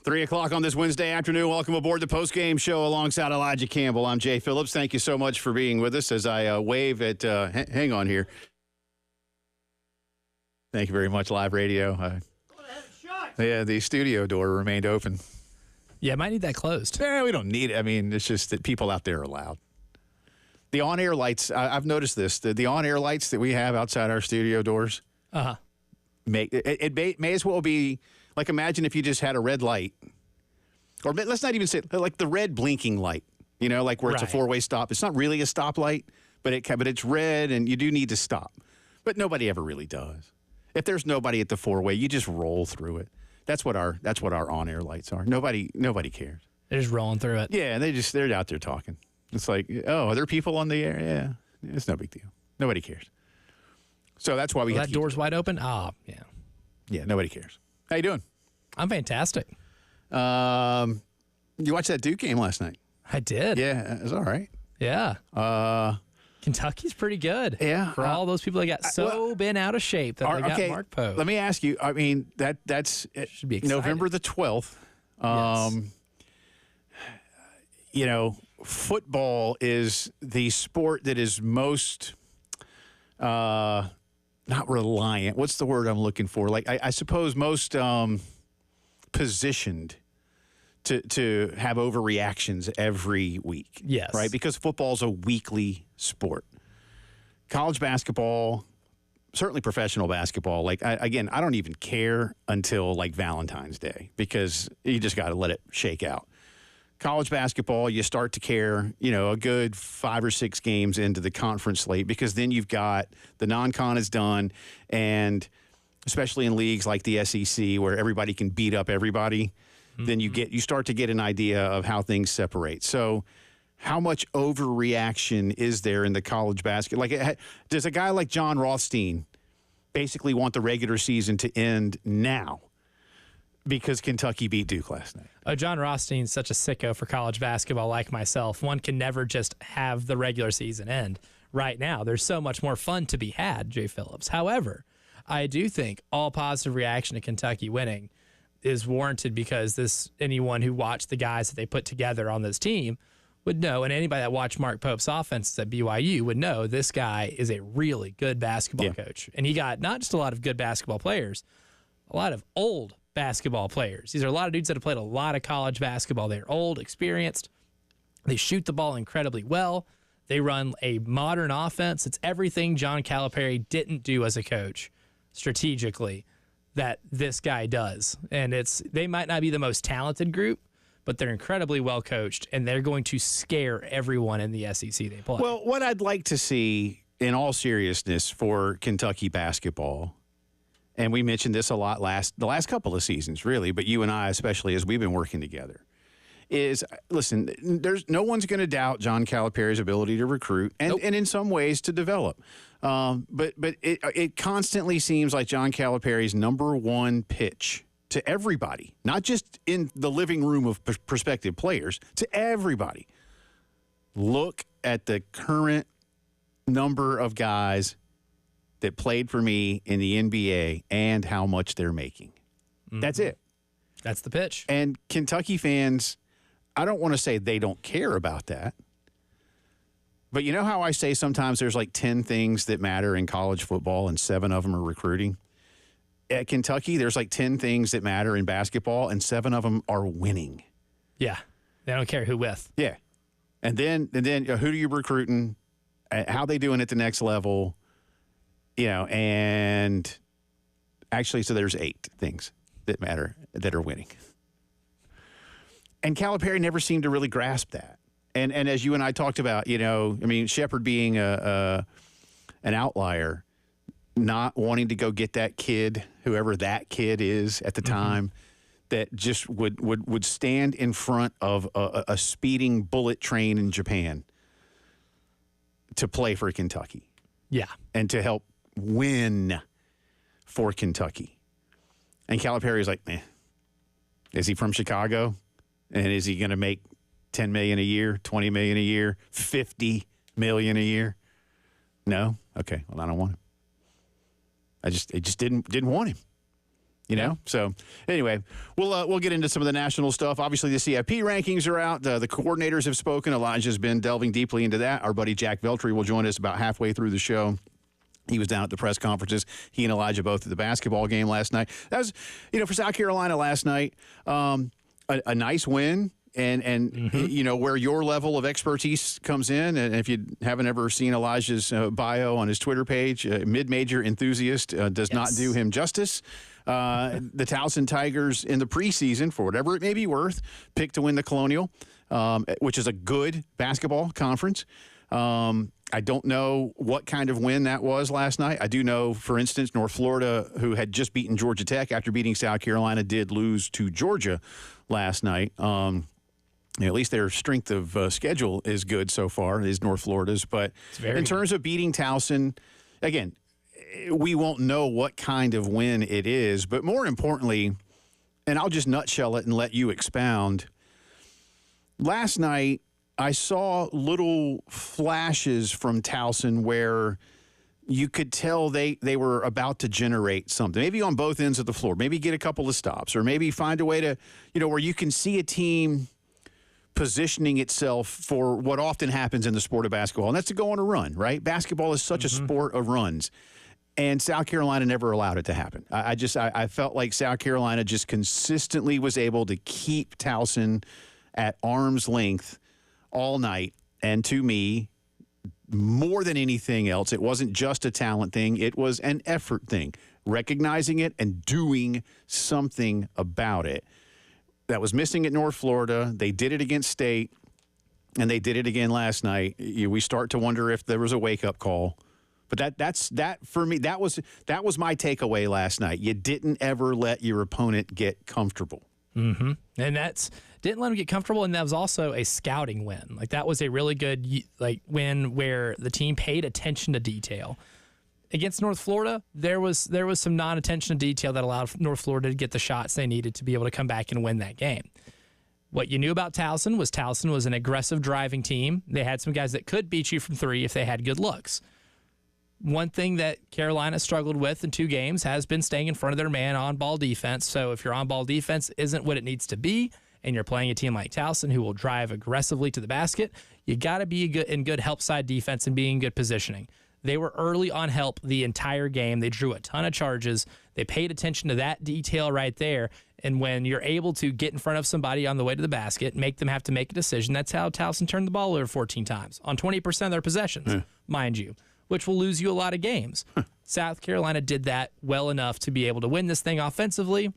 3 o'clock on this Wednesday afternoon. Welcome aboard the Postgame Show alongside Elijah Campbell. I'm Jay Phillips. Thank you so much for being with us as I wave at, hang on here. Thank you very much, live radio. Yeah, the studio door remained open. Yeah, might need that closed. Yeah, we don't need it. I mean, it's just that people out there are loud. The on-air lights, I've noticed this, the on-air lights that we have outside our studio doors, may as well be, like, imagine if you just had a red light. Or let's not even say, like the red blinking light, you know, like where it's a four-way stop. It's not really a stoplight, but it's red and you do need to stop. But nobody ever really does. If there's nobody at the four-way, you just roll through it. That's what our on-air lights are. Nobody cares. They're just rolling through it. Yeah, they're out there talking. It's like, oh, are there people on the air? Yeah, it's no big deal. Nobody cares. So that's why we have that door's wide open. Yeah. Yeah, nobody cares. How you doing? I'm fantastic. You watched that Duke game last night? I did. Yeah, it was all right. Yeah. Kentucky's pretty good. Yeah. For all those people that got bent out of shape that they got Mark Pope. Let me ask you. I mean, that's should be exciting. November the 12th. Yes. You know, football is the sport that is most not reliant. What's the word I'm looking for? Like, I suppose most positioned to have overreactions every week. Yes. Right? Because football's a weekly sport. College basketball, certainly professional basketball, like, I don't even care until, like, Valentine's Day because you just got to let it shake out. College basketball, you start to care, you know, a good 5 or 6 games into the conference slate because then you've got the non-con is done, and especially in leagues like the SEC where everybody can beat up everybody, then you start to get an idea of how things separate. So how much overreaction is there in the college basket? Like, does a guy like John Rothstein basically want the regular season to end now because Kentucky beat Duke last night? John Rothstein's such a sicko for college basketball, like myself. One can never just have the regular season end right now. There's so much more fun to be had, Jay Phillips. However, I do think all positive reaction to Kentucky winning is warranted because anyone who watched the guys that they put together on this team would know, and anybody that watched Mark Pope's offense at BYU would know this guy is a really good basketball coach. And he got not just a lot of good basketball players, a lot of old basketball players. These are a lot of dudes that have played a lot of college basketball. They're old, experienced. They shoot the ball incredibly well. They run a modern offense. It's everything John Calipari didn't do as a coach strategically that this guy does. And they might not be the most talented group, but they're incredibly well coached, and they're going to scare everyone in the SEC they play. Well, what I'd like to see, in all seriousness, for Kentucky basketball, and we mentioned this a lot the last couple of seasons, really, but you and I especially as we've been working together, is, listen, there's no one's going to doubt John Calipari's ability to recruit and in some ways to develop. But it constantly seems like John Calipari's number one pitch to everybody, not just in the living room of prospective players, to everybody. Look at the current number of guys that played for me in the NBA and how much they're making. That's it. That's the pitch. And Kentucky fans, I don't want to say they don't care about that. But you know how I say sometimes there's like 10 things that matter in college football and 7 of them are recruiting? At Kentucky, there's like 10 things that matter in basketball and 7 of them are winning. Yeah. They don't care who with. Yeah. And then who are you recruiting? How they doing at the next level? You know, and actually, so there's 8 things that matter that are winning. And Calipari never seemed to really grasp that. And as you and I talked about, you know, I mean, Shepard being an outlier, not wanting to go get that kid, whoever that kid is at the time, that just would stand in front of a speeding bullet train in Japan to play for Kentucky. Yeah. And to help win for Kentucky. And Calipari is like, is he from Chicago? And is he going to make $10 million a year, $20 million a year, $50 million a year? No? Okay. Well, I don't want him. I just didn't want him. You know, so anyway, we'll get into some of the national stuff. Obviously, the CFP rankings are out. The coordinators have spoken. Elijah's been delving deeply into that. Our buddy Jack Veltri will join us about halfway through the show. He was down at the press conferences. He and Elijah both at the basketball game last night. That was, for South Carolina last night, a nice win. And where your level of expertise comes in, and if you haven't ever seen Elijah's bio on his Twitter page, mid-major enthusiast does not do him justice. The Towson Tigers in the preseason, for whatever it may be worth, picked to win the Colonial, which is a good basketball conference. I don't know what kind of win that was last night. I do know, for instance, North Florida, who had just beaten Georgia Tech after beating South Carolina, did lose to Georgia last night. At least their strength of schedule is good so far, is North Florida's. But in terms of beating Towson, again, we won't know what kind of win it is. But more importantly, and I'll just nutshell it and let you expound, last night I saw little flashes from Towson where you could tell they were about to generate something, maybe on both ends of the floor, maybe get a couple of stops, or maybe find a way to, where you can see a team positioning itself for what often happens in the sport of basketball, and that's to go on a run, right? Basketball is such a sport of runs, and South Carolina never allowed it to happen. I felt like South Carolina just consistently was able to keep Towson at arm's length all night, and to me, more than anything else, it wasn't just a talent thing, it was an effort thing, recognizing it and doing something about it. That was missing at North Florida. They did it against State, and they did it again last night. We start to wonder if there was a wake-up call. But that for me, that was my takeaway last night. You didn't ever let your opponent get comfortable. Mm-hmm. And didn't let them get comfortable, and that was also a scouting win. Like, that was a really good win where the team paid attention to detail. Against North Florida, there was some non-attention to detail that allowed North Florida to get the shots they needed to be able to come back and win that game. What you knew about Towson was an aggressive driving team. They had some guys that could beat you from three if they had good looks. One thing that Carolina struggled with in 2 games has been staying in front of their man on-ball defense. So if your on-ball defense isn't what it needs to be, and you're playing a team like Towson who will drive aggressively to the basket, you got to be in good help side defense and be in good positioning. They were early on help the entire game. They drew a ton of charges. They paid attention to that detail right there. And when you're able to get in front of somebody on the way to the basket, make them have to make a decision, that's how Towson turned the ball over 14 times on 20% of their possessions, mind you, which will lose you a lot of games. South Carolina did that well enough to be able to win this thing offensively.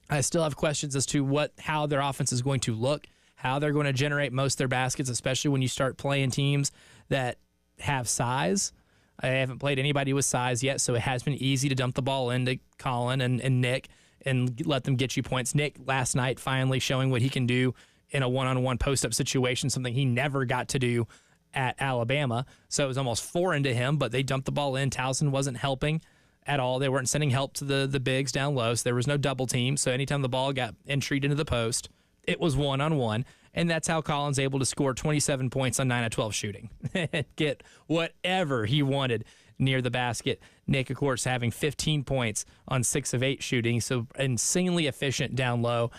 I still have questions as to how their offense is going to look, how they're going to generate most of their baskets, especially when you start playing teams that have size. I haven't played anybody with size yet, so it has been easy to dump the ball into Colin and Nick and let them get you points. Nick last night finally showing what he can do in a one-on-one post-up situation, something he never got to do at Alabama. So it was almost foreign to him, but they dumped the ball in. Towson wasn't helping at all. They weren't sending help to the bigs down low, so there was no double team. So anytime the ball got entreed into the post, it was one-on-one. And that's how Colin's able to score 27 points on 9 of 12 shooting and get whatever he wanted near the basket. Nick, of course, having 15 points on 6 of 8 shooting, so insanely efficient down low.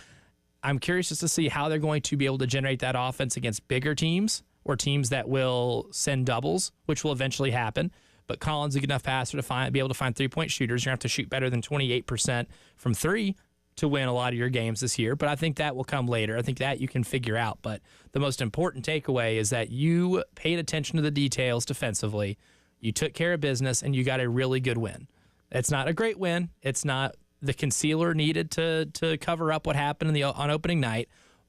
I'm curious just to see how they're going to be able to generate that offense against bigger teams or teams that will send doubles, which will eventually happen. But Colin's a good enough passer to be able to find three-point shooters. You're going to have to shoot better than 28% from 3 to win a lot of your games this year, but I think that will come later. I think that you can figure out, but the most important takeaway is that you paid attention to the details defensively, you took care of business, and you got a really good win. It's not a great win. It's not the concealer needed to cover up what happened on opening night,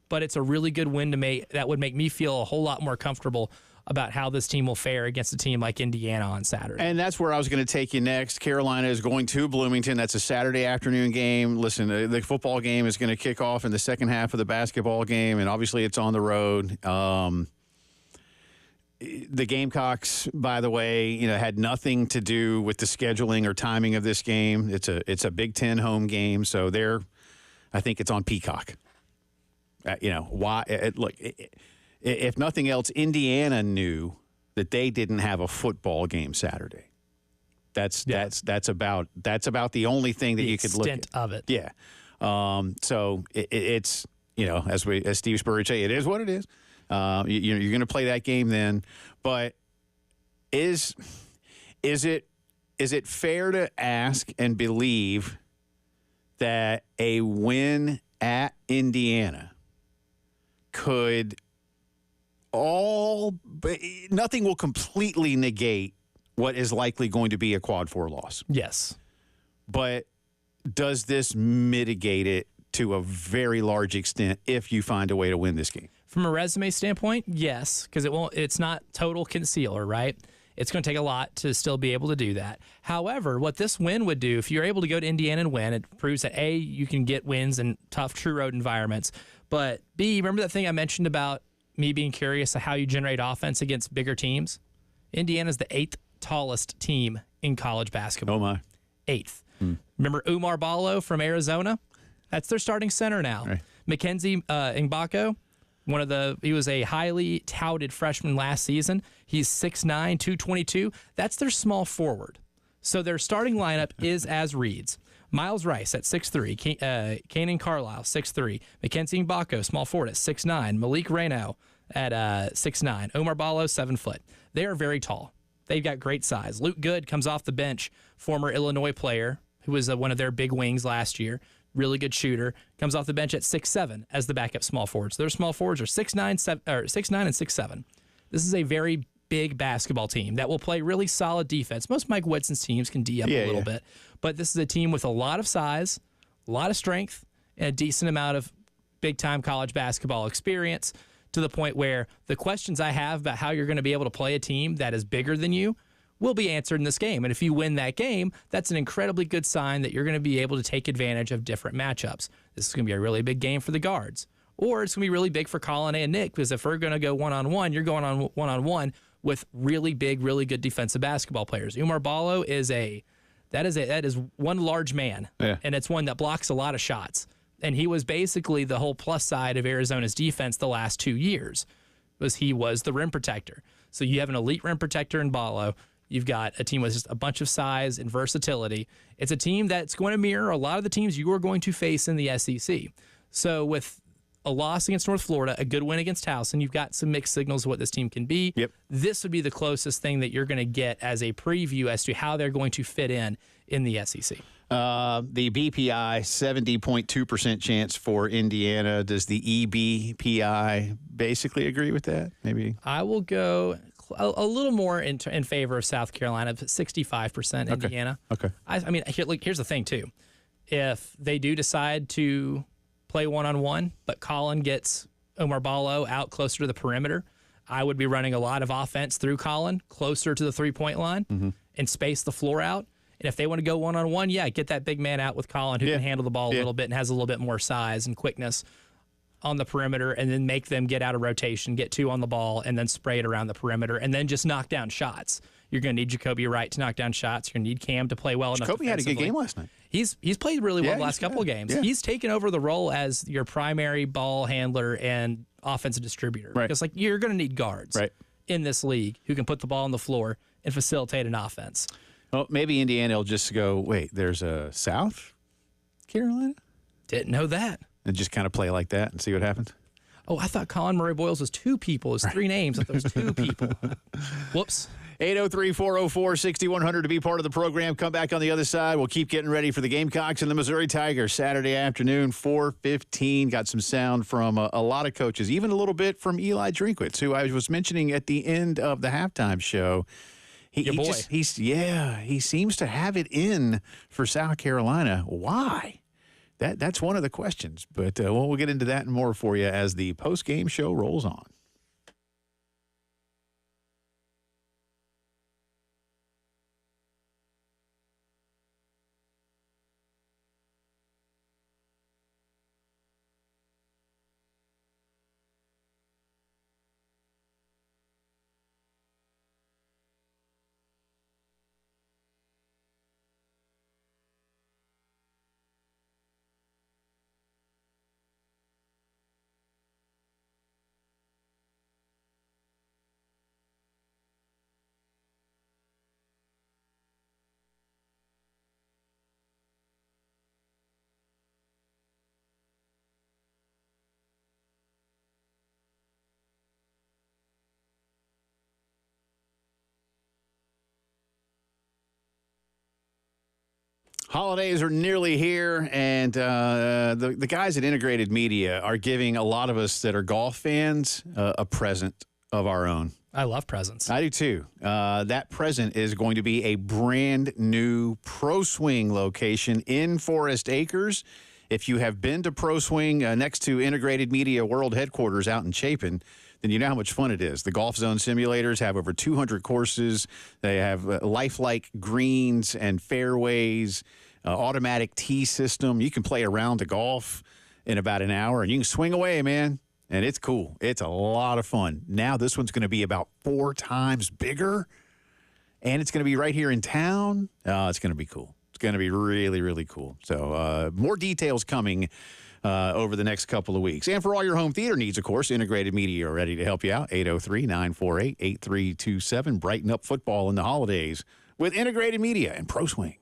but it's a really good win that would make me feel a whole lot more comfortable about how this team will fare against a team like Indiana on Saturday. And that's where I was going to take you next. Carolina is going to Bloomington. That's a Saturday afternoon game. Listen, the football game is going to kick off in the second half of the basketball game, and obviously it's on the road. The Gamecocks, by the way, had nothing to do with the scheduling or timing of this game. It's a Big Ten home game, so I think it's on Peacock. Why? Look. If nothing else, Indiana knew that they didn't have a football game Saturday. That's about the only thing that you could look at. Extent of it. Yeah. So it's, as Steve Spurrier say, it is what it is. You're going to play that game then, but is it fair to ask and believe that a win at Indiana could nothing will completely negate what is likely going to be a quad 4 loss? Yes. But does this mitigate it to a very large extent if you find a way to win this game? From a resume standpoint, yes, because it's not total concealer, right? It's going to take a lot to still be able to do that. However, what this win would do, if you're able to go to Indiana and win, it proves that A, you can get wins in tough true road environments, but B, remember that thing I mentioned about me being curious of how you generate offense against bigger teams? Indiana's the 8th tallest team in college basketball. Oh, my. 8th. Remember Umar Ballo from Arizona? That's their starting center now. Right. Mackenzie Mgbako, he was a highly touted freshman last season. He's 6'9", 222. That's their small forward. So their starting lineup is as reads. Miles Rice at 6'3", Kanan Carlisle, 6'3", Mackenzie Mgbako, small forward at 6'9", Malik Reyno at 6'9", Omar Ballo, 7 foot. They are very tall. They've got great size. Luke Good comes off the bench, former Illinois player who was one of their big wings last year. Really good shooter. Comes off the bench at 6'7" as the backup small forward. So their small forwards are 6'9" and 6'7". This is a very big basketball team that will play really solid defense. Most Mike Woodson's teams can D up a little bit, but this is a team with a lot of size, a lot of strength, and a decent amount of big-time college basketball experience, to the point where the questions I have about how you're going to be able to play a team that is bigger than you will be answered in this game. And if you win that game, that's an incredibly good sign that you're going to be able to take advantage of different matchups. This is going to be a really big game for the guards. Or it's going to be really big for Colin and Nick, because if we're going to go one-on-one, you're going on one-on-one with really big, really good defensive basketball players. Umar Ballo is one large man, and it's one that blocks a lot of shots. And he was basically the whole plus side of Arizona's defense the last 2 years, he was the rim protector. So you have an elite rim protector in Ballo. You've got a team with just a bunch of size and versatility. It's a team that's going to mirror a lot of the teams you are going to face in the SEC. So with a loss against North Florida, a good win against Towson, you've got some mixed signals of what this team can be. Yep. This would be the closest thing that you're going to get as a preview as to how they're going to fit in the SEC. The BPI, 70.2% chance for Indiana. Does the EBPI basically agree with that? Maybe I will go a little more in favor of South Carolina, 65% Indiana. Okay. I mean, here's the thing, too. If they do decide to play one-on-one, but Colin gets Omar Ballo out closer to the perimeter, I would be running a lot of offense through Colin, closer to the three-point line, and space the floor out. And if they want to go one-on-one, get that big man out with Colin who can handle the ball a little bit and has a little bit more size and quickness on the perimeter, and then make them get out of rotation, get 2 on the ball, and then spray it around the perimeter, and then just knock down shots. You're going to need Jacoby Wright to knock down shots. You're going to need Cam to play well enough. Jacoby had a good game last night. He's played really well the last couple of games. Yeah. He's taken over the role as your primary ball handler and offensive distributor. Right. Because you're going to need guards in this league who can put the ball on the floor and facilitate an offense. Well, maybe Indiana will just go, wait, there's a South Carolina? Didn't know that. And just kind of play like that and see what happens? Oh, I thought Colin Murray Boyles was 2 people. It was 3 names. I thought it was 2 people. Whoops. 803-404-6100 to be part of the program. Come back on the other side. We'll keep getting ready for the Gamecocks and the Missouri Tigers Saturday afternoon, 4:15. Got some sound from a lot of coaches, even a little bit from Eli Drinkwitz, who I was mentioning at the end of the halftime show. He seems to have it in for South Carolina. Why? That's one of the questions. But we'll get into that and more for you as the post-game show rolls on. Holidays are nearly here, and the guys at Integrated Media are giving a lot of us that are golf fans a present of our own. I love presents. I do too. That present is going to be a brand new Pro Swing location in Forest Acres. If you have been to Pro Swing next to Integrated Media World Headquarters out in Chapin, then you know how much fun it is. The Golf Zone simulators have over 200 courses. They have lifelike greens and fairways, automatic tee system. You can play around the golf in about an hour, and you can swing away, man. And it's cool. It's a lot of fun. Now this one's going to be about 4 times bigger, and it's going to be right here in town. It's going to be cool. It's going to be really, really cool. So more details coming over the next couple of weeks. And for all your home theater needs, of course, Integrated Media are ready to help you out. 803-948-8327. Brighten up football in the holidays with Integrated Media and Pro Swing.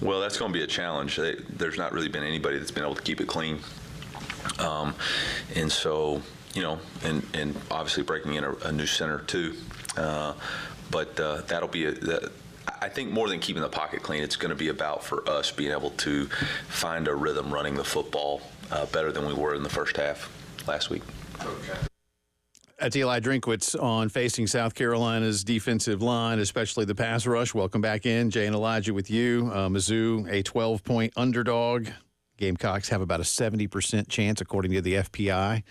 Well, that's going to be a challenge. There's not really been anybody that's been able to keep it clean. And so, you know, and obviously breaking in a new center too. But that'll be I think more than keeping the pocket clean, it's going to be about for us being able to find a rhythm running the football better than we were in the first half last week. Okay. That's Eli Drinkwitz on facing South Carolina's defensive line, especially the pass rush. Welcome back in. Jay and Elijah with you. Mizzou, a 12-point underdog. Gamecocks have about a 70% chance, according to the FPI,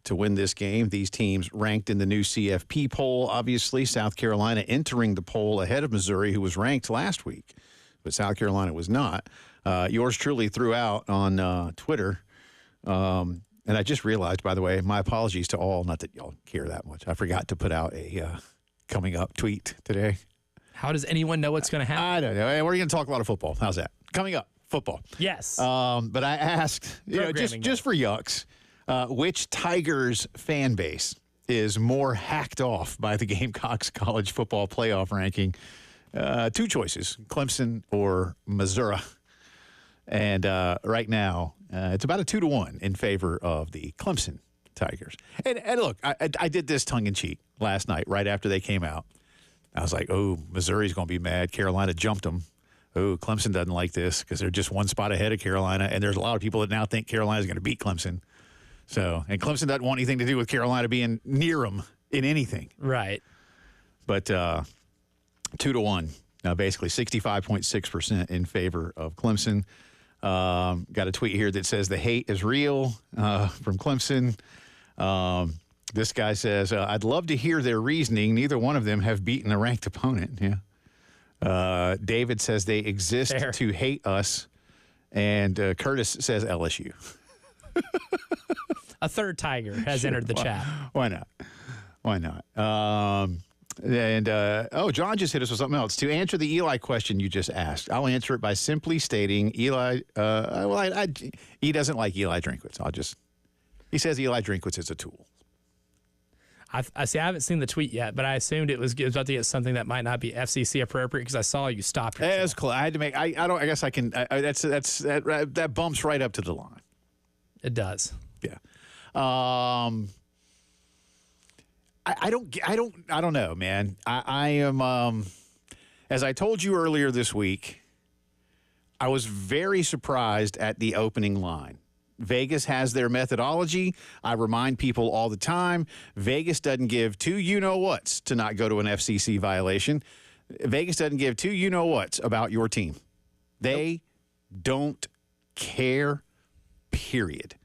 to win this game. These teams ranked in the new CFP poll. Obviously, South Carolina entering the poll ahead of Missouri, who was ranked last week, but South Carolina was not. Yours truly threw out on Twitter. And I just realized, by the way, my apologies to all, not that y'all care that much. I forgot to put out a coming up tweet today. How does anyone know what's going to happen? I don't know. We're going to talk a lot of football. How's that? Coming up, football. Yes. But I asked, just for yucks, which Tigers fan base is more hacked off by the Gamecocks college football playoff ranking? Two choices, Clemson or Missouri. And right now, it's about a 2-1 in favor of the Clemson Tigers. And look, I did this tongue-in-cheek last night right after they came out. I was like, oh, Missouri's going to be mad. Carolina jumped them. Oh, Clemson doesn't like this because they're just one spot ahead of Carolina. And there's a lot of people that now think Carolina's going to beat Clemson. And Clemson doesn't want anything to do with Carolina being near them in anything. Right. But 2-1, basically 65.6% in favor of Clemson. Got a tweet here that says the hate is real from Clemson. This guy says, I'd love to hear their reasoning. Neither one of them have beaten a ranked opponent. Yeah. David says they exist to hate us. And Curtis says LSU. A third Tiger has entered the chat. Why not? Why not? John just hit us with something else. To answer the Eli question you just asked, I'll answer it by simply stating Eli. He doesn't like Eli Drinkwitz. He says Eli Drinkwitz is a tool. I see. I haven't seen the tweet yet, but I assumed it was about to get something that might not be FCC appropriate because I saw you stop. That's close. I had to make. I don't. I guess I can. That bumps right up to the line. It does. Yeah. I don't know, man. I am, as I told you earlier this week, I was very surprised at the opening line. Vegas has their methodology. I remind people all the time, Vegas doesn't give two you-know-whats to not go to an FCC violation. Vegas doesn't give two you-know-whats about your team. They don't care, period.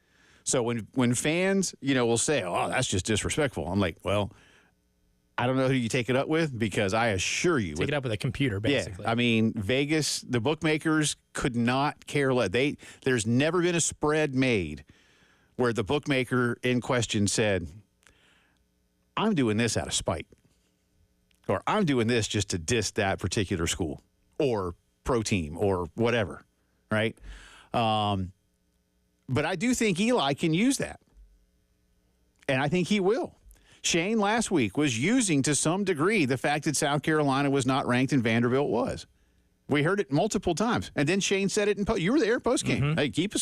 So when fans, will say, oh, that's just disrespectful, I'm like, well, I don't know who you take it up with because I assure you. Take it up with a computer, basically. Yeah, I mean, Vegas, the bookmakers could not care less. There's never been a spread made where the bookmaker in question said, I'm doing this out of spite. Or I'm doing this just to diss that particular school or pro team or whatever, right? But I do think Eli can use that. And I think he will. Shane last week was using to some degree the fact that South Carolina was not ranked and Vanderbilt was. We heard it multiple times. And then Shane said it in you were there post-game. Mm-hmm. Hey, keep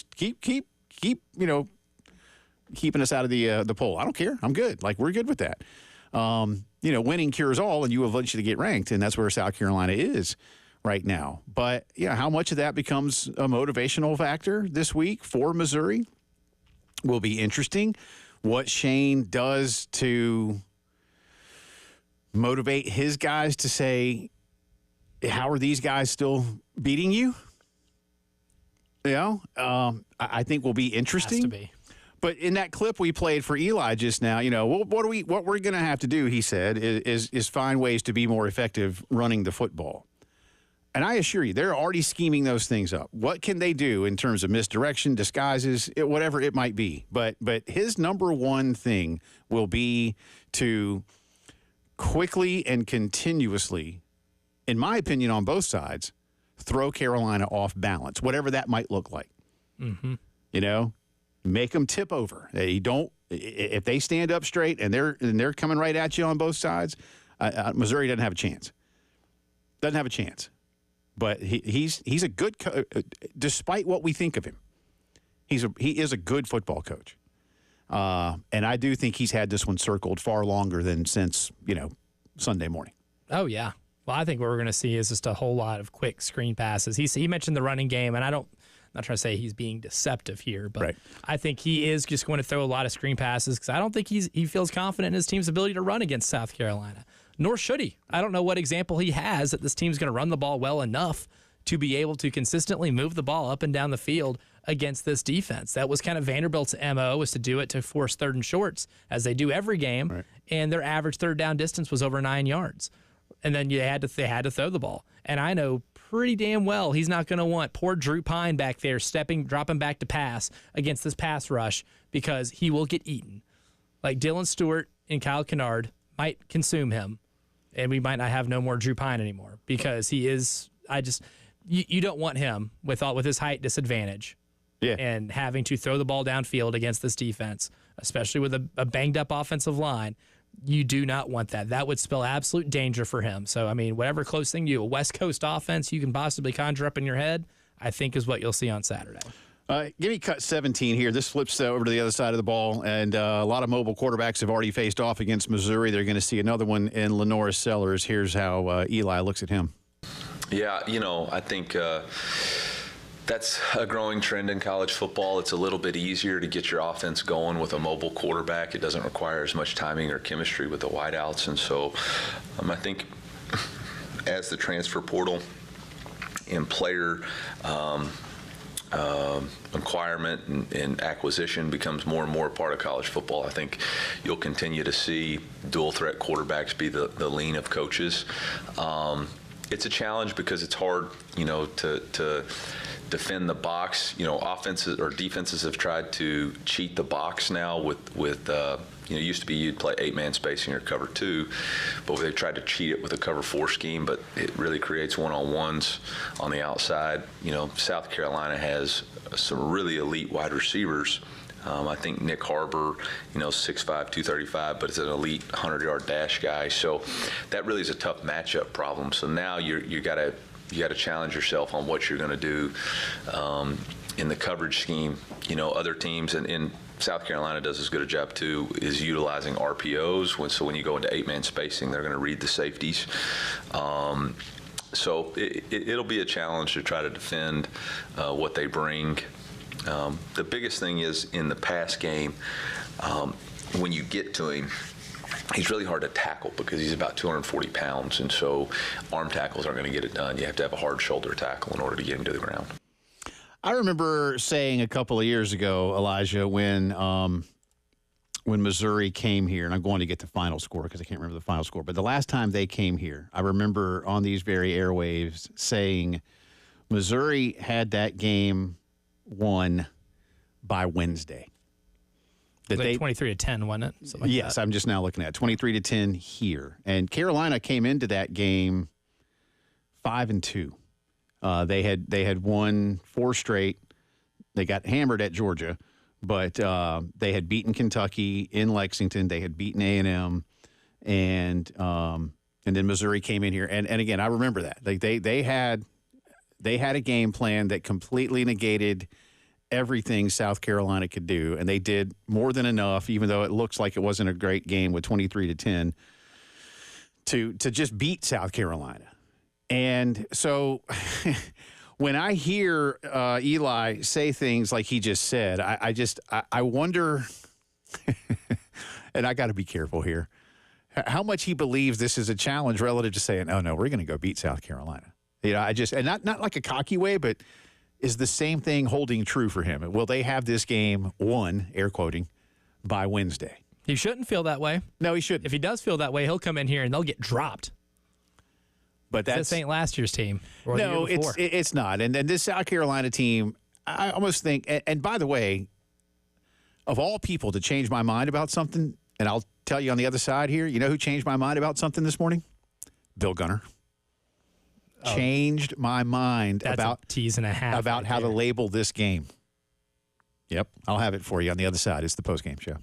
keeping us out of the poll. I don't care. I'm good. Like, we're good with that. Winning cures all, and you eventually get ranked, and that's where South Carolina is right now. But, how much of that becomes a motivational factor this week for Missouri will be interesting. What Shane does to motivate his guys to say, how are these guys still beating you? I think will be interesting. Has to be. But in that clip we played for Eli just now, what we're going to have to do, he said, is find ways to be more effective running the football. And I assure you, they're already scheming those things up. What can they do in terms of misdirection, disguises, whatever it might be? But his number one thing will be to quickly and continuously, in my opinion, on both sides, throw Carolina off balance, whatever that might look like. Mm-hmm. Make them tip over. If they stand up straight and they're coming right at you on both sides, Missouri doesn't have a chance. Doesn't have a chance. But he's a good coach, despite what we think of him. He is a good football coach, and I do think he's had this one circled far longer than since Sunday morning. Oh yeah. Well, I think what we're going to see is just a whole lot of quick screen passes. He mentioned the running game, and not trying to say he's being deceptive here, but Right. I think he is just going to throw a lot of screen passes because I don't think he feels confident in his team's ability to run against South Carolina, nor should he. I don't know what example he has that this team's going to run the ball well enough to be able to consistently move the ball up and down the field against this defense. That was kind of Vanderbilt's MO, was to do it to force third and shorts, as they do every game, Right. and their average third down distance was over 9 yards. And then they had to throw the ball. And I know pretty damn well he's not going to want poor Drew Pine back there dropping back to pass against this pass rush because he will get eaten. Like Dylan Stewart and Kyle Kennard might consume him, and we might not have no more Drew Pine anymore because he is. You don't want him with his height disadvantage, and having to throw the ball downfield against this defense, especially with a banged up offensive line. You do not want that. That would spell absolute danger for him. So, I mean, whatever close thing a West Coast offense you can possibly conjure up in your head, I think is what you'll see on Saturday. Give me cut 17 here. This flips over to the other side of the ball, and a lot of mobile quarterbacks have already faced off against Missouri. They're going to see another one in Lenora Sellers. Here's how Eli looks at him. Yeah, I think that's a growing trend in college football. It's a little bit easier to get your offense going with a mobile quarterback. It doesn't require as much timing or chemistry with the wideouts. And so I think as the transfer portal and player acquirement and acquisition becomes more and more a part of college football, I think you'll continue to see dual threat quarterbacks be the lean of coaches. It's a challenge because it's hard, to defend the box. Offenses or defenses have tried to cheat the box now with it used to be you'd play 8-man spacing or cover 2, but they tried to cheat it with a cover 4 scheme, but it really creates one-on-ones on the outside. South Carolina has some really elite wide receivers. I think Nick Harbor, 6'5", 235, but is an elite 100-yard dash guy. So that really is a tough matchup problem. So now you got to challenge yourself on what you're going to do in the coverage scheme. Other teams and South Carolina does as good a job too is utilizing RPOs. So when you go into 8-man spacing, they're going to read the safeties. So it'll be a challenge to try to defend what they bring. The biggest thing is in the pass game, when you get to him, he's really hard to tackle because he's about 240 pounds, and so arm tackles aren't going to get it done. You have to have a hard shoulder tackle in order to get him to the ground. I remember saying a couple of years ago, Elijah, when Missouri came here, and I'm going to get the final score because I can't remember the final score, but the last time they came here, I remember on these very airwaves saying Missouri had that game won by Wednesday. That like 23-10, wasn't it? Something like yes, that. I'm just now looking at 23-10 here. And Carolina came into that game 5-2. They had won 4 straight. They got hammered at Georgia, but they had beaten Kentucky in Lexington. They had beaten A&M, and then Missouri came in here. And again, I remember that. Like they had a game plan that completely negated everything South Carolina could do, and they did more than enough, even though it looks like it wasn't a great game with 23-10, to just beat South Carolina. And so when I hear Eli say things like he just said, I wonder, and I got to be careful here, how much he believes this is a challenge relative to saying, oh, no, we're going to go beat South Carolina. And not like a cocky way, but is the same thing holding true for him? Will they have this game won, air quoting, by Wednesday? He shouldn't feel that way. No, he shouldn't. If he does feel that way, he'll come in here and they'll get dropped. But this ain't last year's team. Or no, the year before. it's not. And this South Carolina team, I almost think, and by the way, of all people to change my mind about something, and I'll tell you on the other side here, you know who changed my mind about something this morning? Bill Gunner. Changed my mind about a tease and a half about how to label this game. Yep, I'll have it for you on the other side. It's the postgame show.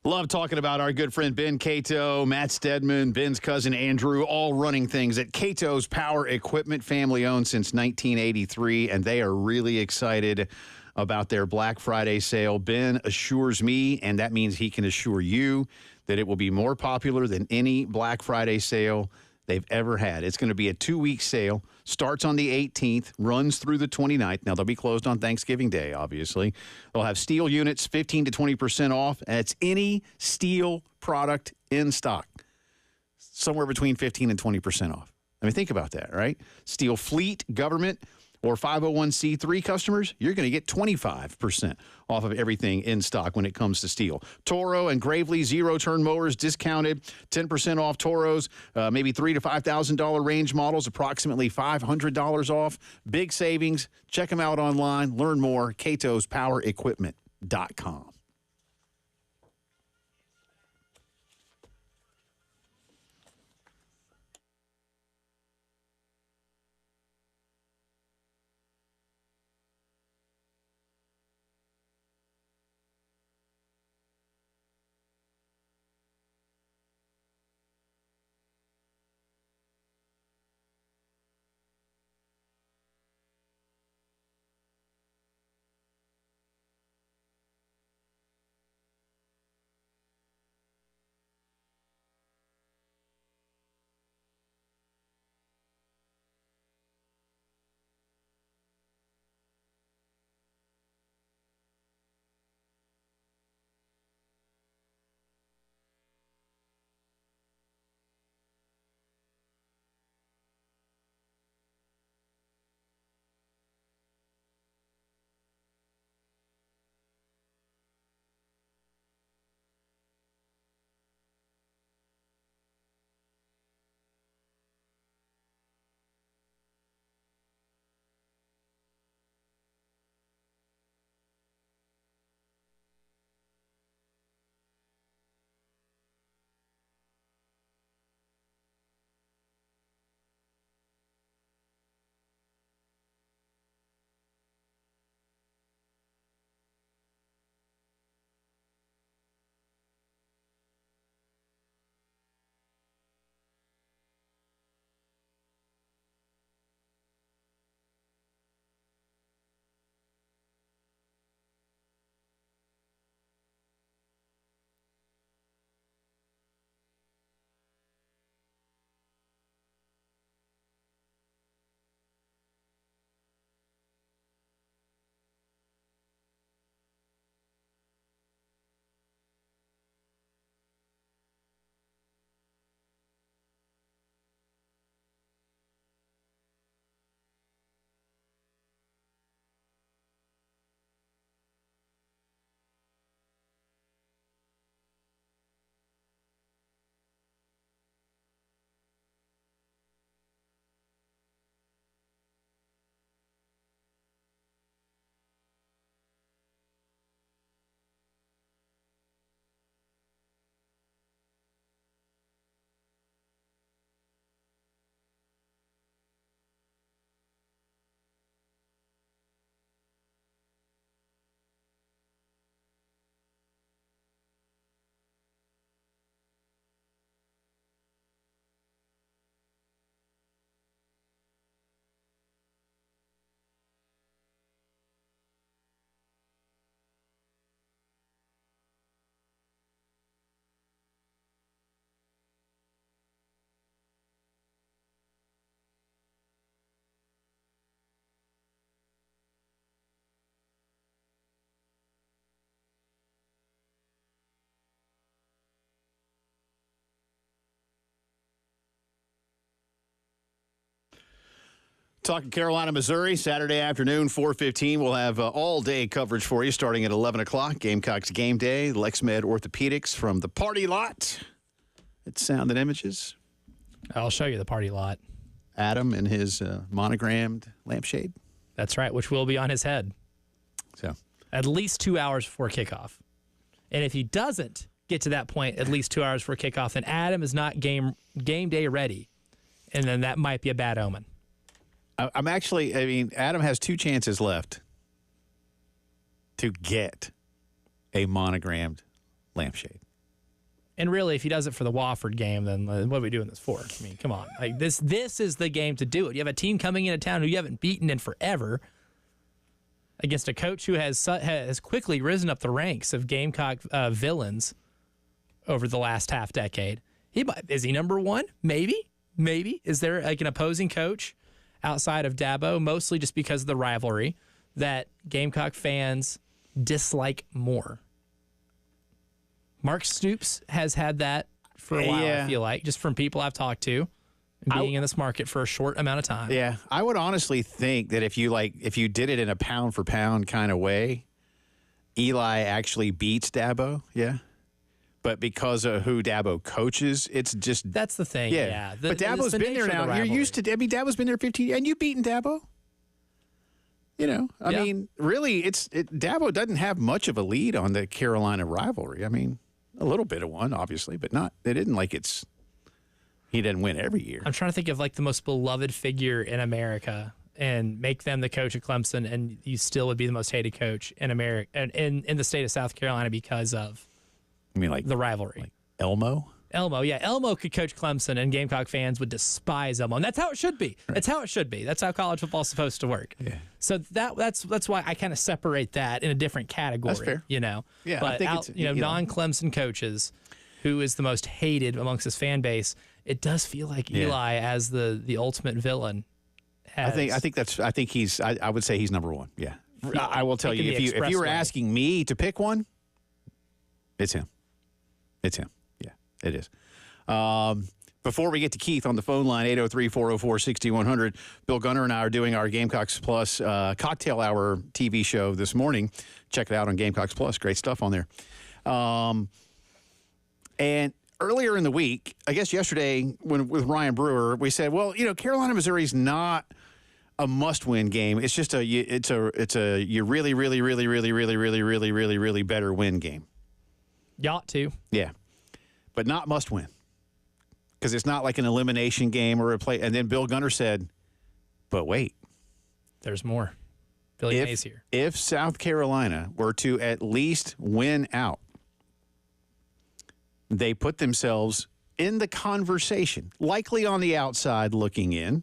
Love talking about our good friend Ben Cato, Matt Stedman, Ben's cousin Andrew, all running things at Cato's Power Equipment, family-owned since 1983, and they are really excited about their Black Friday sale. Ben assures me, and that means he can assure you, that it will be more popular than any Black Friday sale they've ever had. It's going to be a 2-week sale, starts on the 18th, runs through the 29th. Now, they'll be closed on Thanksgiving Day, obviously. They'll have steel units 15 to 20% off. And it's any steel product in stock, somewhere between 15 and 20% off. I mean, think about that, right? Steel fleet, government, or 501c3 customers, you're going to get 25% off of everything in stock when it comes to steel. Toro and Gravely zero-turn mowers discounted, 10% off Toros, maybe $3,000 to $5,000 range models, approximately $500 off. Big savings. Check them out online. Learn more, catospowerequipment.com. Talking Carolina, Missouri, Saturday afternoon, 4:15. We'll have all-day coverage for you starting at 11 o'clock. Gamecocks game day, LexMed Orthopedics from the party lot at Sound and Images. I'll show you the party lot. Adam and his monogrammed lampshade. That's right, which will be on his head. So, at least 2 hours before kickoff. And if he doesn't get to that point at least 2 hours before kickoff, then Adam is not game day ready. And then that might be a bad omen. Adam has 2 chances left to get a monogrammed lampshade. And really, if he does it for the Wofford game, then what are we doing this for? I mean, come on. Like this is the game to do it. You have a team coming into town who you haven't beaten in forever against a coach who has quickly risen up the ranks of Gamecock villains over the last half decade. Is he number one? Maybe. Is there like an opposing coach outside of Dabo, mostly just because of the rivalry, that Gamecock fans dislike more? Mark Stoops has had that for a while, I feel like, just from people I've talked to and being in this market for a short amount of time. Yeah, I would honestly think that if you did it in a pound for pound kind of way, Eli actually beats Dabo, yeah. But because of who Dabo coaches, it's just... That's the thing, yeah. But Dabo's been there now. You're used to... Dabo's been there 15 years, and you've beaten Dabo. You know, I mean, really, Dabo doesn't have much of a lead on the Carolina rivalry. I mean, a little bit of one, obviously, but not... It isn't like he doesn't win every year. I'm trying to think of like the most beloved figure in America and make them the coach of Clemson, and you still would be the most hated coach in America and in the state of South Carolina because of... I mean, like the rivalry. Like Elmo? Elmo could coach Clemson, and Gamecock fans would despise Elmo. And that's how it should be. Right. That's how it should be. That's how college football is supposed to work. Yeah. So that's why I kind of separate that in a different category. That's fair. You know? Yeah, but I think non-Clemson coaches, who is the most hated amongst his fan base, it does feel like Eli as the ultimate villain. I think he's. I would say he's number one. Yeah. I will tell you, if you were asking me to pick one, it's him. It's him. Yeah, it is. Before we get to Keith on the phone line, 803-404-6100, Bill Gunner and I are doing our Gamecocks Plus Cocktail Hour TV show this morning. Check it out on Gamecocks Plus. Great stuff on there. And earlier in the week, I guess yesterday with Ryan Brewer, we said, well, Carolina, Missouri's not a must-win game. It's just you really, really, really, really, really, really, really, really, really better win game. You ought to. Yeah. But not must win. Because it's not like an elimination game or a play. And then Bill Gunner said, but wait. There's more. Billy Mays here. If South Carolina were to at least win out, they put themselves in the conversation, likely on the outside looking in,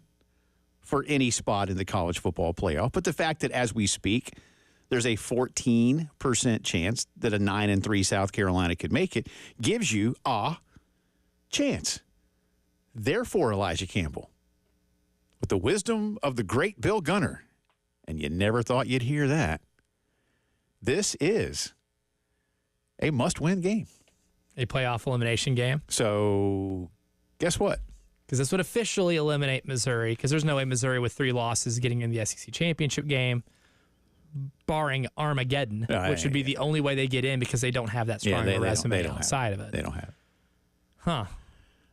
for any spot in the college football playoff. But the fact that as we speak, there's a 14% chance that a 9-3 South Carolina could make it, gives you a chance. Therefore, Elijah Campbell, with the wisdom of the great Bill Gunner, and you never thought you'd hear that, this is a must-win game. A playoff elimination game. So, guess what? Because this would officially eliminate Missouri, because there's no way Missouri with 3 losses getting in the SEC championship game, barring Armageddon, which would be the only way they get in because they don't have that strong resume outside of it. They don't have it. Huh.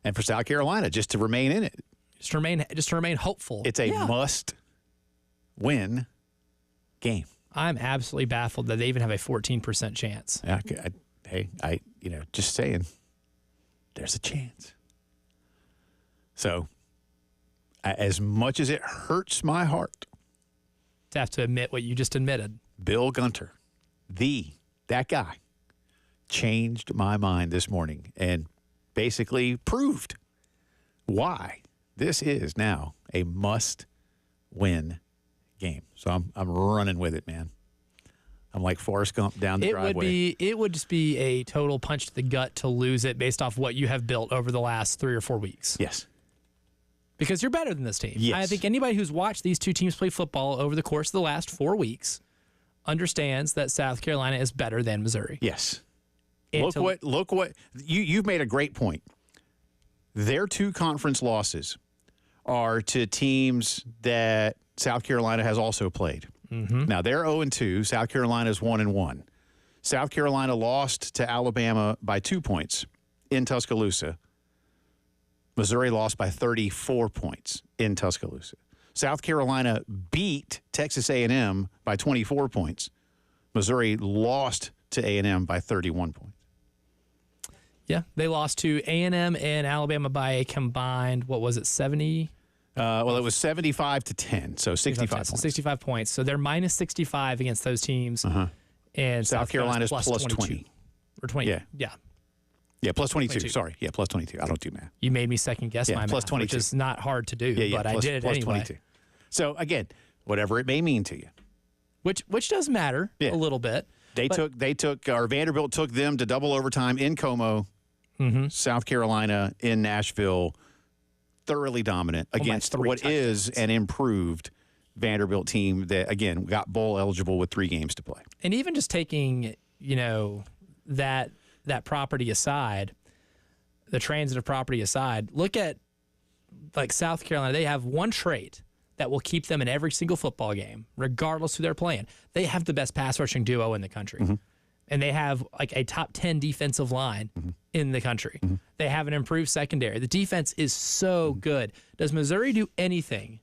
And for South Carolina, just to remain in it. Just to remain hopeful. It's a must-win game. I'm absolutely baffled that they even have a 14% chance. Just saying, there's a chance. So, as much as it hurts my heart to have to admit what you just admitted, Bill Gunter, that guy, changed my mind this morning and basically proved why this is now a must-win game. So I'm running with it, man. I'm like Forrest Gump down the driveway. It would just be a total punch to the gut to lose it based off what you have built over the last 3 or 4 weeks. Yes. Because you're better than this team. Yes. I think anybody who's watched these two teams play football over the course of the last 4 weeks understands that South Carolina is better than Missouri. Yes. Look what you've made a great point. Their 2 conference losses are to teams that South Carolina has also played. Mm-hmm. Now, they're 0-2. South Carolina's 1-1. South Carolina lost to Alabama by 2 points in Tuscaloosa. Missouri lost by 34 points in Tuscaloosa. South Carolina beat Texas A&M by 24 points. Missouri lost to A&M by 31 points. Yeah, they lost to A&M and Alabama by a combined, 70? Well, it was 75-10, so 65 points. 65 points. So they're minus 65 against those teams. Uh-huh. And South Carolina's plus 20. Or 20. Yeah. Yeah, plus 22. Sorry. Yeah, plus 22. I don't do math. You made me second guess my plus math, 22. which is not hard to do, but I did it plus anyway. 22. So, again, whatever it may mean to you. Which does matter a little bit. Vanderbilt took them to double overtime in Como, South Carolina, in Nashville, thoroughly dominant against what is an improved Vanderbilt team that, again, got bowl eligible with 3 games to play. And even just taking, that property aside, the transitive property aside, look at like South Carolina. They have one trait that will keep them in every single football game, regardless who they're playing. They have the best pass rushing duo in the country. And they have like a top 10 defensive line in the country. They have an improved secondary. The defense is so good. Does Missouri do anything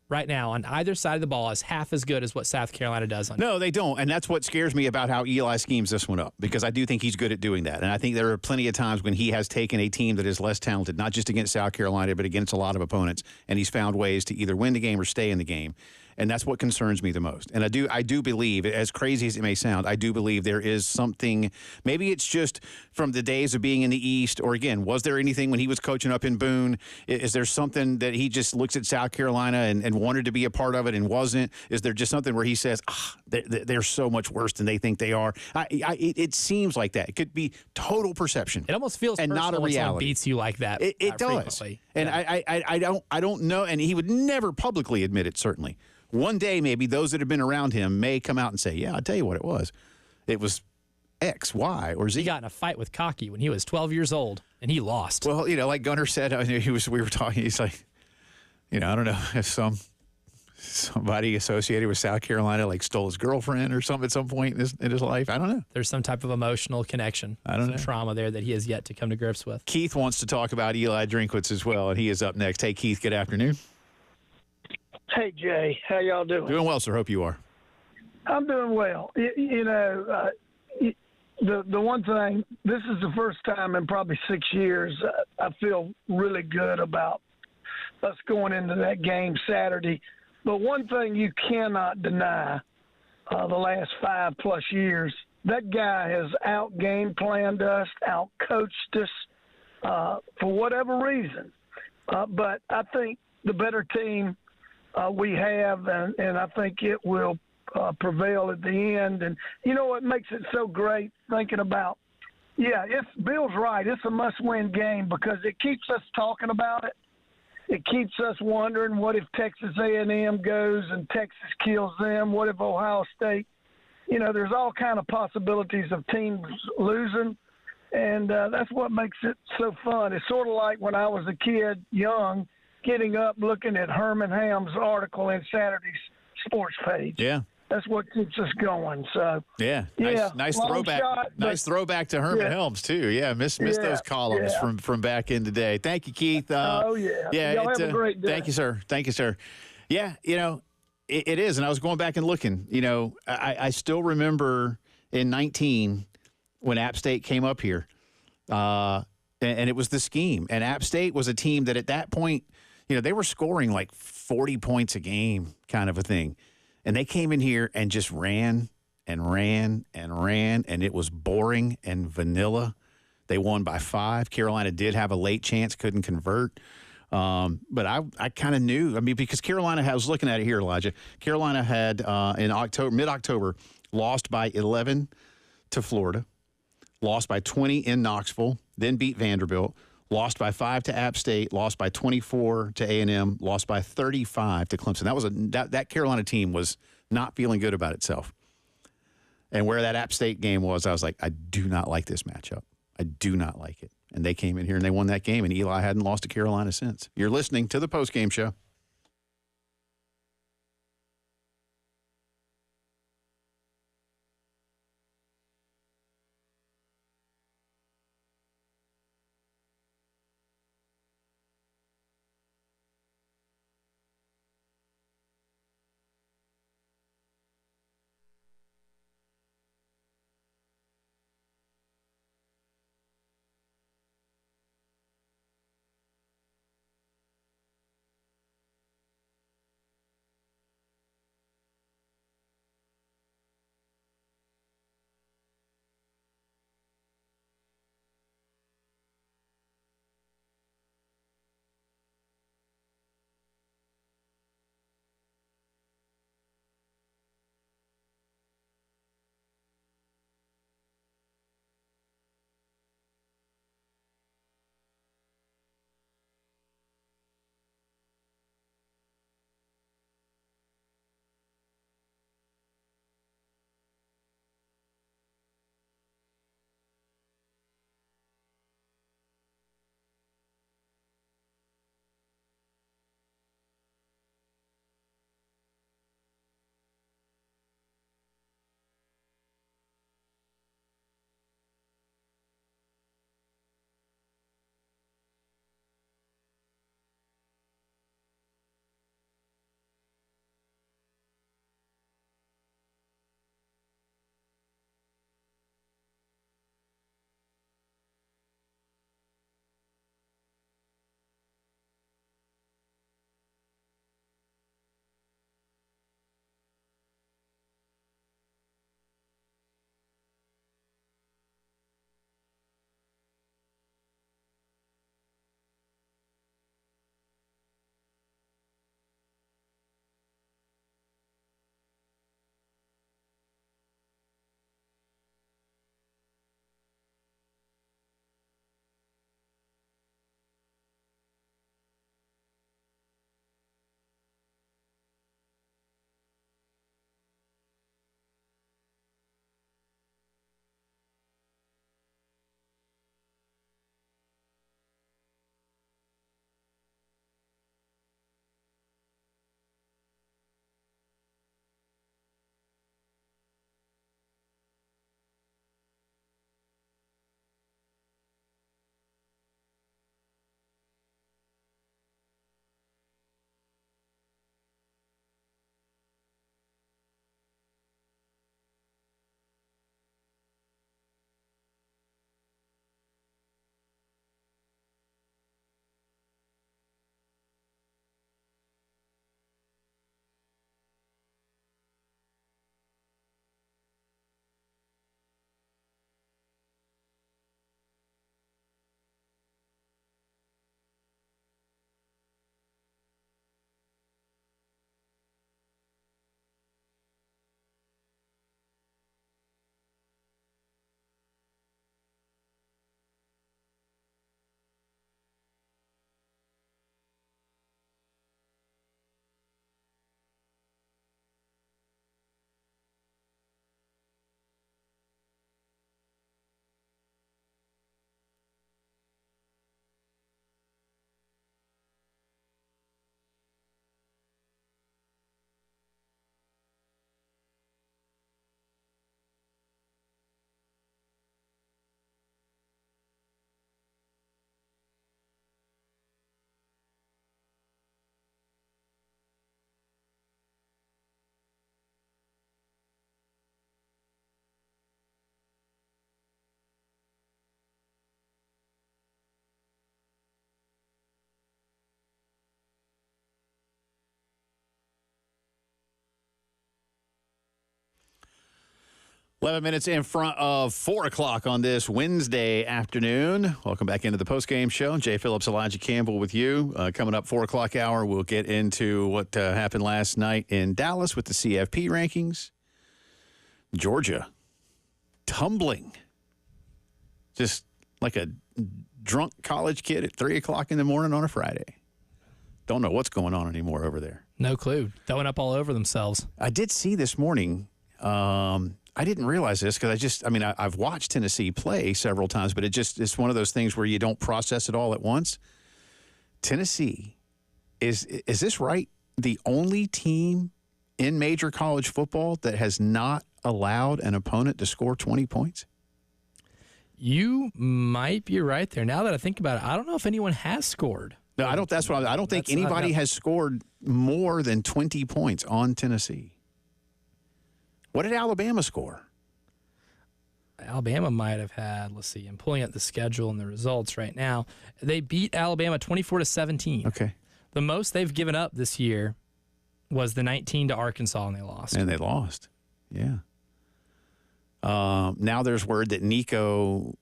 right now on either side of the ball as half as good as what South Carolina does? No, they don't. And that's what scares me about how Eli schemes this one up, because I do think he's good at doing that. And I think there are plenty of times when he has taken a team that is less talented, not just against South Carolina, but against a lot of opponents, and he's found ways to either win the game or stay in the game. And that's what concerns me the most. And I do believe, as crazy as it may sound, I do believe there is something. Maybe it's just from the days of being in the East, or again, was there anything when he was coaching up in Boone? Is there something that he just looks at South Carolina and wanted to be a part of it and wasn't? Is there just something where he says, they're so much worse than they think they are? It seems like that. It could be total perception. It almost feels and not a when someone reality. beats you like that. It does. Frequently. And I don't know. And he would never publicly admit it, certainly. One day, maybe those that have been around him may come out and say, yeah, I'll tell you what it was. It was X, Y, or Z. He got in a fight with Cocky when he was 12 years old, and he lost. Well, like Gunnar said, we were talking, he's like, I don't know if somebody associated with South Carolina like stole his girlfriend or something at some point in his life. I don't know. There's some type of emotional connection. I don't know. Trauma there that he has yet to come to grips with. Keith wants to talk about Eli Drinkwitz as well, and he is up next. Hey, Keith, good afternoon. Hey, Jay. How y'all doing? Doing well, sir. Hope you are. I'm doing well. The one thing, this is the first time in probably 6 years I feel really good about us going into that game Saturday. But one thing you cannot deny, the last 5+ years, that guy has out-game planned us, out-coached us for whatever reason. But I think the better team we have, and I think it will prevail at the end. And you know what makes it so great, thinking about, if Bill's right, it's a must-win game because it keeps us talking about it. It keeps us wondering, what if Texas A&M goes and Texas kills them? What if Ohio State? There's all kind of possibilities of teams losing, and that's what makes it so fun. It's sort of like when I was a kid, young, getting up, looking at Herman Ham's article in Saturday's sports page. Yeah. That's what keeps us going. So nice throwback. Nice throwback to Herman Helms too. Yeah, miss those columns from back in the day. Thank you, Keith. Y'all have a great day. Thank you, sir. Yeah, it is. And I was going back and looking. I still remember in 19 when App State came up here, and it was the scheme. And App State was a team that at that point, they were scoring like 40 points a game, kind of a thing. And they came in here and just ran and ran and ran, and it was boring and vanilla. They won by 5. Carolina did have a late chance, couldn't convert. But I kind of knew. I mean, because Carolina, I was looking at it here, Elijah. Carolina had in mid-October, lost by 11 to Florida, lost by 20 in Knoxville, then beat Vanderbilt, lost by 5 to App State, lost by 24 to A&M, lost by 35 to Clemson. That Carolina team was not feeling good about itself. And where that App State game was, I was like, I do not like this matchup. I do not like it. And they came in here and they won that game, and Eli hadn't lost to Carolina since. You're listening to the Postgame Show. 11 minutes in front of 4 o'clock on this Wednesday afternoon. Welcome back into the Postgame Show. Jay Phillips, Elijah Campbell with you. Coming up 4 o'clock hour, we'll get into what happened last night in Dallas with the CFP rankings. Georgia tumbling. Just like a drunk college kid at 3 o'clock in the morning on a Friday. Don't know what's going on anymore over there. No clue. Throwing up all over themselves. I did see this morning, I didn't realize this because I've watched Tennessee play several times, but it's one of those things where you don't process it all at once. Tennessee, is this right? The only team in major college football that has not allowed an opponent to score 20 points? You might be right there. Now that I think about it, I don't know if anyone has scored. No, I don't. I don't think anybody has scored more than 20 points on Tennessee. What did Alabama score? Alabama might have had, let's see, I'm pulling up the schedule and the results right now. They beat Alabama 24-17. Okay. The most they've given up this year was the 19 to Arkansas, and they lost. And they lost. Yeah. Now there's word that Nico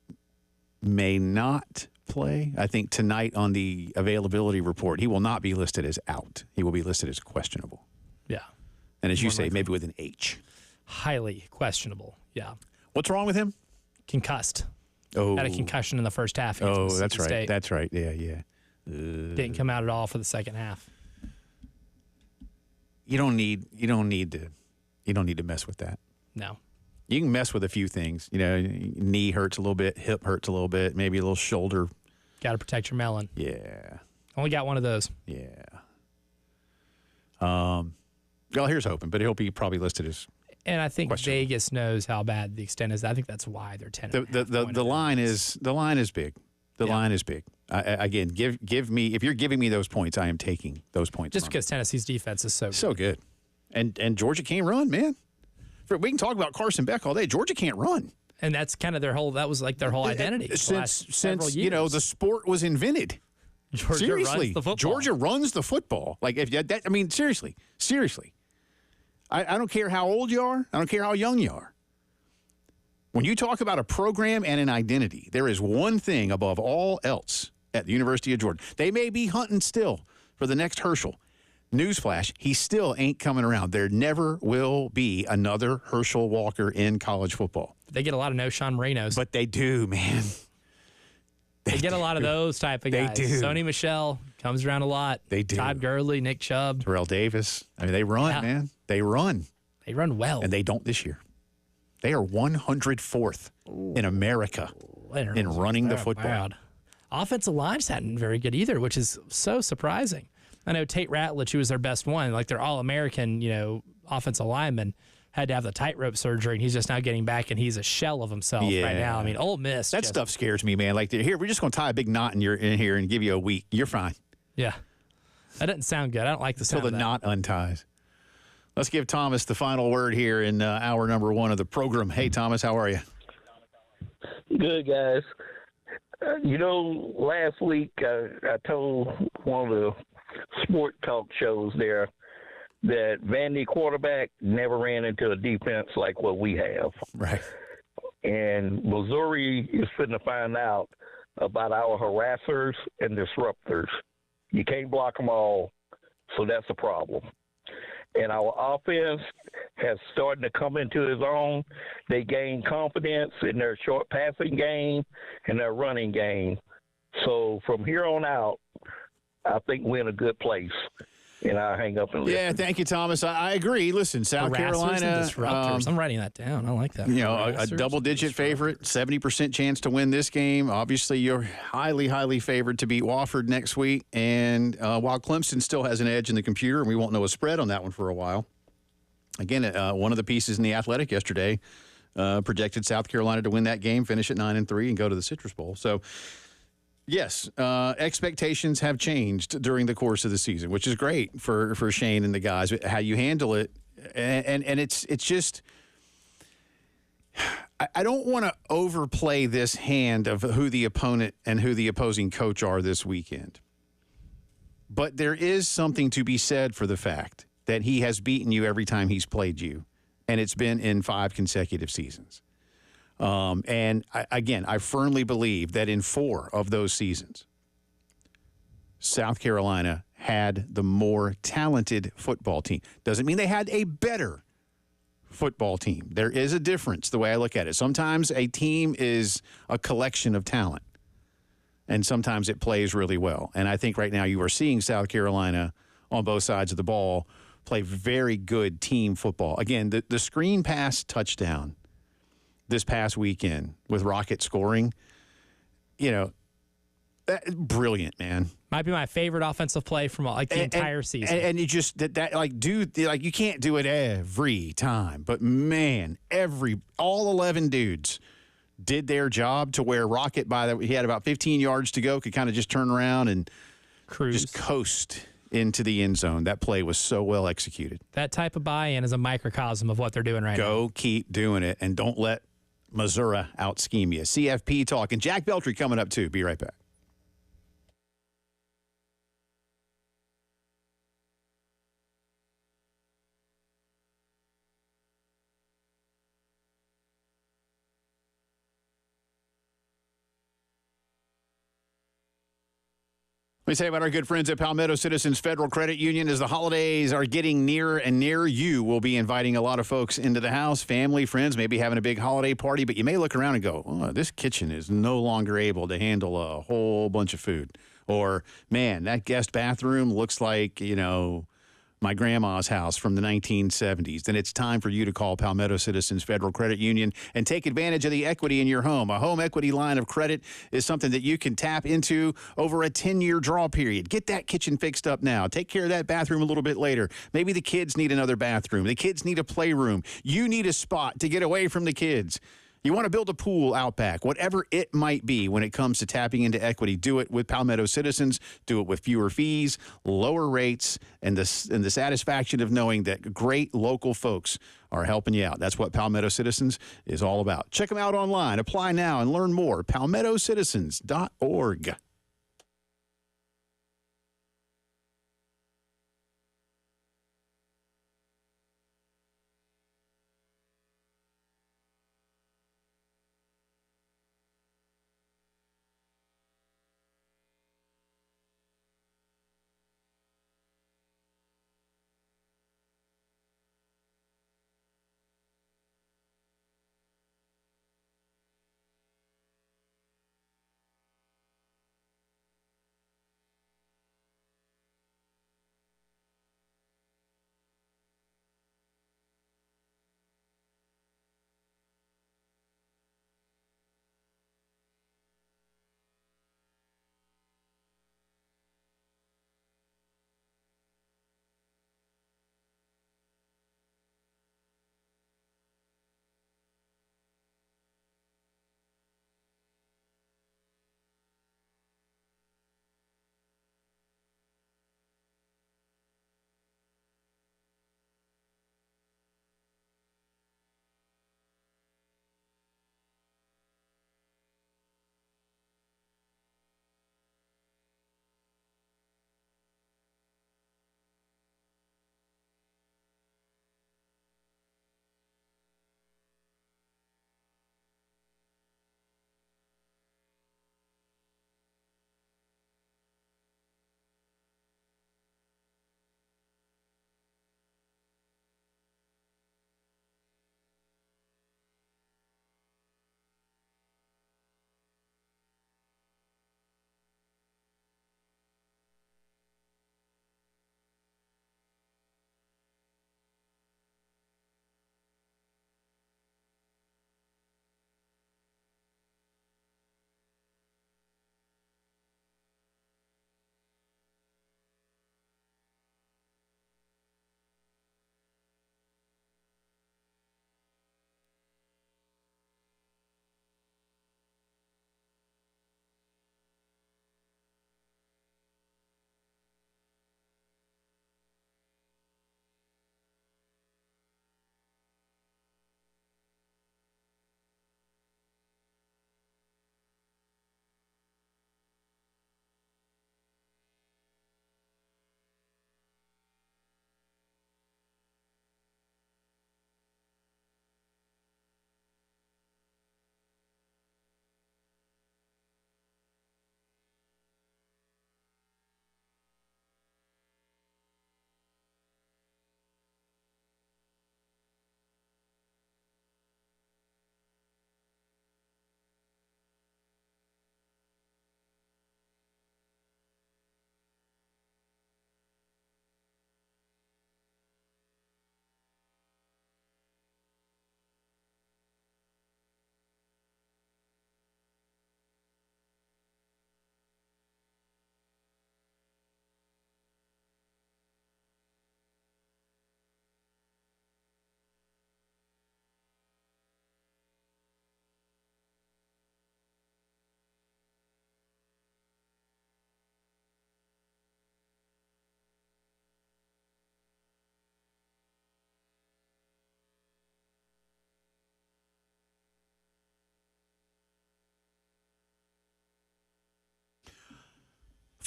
may not play. I think tonight on the availability report, he will not be listed as out. He will be listed as questionable. Yeah. And as you say, maybe with an H. Highly questionable. Yeah. What's wrong with him? Concussed. Oh. Had a concussion in the first half. Oh, that's right. State. That's right. Yeah. Didn't come out at all for the second half. You don't need to mess with that. No. You can mess with a few things. Knee hurts a little bit, hip hurts a little bit, maybe a little shoulder. Got to protect your melon. Yeah. Only got one of those. Yeah. Well, here's hoping, but he'll be probably listed as. And I think Vegas knows how bad the extent is. I think that's why they're 10. The line is big. The line is big. Again, give me, if you're giving me those points, I am taking those points. Just because Tennessee's defense is so good. And Georgia can't run, man. We can talk about Carson Beck all day. Georgia can't run. And that's kind of their whole identity. Since the sport was invented. Georgia runs the football. Georgia runs the football. Like seriously. I don't care how old you are. I don't care how young you are. When you talk about a program and an identity, there is one thing above all else at the University of Georgia. They may be hunting still for the next Herschel. Newsflash, he still ain't coming around. There never will be another Herschel Walker in college football. They get a lot of no Sean Marinos. But they do, man. They get a lot of those type of guys. They do. Sony Michel comes around a lot. They do. Todd Gurley, Nick Chubb. Terrell Davis. They run, man. They run. They run well. And they don't this year. They are 104th in America in running the football. Bad. Offensive line's hadn't been very good either, which is so surprising. I know Tate Ratledge, who was their best one, like their All-American, offensive lineman, had to have the tightrope surgery, and he's just now getting back, and he's a shell of himself right now. Ole Miss. That stuff scares me, man. Like, here, we're just going to tie a big knot in here and give you a week. You're fine. Yeah. That doesn't sound good. I don't like the sound until the knot unties. Let's give Thomas the final word here in hour number 1 of the program. Hey, Thomas, how are you? Good, guys. Last week I told one of the sport talk shows there that Vandy quarterback never ran into a defense like what we have. Right. And Missouri is fitting to find out about our harassers and disruptors. You can't block them all, so that's a problem. And our offense has started to come into its own. They gain confidence in their short passing game and their running game. So from here on out, I think we're in a good place. And I'll hang up and listen. Yeah, thank you, Thomas. I agree. Listen, South Carolina. And disruptors. I'm writing that down. I like that. A double-digit favorite, 70% chance to win this game. Obviously, you're highly, highly favored to beat Wofford next week. And while Clemson still has an edge in the computer, and we won't know a spread on that one for a while. Again, one of the pieces in The Athletic yesterday projected South Carolina to win that game, finish at 9-3, and go to the Citrus Bowl. So, yes, expectations have changed during the course of the season, which is great for Shane and the guys. How you handle it, and it's just I don't want to overplay this hand of who the opponent and who the opposing coach are this weekend. But there is something to be said for the fact that he has beaten you every time he's played you. and it's been in 5 consecutive seasons. And I firmly believe that in 4 of those seasons, South Carolina had the more talented football team. Doesn't mean they had a better football team. There is a difference the way I look at it. Sometimes a team is a collection of talent, and sometimes it plays really well. And I think right now you are seeing South Carolina on both sides of the ball play very good team football. Again, the screen pass touchdown this past weekend with Rocket scoring, brilliant, man. Might be my favorite offensive play from the entire season. And you just you can't do it every time, but man, all 11 dudes did their job to where Rocket he had about 15 yards to go, could kind of just turn around and just coast into the end zone. That play was so well executed. That type of buy-in is a microcosm of what they're doing right now. Go keep doing it, and don't let Missouri out-scheme you. CFP talk, and Jack Beltry coming up too. Be right back. Let me say about our good friends at Palmetto Citizens Federal Credit Union. As the holidays are getting nearer and nearer, you will be inviting a lot of folks into the house, family, friends, maybe having a big holiday party, but you may look around and go, oh, this kitchen is no longer able to handle a whole bunch of food. Or, man, that guest bathroom looks like, my grandma's house from the 1970s. Then it's time for you to call Palmetto Citizens Federal Credit Union and take advantage of the equity in your home. A home equity line of credit is something that you can tap into over a 10-year draw period. Get that kitchen fixed up now. Take care of that bathroom a little bit later. Maybe the kids need another bathroom. The kids need a playroom. You need a spot to get away from the kids. You want to build a pool out back, whatever it might be when it comes to tapping into equity, do it with Palmetto Citizens. Do it with fewer fees, lower rates, and the satisfaction of knowing that great local folks are helping you out. That's what Palmetto Citizens is all about. Check them out online. Apply now and learn more. PalmettoCitizens.org.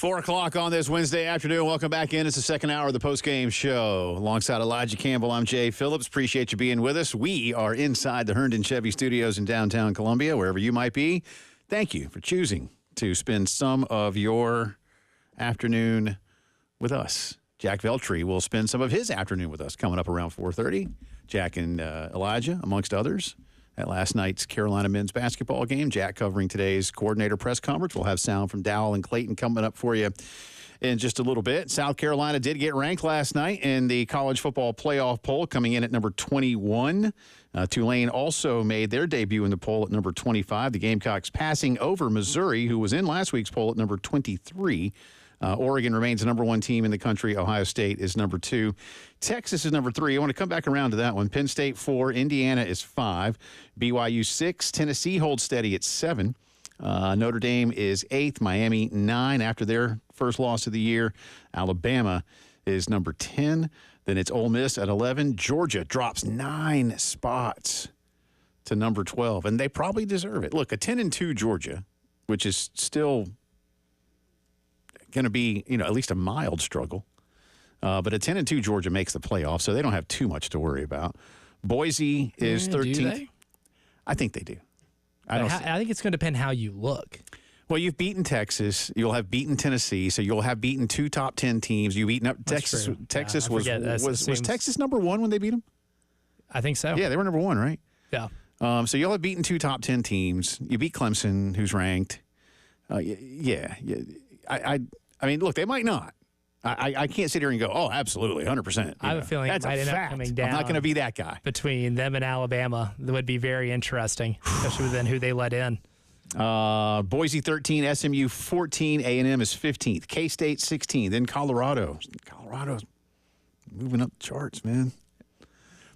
4 o'clock on this Wednesday afternoon. Welcome back in. It's the second hour of the Postgame Show. Alongside Elijah Campbell, I'm Jay Phillips. Appreciate you being with us. We are inside the Herndon Chevy Studios in downtown Columbia, wherever you might be. Thank you for choosing to spend some of your afternoon with us. Jack Veltri will spend some of his afternoon with us coming up around 4:30. Jack and Elijah, amongst others, at last night's Carolina men's basketball game. Jack covering today's coordinator press conference. We'll have sound from Dowell and Clayton coming up for you in just a little bit. South Carolina did get ranked last night in the college football playoff poll, coming in at number 21. Tulane also made their debut in the poll at number 25. The Gamecocks passing over Missouri, who was in last week's poll at number 23. Oregon remains the number 1 team in the country. Ohio State is number 2. Texas is number 3. I want to come back around to that one. Penn State 4. Indiana is 5. BYU 6. Tennessee holds steady at 7. Notre Dame is 8th. Miami 9 after their first loss of the year. Alabama is number 10. Then it's Ole Miss at 11. Georgia drops 9 spots to number 12, and they probably deserve it. Look, a 10-2 Georgia, which is still going to be, at least a mild struggle. But a 10-2 Georgia makes the playoffs, so they don't have too much to worry about. Boise is 13th. Do they? I think they do. I think it's going to depend how you look. Well, you've beaten Texas. You'll have beaten Tennessee, so you'll have beaten 2 top 10 teams. You've beaten up Texas. True. Texas Yeah, was Texas number 1 when they beat them? I think so. Yeah, they were number 1, right? Yeah. So you'll have beaten 2 top 10 teams. You beat Clemson, who's ranked. Yeah. I mean, look, they might not. I can't sit here and go, oh, absolutely, 100%. I have a feeling that's it might a end up fact. coming down. I'm not going to be that guy. Between them and Alabama, that would be very interesting, especially within who they let in. Boise 13, SMU 14, A&M is 15th, K-State 16th, then Colorado. Colorado's moving up the charts, man.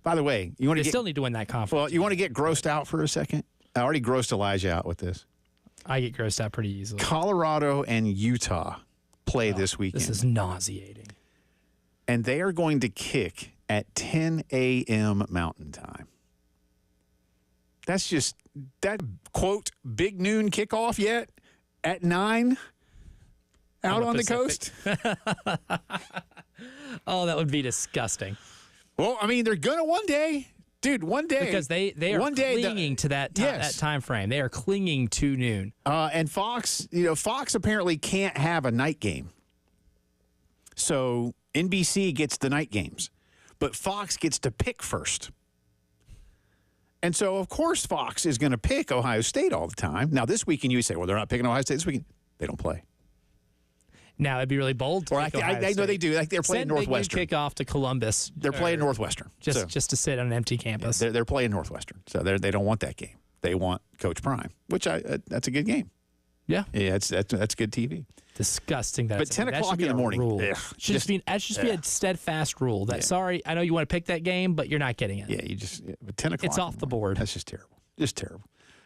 By the way, They still need to win that conference. Well, you want to get grossed out for a second? I already grossed Elijah out with this. I get grossed out pretty easily. Colorado and Utah play this weekend. This is nauseating. And they are going to kick at 10 a.m. Mountain Time. That's just, that, quote, big noon kickoff yet at 9 out on the coast? Oh, that would be disgusting. Well, I mean, they're going to one day. Dude, one day. Because they are clinging to that time frame. They are clinging to noon. And Fox, Fox apparently can't have a night game. So NBC gets the night games. But Fox gets to pick first. And so, of course, Fox is going to pick Ohio State all the time. Now, this weekend you say, well, they're not picking Ohio State this weekend. They don't play. Now, it'd be really bold to pick Ohio I know State. they do. Like they're playing Northwestern. Kick off to Columbus. They're playing Northwestern. Just to sit on an empty campus. They're playing Northwestern. So they don't want that game. They want Coach Prime, which that's a good game. Yeah. Yeah, that's good TV. Disgusting. But 10 o'clock in the morning. That should just be a steadfast rule that, sorry, I know you want to pick that game, but you're not getting it. Yeah, but 10 o'clock. It's off the board. That's just terrible. Just terrible.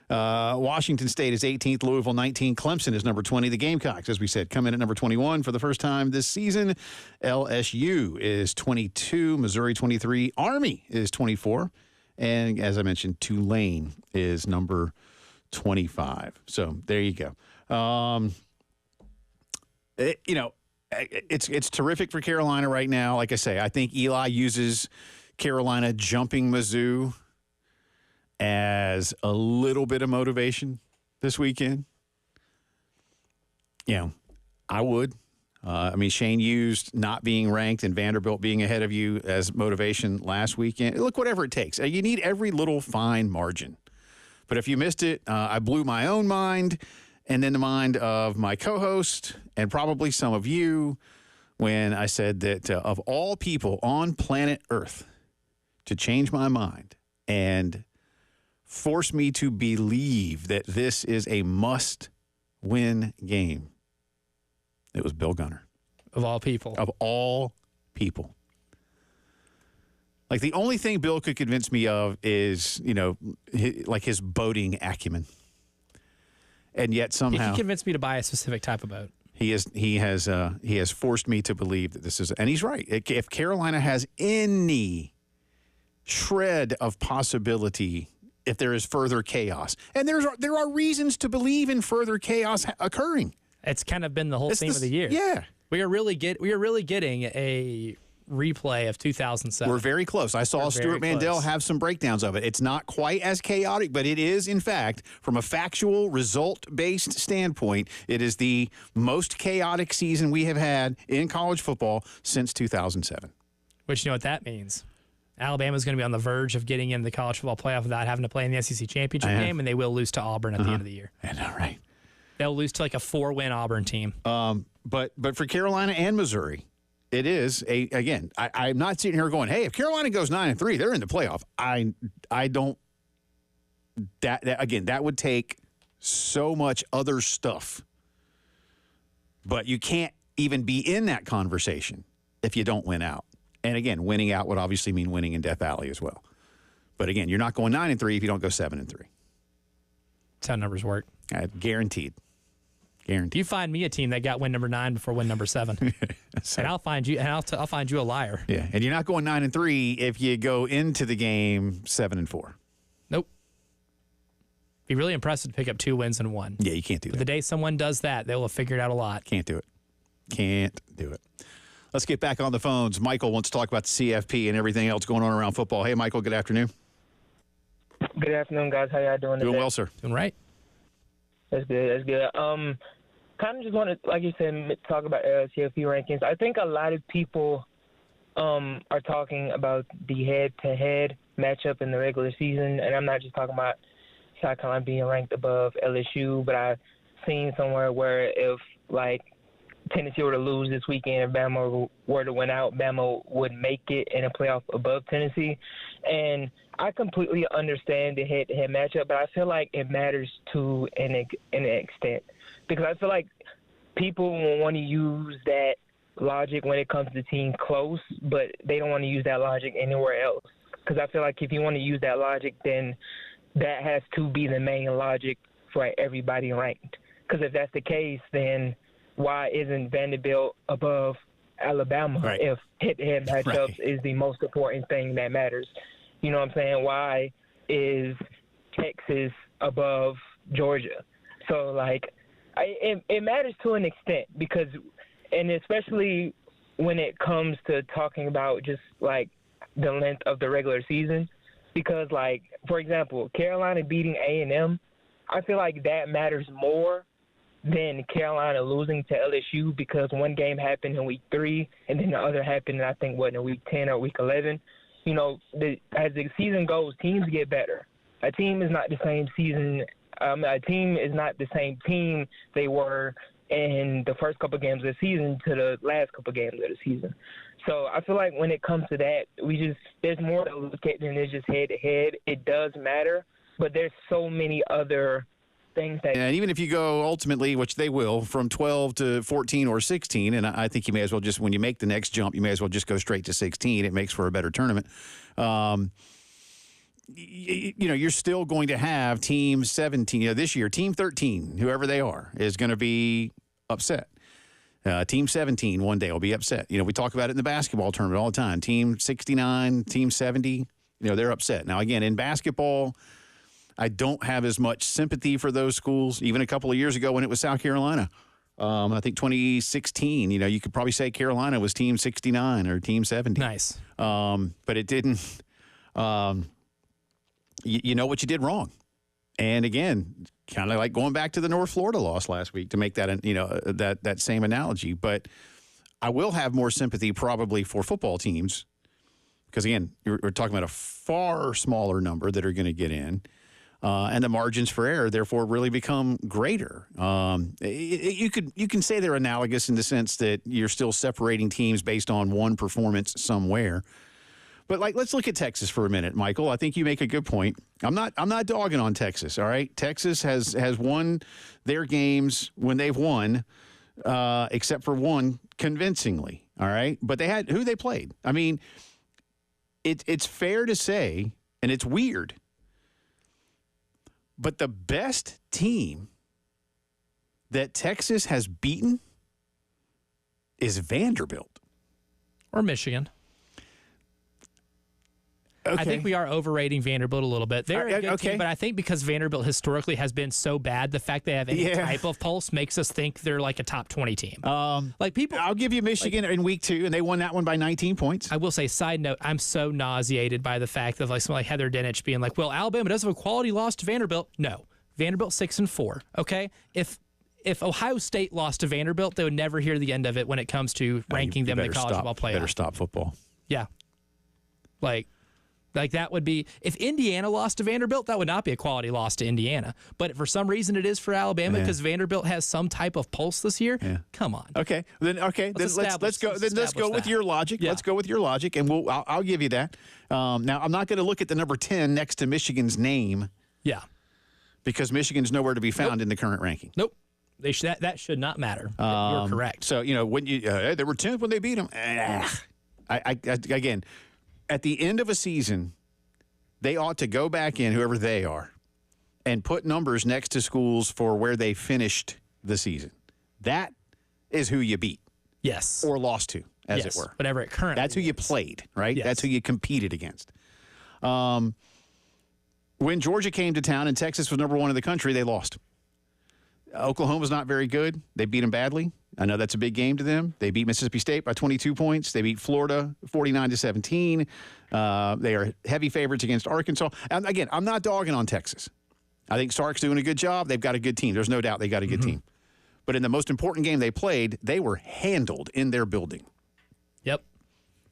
Washington State is 18th, Louisville 19, Clemson is number 20. The Gamecocks, as we said, come in at number 21 for the first time this season. LSU is 22, Missouri 23, Army is 24, and as I mentioned, Tulane is number 25. So there you go. It's terrific for Carolina right now. Like I say, I think Eli uses Carolina jumping Mizzou as a little bit of motivation this weekend. I would. Shane used not being ranked and Vanderbilt being ahead of you as motivation last weekend. Look, whatever it takes. You need every little fine margin. But if you missed it, I blew my own mind and then the mind of my co-host and probably some of you when I said that of all people on planet Earth to change my mind and force me to believe that this is a must-win game, it was Bill Gunner. Of all people. Of all people. Like, the only thing Bill could convince me of is, his boating acumen. And yet somehow... He can convince me to buy a specific type of boat. He has forced me to believe that this is... And he's right. If Carolina has any shred of possibility... If there is further chaos. And there are reasons to believe in further chaos occurring. It's kind of been the whole theme of the year. Yeah. We are really getting a replay of 2007. We're very close. I saw Stuart Mandel have some breakdowns of it. It's not quite as chaotic, but it is, in fact, from a factual, result-based standpoint, it is the most chaotic season we have had in college football since 2007. Which, you know what that means? Alabama's going to be on the verge of getting in the college football playoff without having to play in the SEC championship game, and they will lose to Auburn at the end of the year. I know, right? They'll lose to like a 4-win Auburn team. But for Carolina and Missouri, it is I'm not sitting here going, hey, if Carolina goes 9-3, they're in the playoff. I don't. That would take so much other stuff. But you can't even be in that conversation if you don't win out. And again, winning out would obviously mean winning in Death Valley as well. But again, you're not going 9-3 if you don't go 7-3. That's how numbers work. Guaranteed. You find me a team that got win number 9 before win number 7, and I'll find you. And I'll find you a liar. Yeah, and you're not going 9-3 if you go into the game 7-4. Nope. Be really impressive to pick up 2 wins and 1. Yeah, you can't do that. The day someone does that, they will have figured out a lot. Can't do it. Let's get back on the phones. Michael wants to talk about the CFP and everything else going on around football. Hey, Michael. Good afternoon. Good afternoon, guys. How y'all doing today? Doing well, sir. Doing right. That's good. Kind of just want to, like you said, talk about CFP rankings. I think a lot of people are talking about the head-to-head matchup in the regular season, and I'm not just talking about South Carolina being ranked above LSU, but I've seen somewhere where if, like, Tennessee were to lose this weekend and Bama were to win out, Bama would make it in a playoff above Tennessee. And I completely understand the head-to-head matchup, but I feel like it matters to an extent. Because I feel like people will want to use that logic when it comes to team close, but they don't want to use that logic anywhere else. Because I feel like if you want to use that logic, then that has to be the main logic for everybody ranked. Because if that's the case, then why isn't Vanderbilt above Alabama if head-to-head matchups is the most important thing that matters? You know what I'm saying? Why is Texas above Georgia? So, like, it matters to an extent because – and especially when it comes to talking about just, like, the length of the regular season because, like, for example, Carolina beating A&M, I feel like that matters more than Carolina losing to LSU because one game happened in week 3 and then the other happened, I think, in week 10 or week 11. You know, as the season goes, teams get better. A team is not the same season. A team is not the same team they were in the first couple of games of the season to the last couple of games of the season. So I feel like when it comes to that, there's more to look at than just head-to-head. It does matter, but there's so many other things that. And even if you go ultimately, which they will, from 12 to 14 or 16, and I think you may as well just, when you make the next jump, you may as well just go straight to 16. It makes for a better tournament. You're still going to have Team 17. This year, Team 13, whoever they are, is going to be upset. Team 17 one day will be upset. We talk about it in the basketball tournament all the time. Team 69, Team 70, they're upset. Now, again, in basketball, I don't have as much sympathy for those schools. Even a couple of years ago when it was South Carolina, I think 2016, you could probably say Carolina was Team 69 or Team 70. Nice. But it didn't, you know what you did wrong. And again, kind of like going back to the North Florida loss last week to make that, that same analogy. But I will have more sympathy probably for football teams because, again, we're talking about a far smaller number that are going to get in. And the margins for error, therefore, really become greater. You can say they're analogous in the sense that you're still separating teams based on one performance somewhere. But let's look at Texas for a minute, Michael. I think you make a good point. I'm not dogging on Texas. All right, Texas has won their games when they've won, except for one convincingly. All right, but they had who they played. I mean, it's fair to say, and it's weird. But the best team that Texas has beaten is Vanderbilt. Or Michigan. I think we are overrating Vanderbilt a little bit. They're a good okay. team, but I think because Vanderbilt historically has been so bad, the fact they have any type of pulse makes us think they're like a top 20 team. I'll give you Michigan in week 2, and they won that one by 19 points. I will say, side note, I'm so nauseated by the fact of like someone like Heather Dinich being like, well, Alabama does have a quality loss to Vanderbilt. No. Vanderbilt 6-4. Okay? If Ohio State lost to Vanderbilt, they would never hear the end of it when it comes to ranking them in the college football playoff. Better stop football. Yeah. Like that would be, if Indiana lost to Vanderbilt, that would not be a quality loss to Indiana. But for some reason it is for Alabama because Vanderbilt has some type of pulse this year. Yeah. Come on. Okay. Let's go with your logic. Yeah. Let's go with your logic, and I'll give you that. Now I'm not going to look at the number 10 next to Michigan's name. Yeah. Because Michigan's nowhere to be found in the current ranking. Nope. That should not matter. You're correct. So when they were 10th when they beat them. Again. At the end of a season, they ought to go back in, whoever they are, and put numbers next to schools for where they finished the season. That is who you beat. Yes. Or lost to, as it were. Whatever it currently That's who you played, right? Yes. That's who you competed against. When Georgia came to town and Texas was number 1 in the country, they lost. Oklahoma's not very good. They beat them badly. I know that's a big game to them. They beat Mississippi State by 22 points. They beat Florida 49-17. They are heavy favorites against Arkansas. And again, I'm not dogging on Texas. I think Sark's doing a good job. They've got a good team. There's no doubt they got a good team. But in the most important game they played, they were handled in their building. Yep.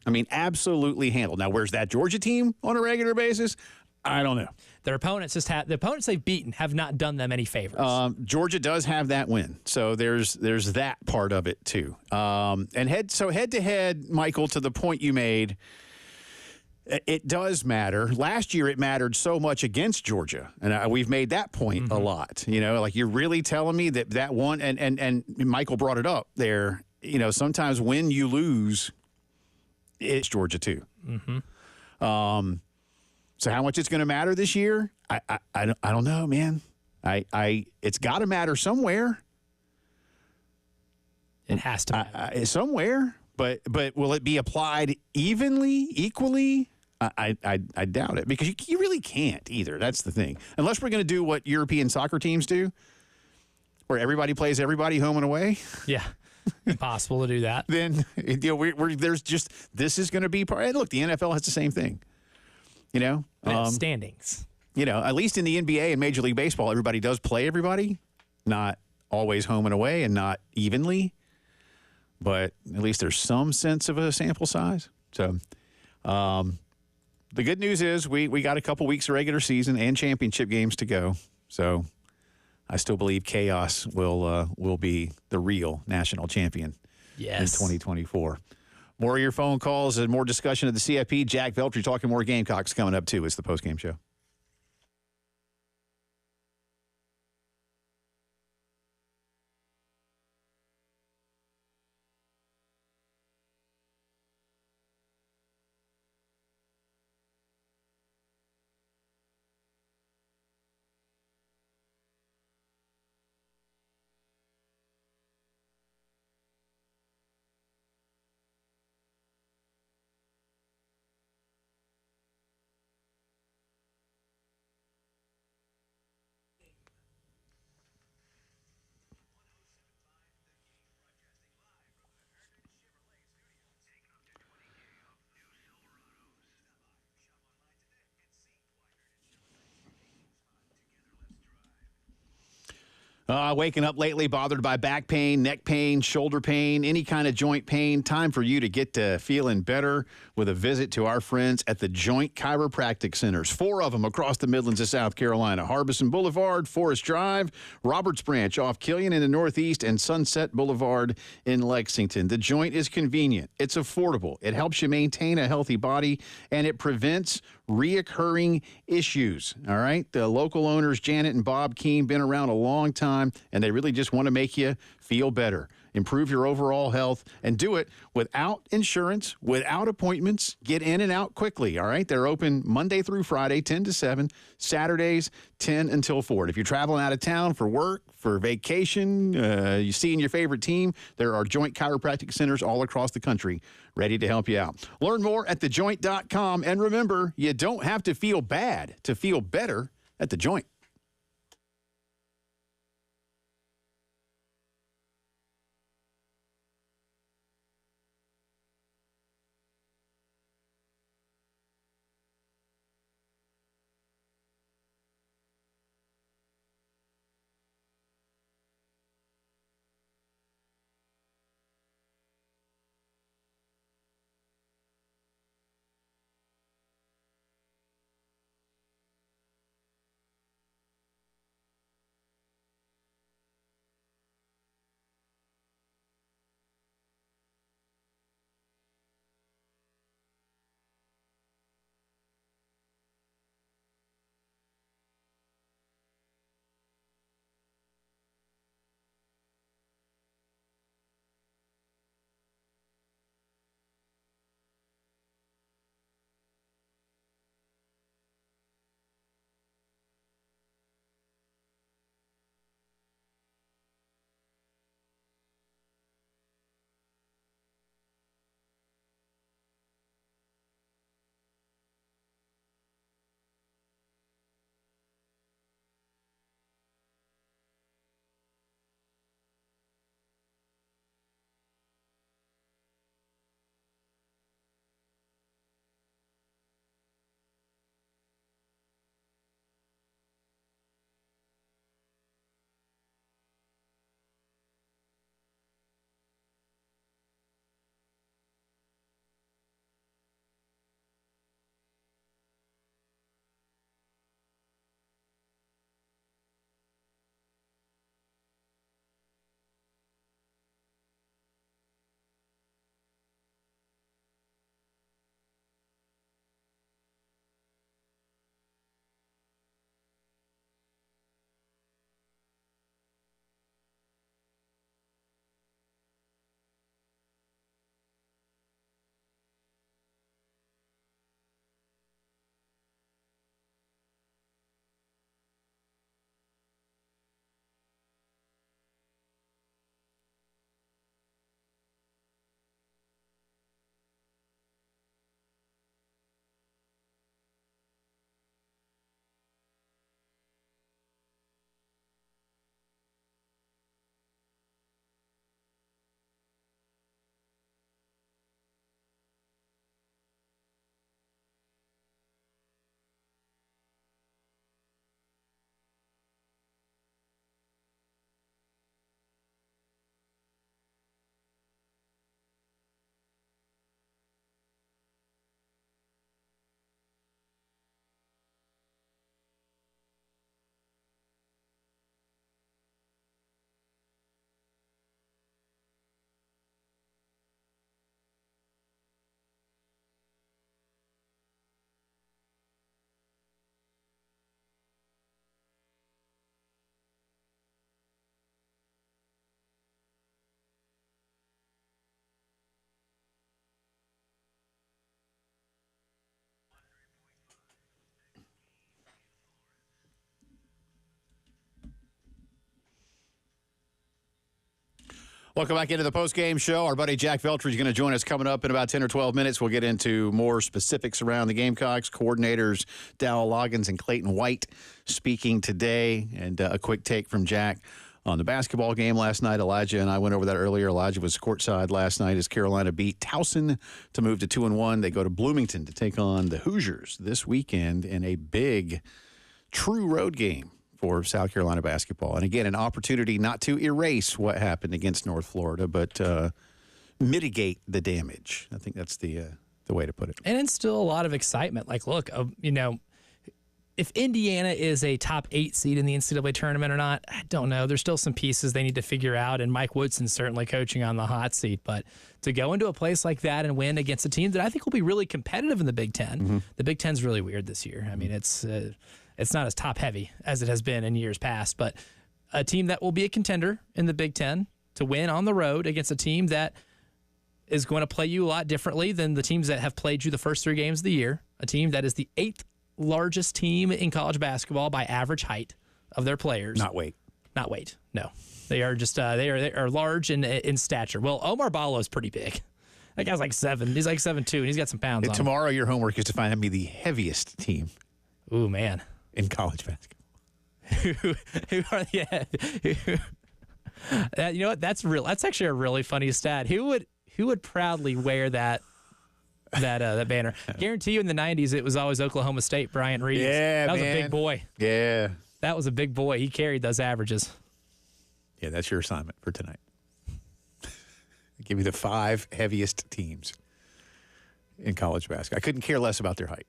I mean, absolutely handled. Now, where's that Georgia team on a regular basis? I don't know. Their opponents the opponents they've beaten have not done them any favors. Georgia does have that win, so there's that part of it too. And head to head, Michael, to the point you made, it does matter. Last year it mattered so much against Georgia, and we've made that point a lot. Like you're really telling me that one, and Michael brought it up there. Sometimes when you lose, it's Georgia too. So how much it's going to matter this year? I don't know, man. It's got to matter somewhere. It has to matter. Somewhere, but will it be applied evenly, equally? I doubt it, because you really can't either. That's the thing. Unless we're going to do what European soccer teams do, where everybody plays everybody home and away. Yeah. Impossible to do that. Then there's just, this is going to be part. And look, the NFL has the same thing. Standings. At least in the NBA and Major League Baseball, everybody does play everybody, not always home and away and not evenly, but at least there's some sense of a sample size. So the good news is we got a couple weeks of regular season and championship games to go. So I still believe Chaos will be the real national champion in 2024. More of your phone calls and more discussion of the CFP. Jack Veltri talking more Gamecocks coming up, too. It's the Postgame Show. Waking up lately, bothered by back pain, neck pain, shoulder pain, any kind of joint pain. Time for you to get to feeling better with a visit to our friends at the Joint Chiropractic Centers. 4 of them across the Midlands of South Carolina. Harbison Boulevard, Forest Drive, Roberts Branch off Killian in the Northeast, and Sunset Boulevard in Lexington. The Joint is convenient. It's affordable. It helps you maintain a healthy body, and it prevents reoccurring issues. All right? The local owners, Janet and Bob Keene, been around a long time. time, and they really just want to make you feel better, improve your overall health, and do it without insurance, without appointments. Get in and out quickly, all right? They're open Monday through Friday, 10 to 7, Saturdays, 10 until 4. And if you're traveling out of town for work, for vacation, you seeing your favorite team, there are Joint chiropractic centers all across the country ready to help you out. Learn more at thejoint.com. And remember, you don't have to feel bad to feel better at The Joint. Welcome back into the Postgame Show. Our buddy Jack Veltri is going to join us coming up in about 10 or 12 minutes. We'll get into more specifics around the Gamecocks. Coordinators Dowell Loggins and Clayton White speaking today. And a quick take from Jack on the basketball game last night. Elijah and I went over that earlier. Elijah was courtside last night as Carolina beat Towson to move to 2-1. They go to Bloomington to take on the Hoosiers this weekend in a big, true road game for South Carolina basketball. And again, an opportunity not to erase what happened against North Florida, but mitigate the damage. I think that's the way to put it. And it's still a lot of excitement. Like, look, if Indiana is a top 8 seed in the NCAA tournament or not, I don't know. There's still some pieces they need to figure out, and Mike Woodson's certainly coaching on the hot seat. But to go into a place like that and win against a team that I think will be really competitive in the Big Ten, the Big Ten's really weird this year. I mean, it's not as top-heavy as it has been in years past, but a team that will be a contender in the Big Ten to win on the road against a team that is going to play you a lot differently than the teams that have played you the first 3 games of the year, a team that is the 8th largest team in college basketball by average height of their players. Not weight. No. They are just they are large in stature. Well, Omar Ballo is pretty big. That guy's like 7. He's like 7'2", and he's got some pounds on him. Tomorrow, your homework is to find me the heaviest team. Ooh, man. In college basketball. Who are you know what? That's real. That's actually a really funny stat. Who would proudly wear that banner? Guarantee you in the 90s it was always Oklahoma State, Bryant Reeves. Yeah, that was man. a big boy. Yeah. That was a big boy. He carried those averages. Yeah, that's your assignment for tonight. Give me the 5 heaviest teams in college basketball. I couldn't care less about their height.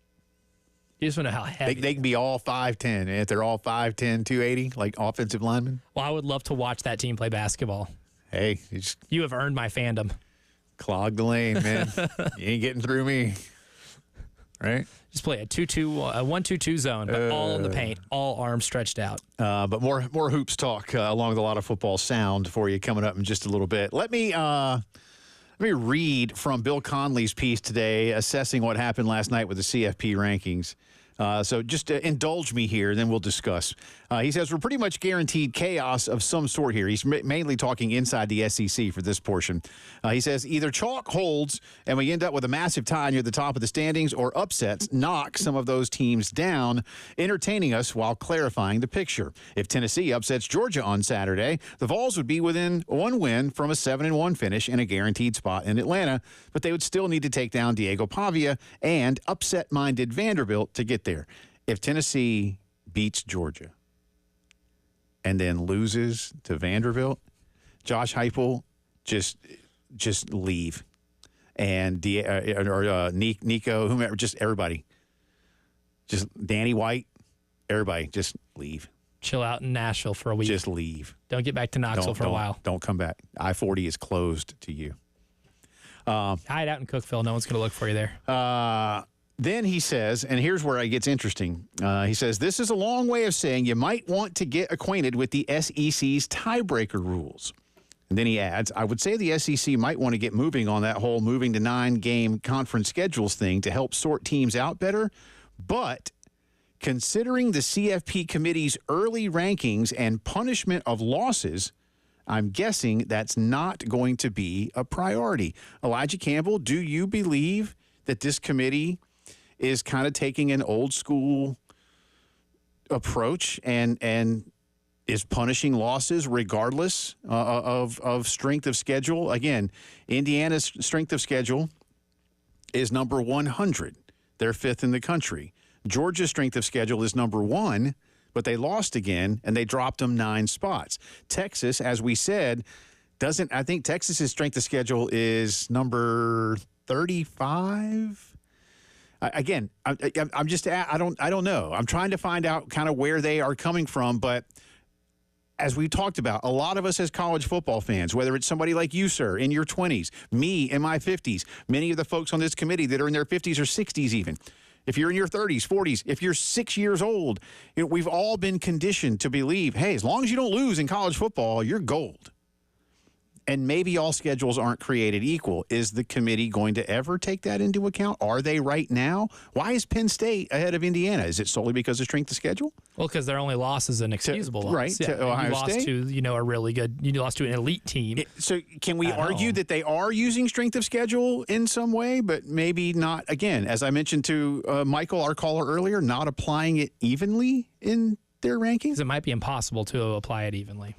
You just want to know how heavy. They can be all 5'10", and if they're all 5'10", 280, like offensive linemen. Well, I would love to watch that team play basketball. Hey, you just You have earned my fandom. clog the lane, man. You ain't getting through me. Right? Just play a 1-2-2 zone, but all in the paint, all arms stretched out. But more hoops talk along with a lot of football sound for you coming up in just a little bit. Let me read from Bill Conley's piece today assessing what happened last night with the CFP rankings. So just indulge me here, then we'll discuss. He says we're pretty much guaranteed chaos of some sort here. He's mainly talking inside the SEC for this portion. He says either chalk holds and we end up with a massive tie near the top of the standings, or upsets knock some of those teams down, entertaining us while clarifying the picture. If Tennessee upsets Georgia on Saturday, the Vols would be within 1 win from a 7-1 finish and a guaranteed spot in Atlanta, but they would still need to take down Diego Pavia and upset-minded Vanderbilt to get there. If Tennessee beats Georgia and then loses to Vanderbilt, Josh Heupel just leave, and Nico, whomever, just everybody, just Danny White, everybody, just leave. Chill out in Nashville for a week. Just leave. Don't get back to Knoxville for a while. Don't come back. I-40 is closed to you. Hide out in Cookeville. No one's going to look for you there. Then he says, and here's where it gets interesting. He says, this is a long way of saying you might want to get acquainted with the SEC's tiebreaker rules. And then he adds, I would say the SEC might want to get moving on that whole moving to 9-game conference schedules thing to help sort teams out better. But considering the CFP committee's early rankings and punishment of losses, I'm guessing that's not going to be a priority. Elijah Campbell, do you believe that this committee is kind of taking an old school approach and is punishing losses regardless of strength of schedule? Again, Indiana's strength of schedule is number 100. They're 5th in the country. Georgia's strength of schedule is number 1, but they lost again, and they dropped them 9 spots. Texas, as we said, I think Texas's strength of schedule is number 35. Again, I don't know. I'm trying to find out kind of where they are coming from, but as we talked about, a lot of us as college football fans, whether it's somebody like you, sir, in your 20s, me in my 50s, many of the folks on this committee that are in their 50s or 60s even, if you're in your 30s, 40s, if you're 6 years old, we've all been conditioned to believe, hey, as long as you don't lose in college football, you're gold. And maybe all schedules aren't created equal. Is the committee going to ever take that into account? Are they right now? Why is Penn State ahead of Indiana? Is it solely because of strength of schedule? Well, because their only loss is an excusable loss. Right, to Ohio you lost State. to, a really good, you lost to an elite team. So can we argue that they are using strength of schedule in some way, but maybe not, again, as I mentioned to Michael, our caller earlier, not applying it evenly in their rankings? Because it might be impossible to apply it evenly.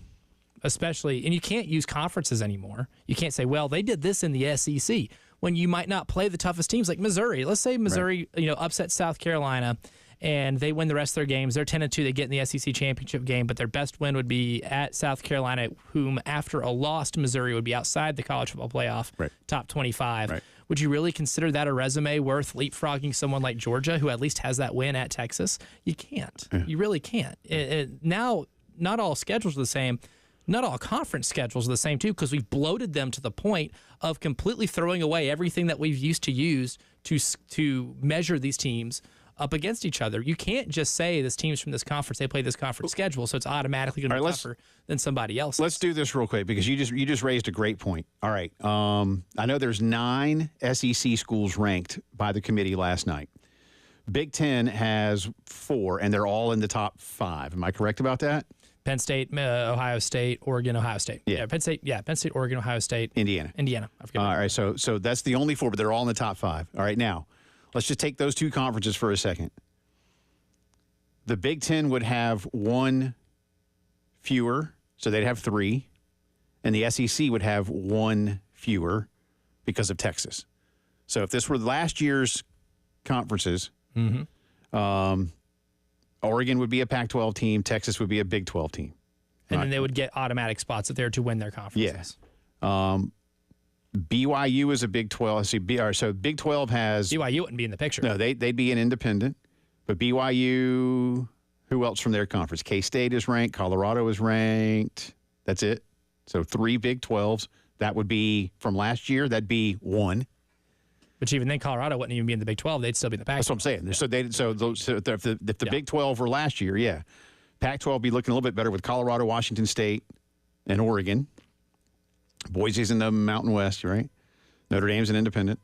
Especially, and you can't use conferences anymore. You can't say, well, they did this in the SEC when you might not play the toughest teams like Missouri. Let's say Missouri, upsets South Carolina and they win the rest of their games. They're 10-2. They get in the SEC championship game, but their best win would be at South Carolina, whom after a loss to Missouri would be outside the college football playoff, top 25. Right. Would you really consider that a resume worth leapfrogging someone like Georgia, who at least has that win at Texas? You can't. Yeah. You really can't. Now, not all schedules are the same. Not all conference schedules are the same, too, because we've bloated them to the point of completely throwing away everything that we've used to use to measure these teams up against each other. You can't just say this team's from this conference, they play this conference schedule, so it's automatically going to be tougher than somebody else. Let's do this real quick because you just raised a great point. All right. I know there's 9 SEC schools ranked by the committee last night. Big Ten has 4, and they're all in the top 5. Am I correct about that? Penn State, Ohio State, Oregon, Ohio State. Yeah. Penn State, Oregon, Ohio State. Indiana. I forget. All right, so that's the only 4, but they're all in the top 5. All right, now, let's just take those 2 conferences for a second. The Big Ten would have 1 fewer, so they'd have 3, and the SEC would have 1 fewer because of Texas. So if this were last year's conferences, Oregon would be a Pac-12 team. Texas would be a Big 12 team. And then they would get automatic spots if they were to win their conferences. Yes. BYU is a Big 12. So Big 12 has... BYU wouldn't be in the picture. No, they'd be an independent. But BYU, who else from their conference? K-State is ranked. Colorado is ranked. That's it. So 3 Big 12s. That would be, from last year, that'd be 1. But even then, Colorado wouldn't even be in the Big 12. They'd still be in the Pac-12. That's what I'm saying. Yeah. If the Big 12 were last year, yeah. Pac-12 would be looking a little bit better with Colorado, Washington State, and Oregon. Boise's in the Mountain West, right? Notre Dame's an independent.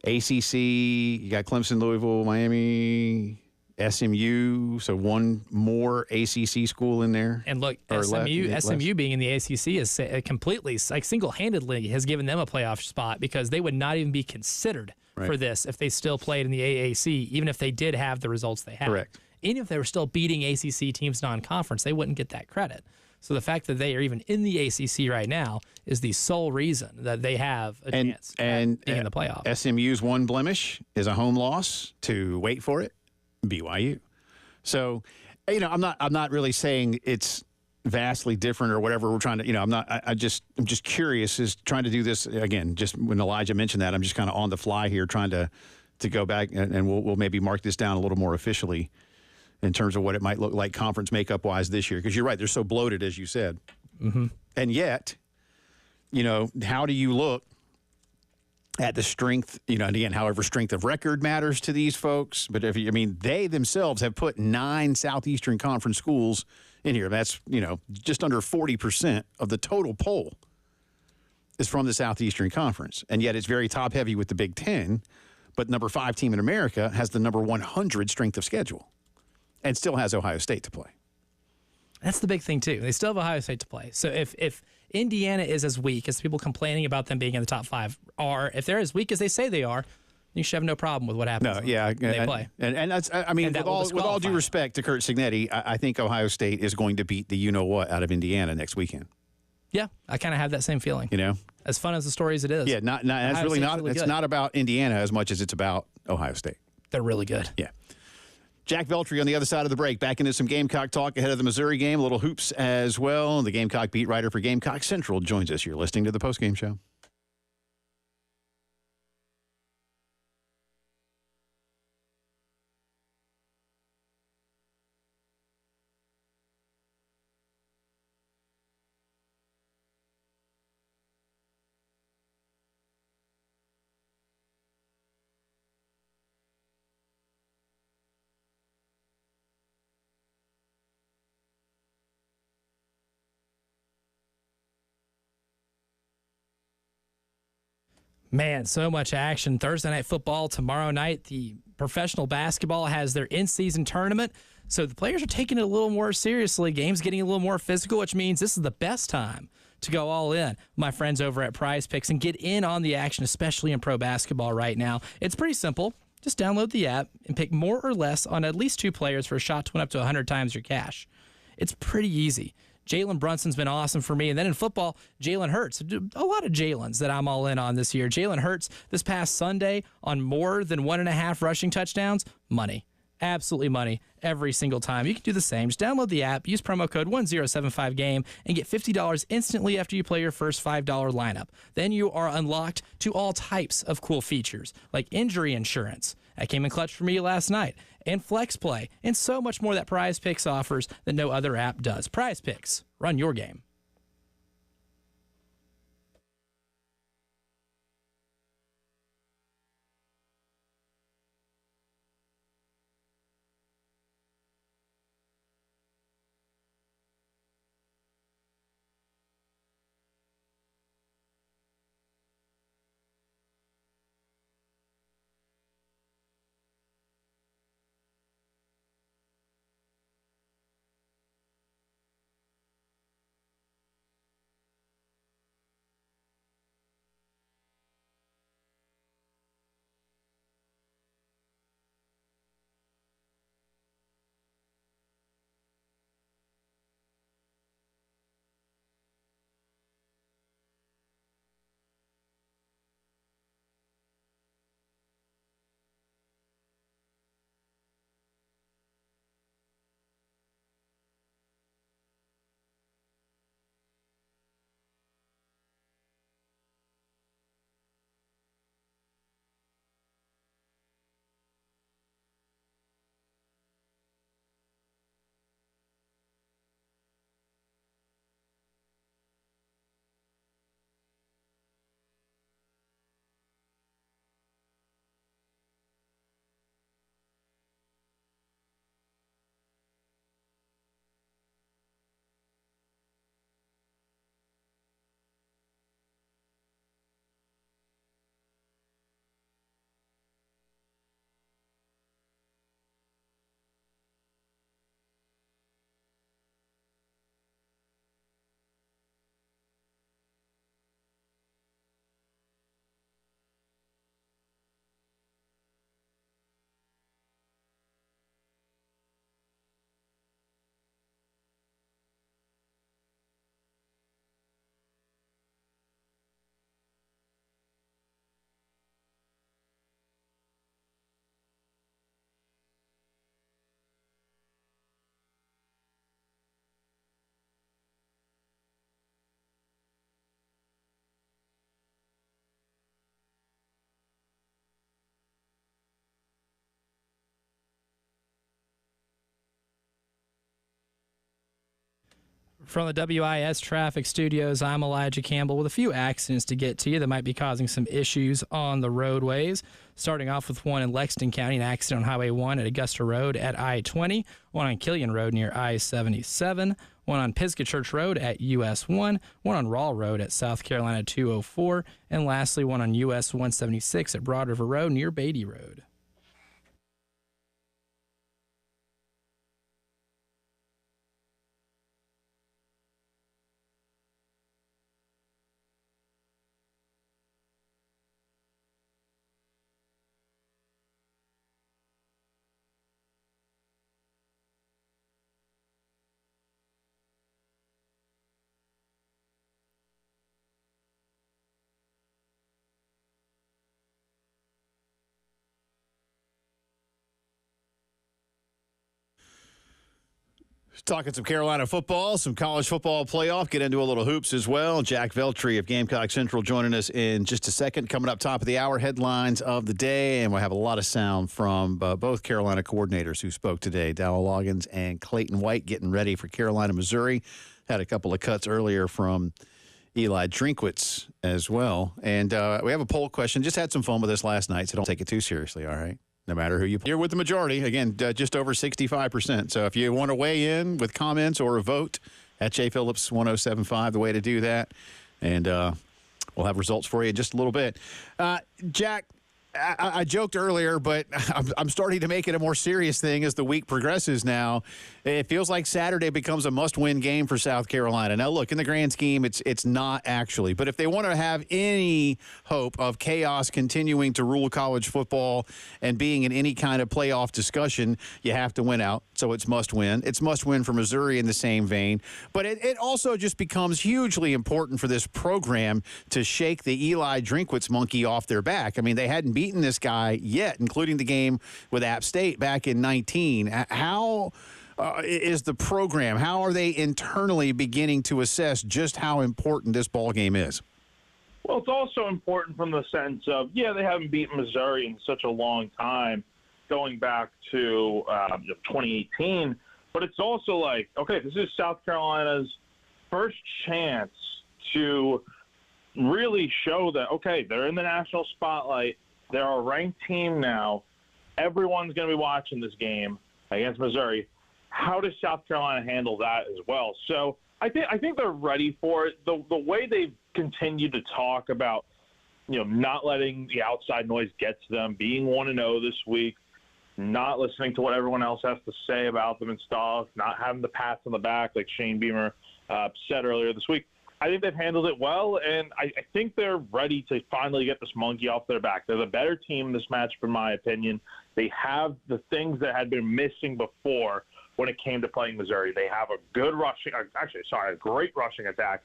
ACC, you got Clemson, Louisville, Miami, SMU, so 1 more ACC school in there. And look, SMU being in the ACC is completely, like single-handedly has given them a playoff spot because they would not even be considered for this if they still played in the AAC, even if they did have the results they had. Correct. Even if they were still beating ACC teams non-conference, they wouldn't get that credit. So the fact that they are even in the ACC right now is the sole reason that they have a chance at being in the playoff. SMU's 1 blemish is a home loss to, wait for it, BYU. So, I'm not really saying it's vastly different or whatever we're trying to, I'm just curious is trying to do this again, just when Elijah mentioned that, I'm just kind of on the fly here trying to go back and we'll maybe mark this down a little more officially in terms of what it might look like conference makeup wise this year. Because you're right, they're so bloated, as you said. Mm-hmm. And yet, how do you look at the strength, and again, however, strength of record matters to these folks. But they themselves have put 9 Southeastern Conference schools in here. That's, just under 40% of the total poll is from the Southeastern Conference. And yet it's very top heavy with the Big Ten. But number 5 team in America has the number 100 strength of schedule and still has Ohio State to play. That's the big thing, too. They still have Ohio State to play. So if Indiana is as weak as people complaining about them being in the top 5 are, if they're as weak as they say they are, you should have no problem with what happens when they play. And that's, with all due respect to Kurt Signetti, I think Ohio State is going to beat the you-know-what out of Indiana next weekend. Yeah, I kind of have that same feeling. As fun as the story as it is. Yeah, that's really not. It's not about Indiana as much as it's about Ohio State. They're really good. Yeah. Jack Veltri on the other side of the break. Back into some Gamecock talk ahead of the Missouri game. A little hoops as well. The Gamecock beat writer for Gamecock Central joins us. You're listening to the Postgame Show. Man, so much action. Thursday night football, tomorrow night, the professional basketball has their in-season tournament. So the players are taking it a little more seriously. Games getting a little more physical, which means this is the best time to go all in. My friends over at Prize Picks and get in on the action, especially in pro basketball right now. It's pretty simple. Just download the app and pick more or less on at least 2 players for a shot to win up to 100 times your cash. It's pretty easy. Jalen Brunson's been awesome for me. And then in football, Jalen Hurts. A lot of Jalen's that I'm all in on this year. Jalen Hurts this past Sunday on more than 1.5 rushing touchdowns. Money. Absolutely money every single time. You can do the same. Just download the app, use promo code 1075GAME, and get $50 instantly after you play your first $5 lineup. Then you are unlocked to all types of cool features, like injury insurance. That came in clutch for me last night. And Flex Play, and so much more that Prize Picks offers that no other app does. Prize Picks, run your game. From the WIS Traffic Studios, I'm Elijah Campbell with a few accidents to get to you that might be causing some issues on the roadways. Starting off with one in Lexington County, an accident on Highway 1 at Augusta Road at I-20, one on Killian Road near I-77, one on Pisgah Church Road at US 1, one on Rawl Road at South Carolina 204, and lastly, one on US 176 at Broad River Road near Beatty Road. Talking some Carolina football, some college football playoff, get into a little hoops as well. Jack Veltri of Gamecock Central joining us in just a second. Coming up top of the hour, headlines of the day, and we'll have a lot of sound from both Carolina coordinators who spoke today, Dowell Loggins and Clayton White, getting ready for Carolina, Missouri. Had a couple of cuts earlier from Eli Drinkwitz as well. And we have a poll question. Just had some fun with this last night, so don't take it too seriously, all right? No matter who you play. You're with the majority. Again, just over 65%. So if you want to weigh in with comments or a vote, at Jay Phillips 1075, the way to do that. And we'll have results for you in just a little bit. Jack, I joked earlier, but I'm starting to make it a more serious thing as the week progresses now. It feels like Saturday becomes a must-win game for South Carolina. Now, look, in the grand scheme, it's not actually. But if they want to have any hope of chaos continuing to rule college football and being in any kind of playoff discussion, you have to win out. So it's must-win. It's must-win for Missouri in the same vein. But it also just becomes hugely important for this program to shake the Eli Drinkwitz monkey off their back. I mean, they hadn't beaten this guy yet, including the game with App State back in 19. How is the program, how are they internally beginning to assess just how important this ball game is? Well, it's also important from the sense of, they haven't beaten Missouri in such a long time, going back to 2018. But it's also like, okay, this is South Carolina's first chance to really show that, okay, they're in the national spotlight. They're a ranked team now. Everyone's going to be watching this game against Missouri. How does South Carolina handle that as well? So I think they're ready for it. The way they've continued to talk about, not letting the outside noise get to them, being 1-0 this week, not listening to what everyone else has to say about them and stuff, not having the pats on the back like Shane Beamer said earlier this week. I think they've handled it well, and I think they're ready to finally get this monkey off their back. They're the better team in this matchup, in my opinion. They have the things that had been missing before when it came to playing Missouri. They have a great rushing attack,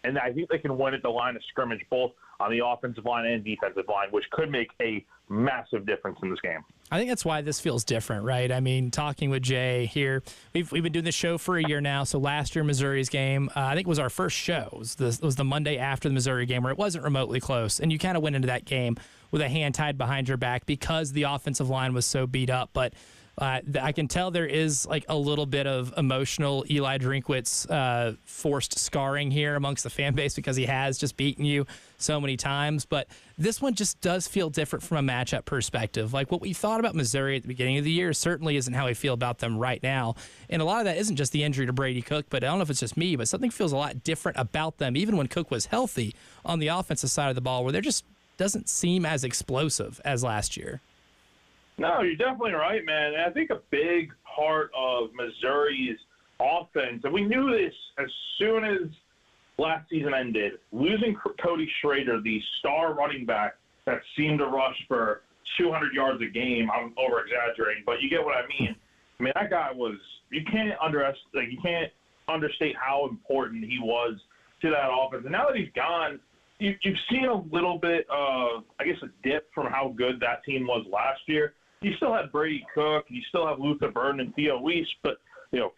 and I think they can win at the line of scrimmage, both on the offensive line and defensive line, which could make a massive difference in this game. I think that's why this feels different, right? I mean, talking with Jay here, we've been doing this show for a year now. So last year, Missouri's game, I think was our first show. It was the Monday after the Missouri game where it wasn't remotely close. And you kind of went into that game with a hand tied behind your back because the offensive line was so beat up. But I can tell there is like a little bit of emotional Eli Drinkwitz forced scarring here amongst the fan base because he has just beaten you so many times. But this one just does feel different from a matchup perspective. Like what we thought about Missouri at the beginning of the year certainly isn't how we feel about them right now. And a lot of that isn't just the injury to Brady Cook, but I don't know if it's just me, but something feels a lot different about them, even when Cook was healthy on the offensive side of the ball, where they're just doesn't seem as explosive as last year. No, you're definitely right, man. And I think a big part of Missouri's offense, and we knew this as soon as last season ended, losing Cody Schrader, the star running back that seemed to rush for 200 yards a game. I'm over-exaggerating, but you get what I mean. I mean, that guy was – you can't understate how important he was to that offense. And now that he's gone, you've seen a little bit of, I guess, a dip from how good that team was last year. You still had Brady Cook, you still have Luther Burden and Theo Weiss, but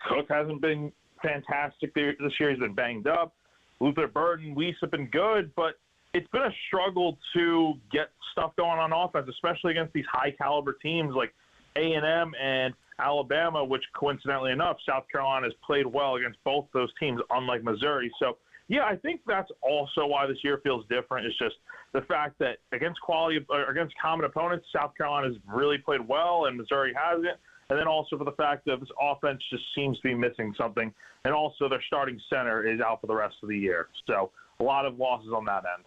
Cook hasn't been fantastic this year. He's been banged up. Luther Burden, Weiss have been good, but it's been a struggle to get stuff going on offense, especially against these high caliber teams like A&M. And Alabama, which coincidentally enough, South Carolina has played well against both those teams, unlike Missouri. So, yeah, I think that's also why this year feels different. It's just the fact that against common opponents, South Carolina has really played well and Missouri hasn't. And then also for the fact that this offense just seems to be missing something. And also their starting center is out for the rest of the year. So a lot of losses on that end.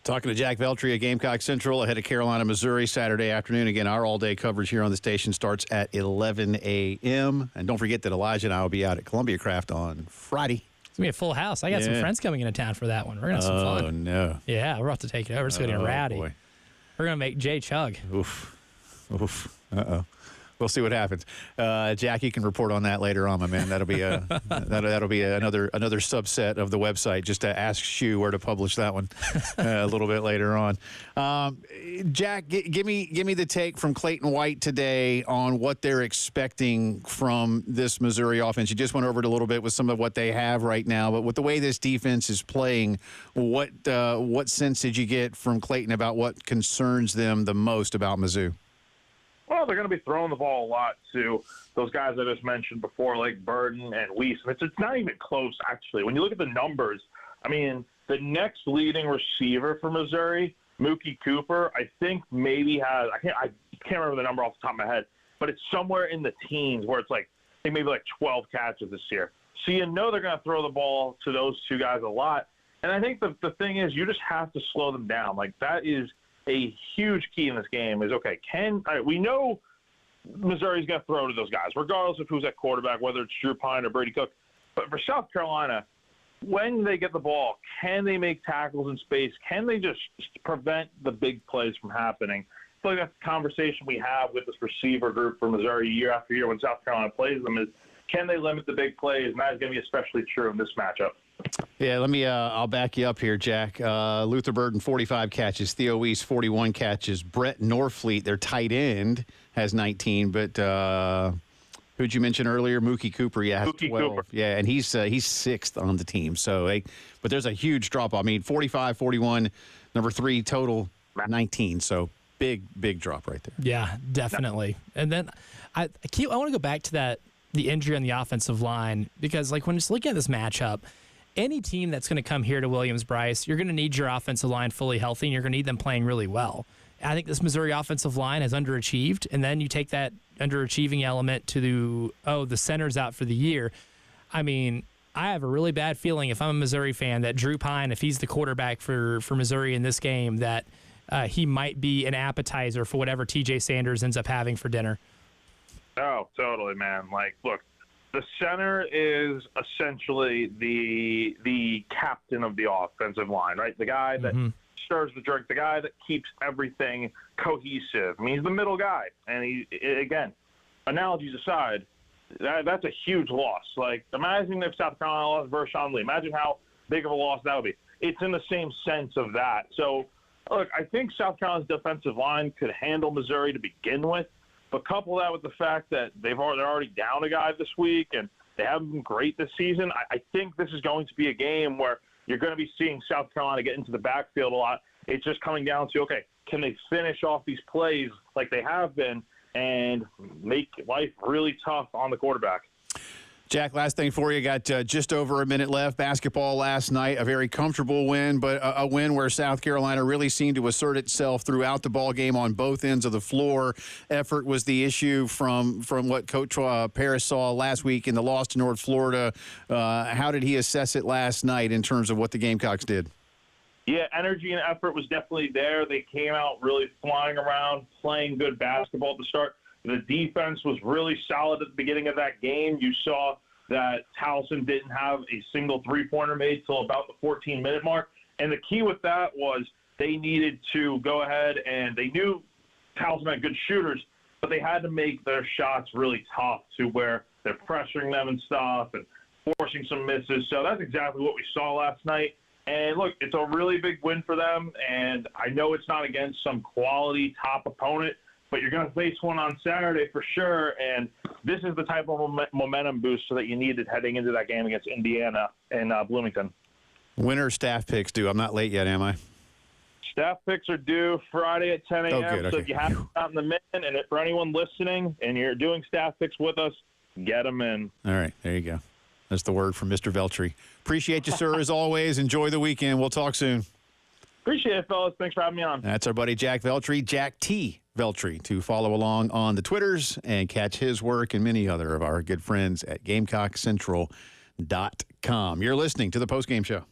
Talking to Jack Veltri of Gamecock Central ahead of Carolina, Missouri, Saturday afternoon. Again, our all-day coverage here on the station starts at 11 a.m. And don't forget that Elijah and I will be out at Columbia Craft on Friday. It's going to be a full house. I got some friends coming into town for that one. We're going to have some fun. Oh, no. Yeah, we're about to take it over. It's going to be rowdy. Boy. We're going to make Jay chug. Oof. Uh-oh. We'll see what happens. Jack, you can report on that later on, my man. That'll be that'll be another subset of the website. Just to ask Shu where to publish that one a little bit later on. Jack, give me the take from Clayton White today on what they're expecting from this Missouri offense. You just went over it a little bit with some of what they have right now, but with the way this defense is playing, what sense did you get from Clayton about what concerns them the most about Mizzou? Well, they're going to be throwing the ball a lot to those guys I just mentioned before, like Burden and Weiss. It's not even close, actually. When you look at the numbers, I mean, the next leading receiver for Missouri, Mookie Cooper, I think maybe has – I can't remember the number off the top of my head, but it's somewhere in the teens where it's like – I think maybe like 12 catches this year. So you know they're going to throw the ball to those two guys a lot. And I think the thing is you just have to slow them down. Like, that is – a huge key in this game is, okay, we know Missouri's going to throw to those guys, regardless of who's at quarterback, whether it's Drew Pine or Brady Cook. But for South Carolina, when they get the ball, can they make tackles in space? Can they just prevent the big plays from happening? I feel like that's the conversation we have with this receiver group for Missouri year after year when South Carolina plays them is, can they limit the big plays? And that is going to be especially true in this matchup. Yeah, I'll back you up here, Jack. Luther Burden, 45 catches. Theo Weiss, 41 catches. Brett Norfleet, their tight end, has 19. But who'd you mention earlier? Mookie Cooper, has 12. Cooper. Yeah, and he's sixth on the team. So, but there's a huge drop. I mean, 45, 41, number 3 total, 19. So big drop right there. Yeah, definitely. And then I want to go back to the injury on the offensive line, because like when just looking at this matchup, any team that's going to come here to Williams-Brice, you're going to need your offensive line fully healthy, and you're going to need them playing really well. I think this Missouri offensive line has underachieved, and then you take that underachieving element to the center's out for the year. I mean, I have a really bad feeling if I'm a Missouri fan that Drew Pine, if he's the quarterback for Missouri in this game, that he might be an appetizer for whatever TJ Sanders ends up having for dinner. Oh, totally, man. Like, look, the center is essentially the captain of the offensive line, right? The guy that stirs the drink, the guy that keeps everything cohesive. I mean, he's the middle guy. And again, analogies aside, that's a huge loss. Like, imagine if South Carolina lost Vershawn Lee. Imagine how big of a loss that would be. It's in the same sense of that. So, look, I think South Carolina's defensive line could handle Missouri to begin with. But couple that with the fact that they're already down a guy this week and they haven't been great this season, I think this is going to be a game where you're going to be seeing South Carolina get into the backfield a lot. It's just coming down to, okay, can they finish off these plays like they have been and make life really tough on the quarterback? Jack, last thing for you. Got just over a minute left. Basketball last night, a very comfortable win, but a win where South Carolina really seemed to assert itself throughout the ball game on both ends of the floor. Effort was the issue from what Coach Paris saw last week in the loss to North Florida. How did he assess it last night in terms of what the Gamecocks did? Yeah, energy and effort was definitely there. They came out really flying around, playing good basketball at the start. The defense was really solid at the beginning of that game. You saw that Towson didn't have a single three-pointer made till about the 14-minute mark. And the key with that was they needed to go ahead and they knew Towson had good shooters, but they had to make their shots really tough to where they're pressuring them and stuff and forcing some misses. So that's exactly what we saw last night. And, look, it's a really big win for them. And I know it's not against some quality top opponent, but you're going to face one on Saturday for sure. And this is the type of momentum booster that you needed heading into that game against Indiana and Bloomington. Winner staff picks, I'm not late yet, am I? Staff picks are due Friday at 10 a.m. Oh, good. So Okay. if you haven't gotten them in, and for anyone listening and you're doing staff picks with us, get them in. All right, there you go. That's the word from Mr. Veltri. Appreciate you, sir, as always. Enjoy the weekend. We'll talk soon. Appreciate it, fellas. Thanks for having me on. That's our buddy Jack Veltri, Jack T. Veltri, to follow along on the Twitters and catch his work and many other of our good friends at GamecockCentral.com. You're listening to the Postgame Show.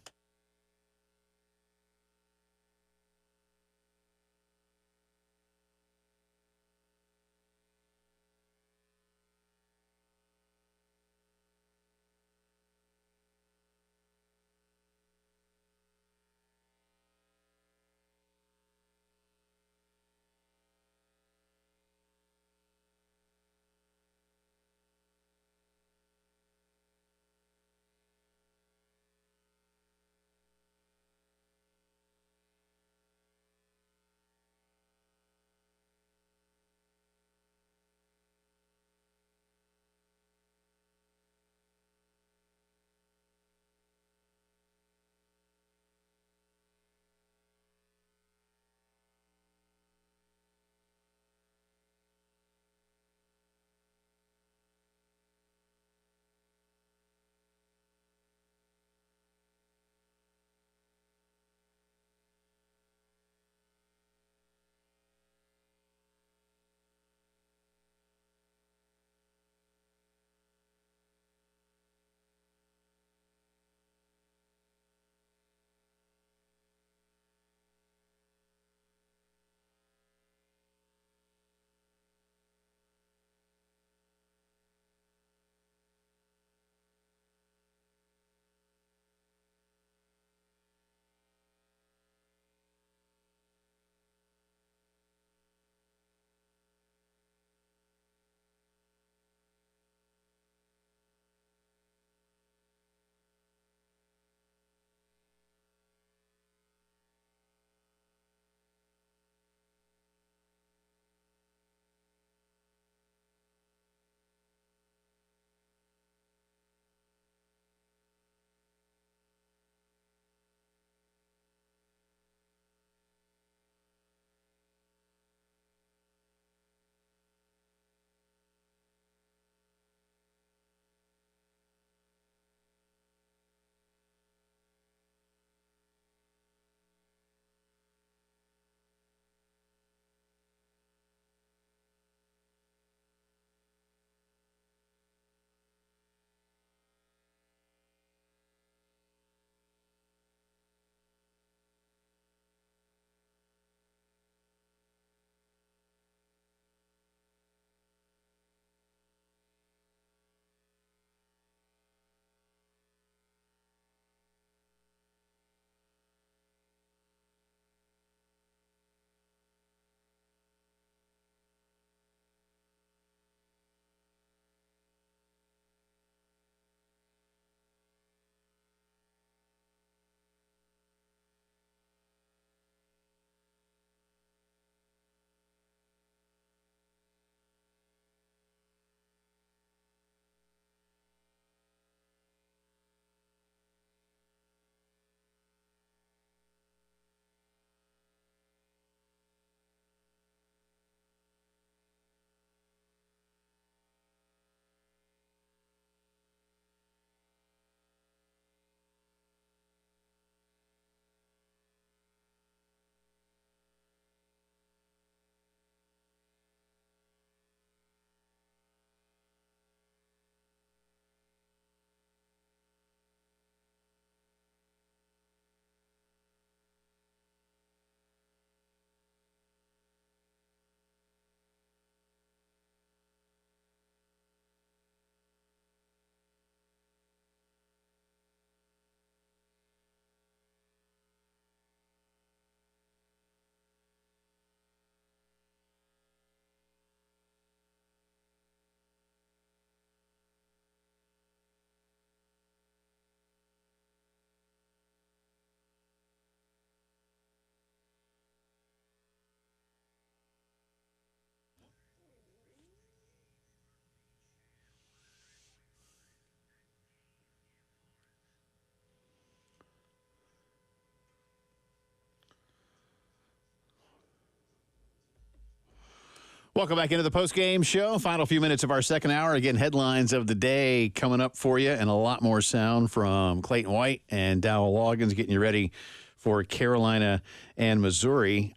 Welcome back into the Postgame Show. Final few minutes of our second hour. Again, headlines of the day coming up for you, and a lot more sound from Clayton White and Dowell Loggins getting you ready for Carolina and Missouri.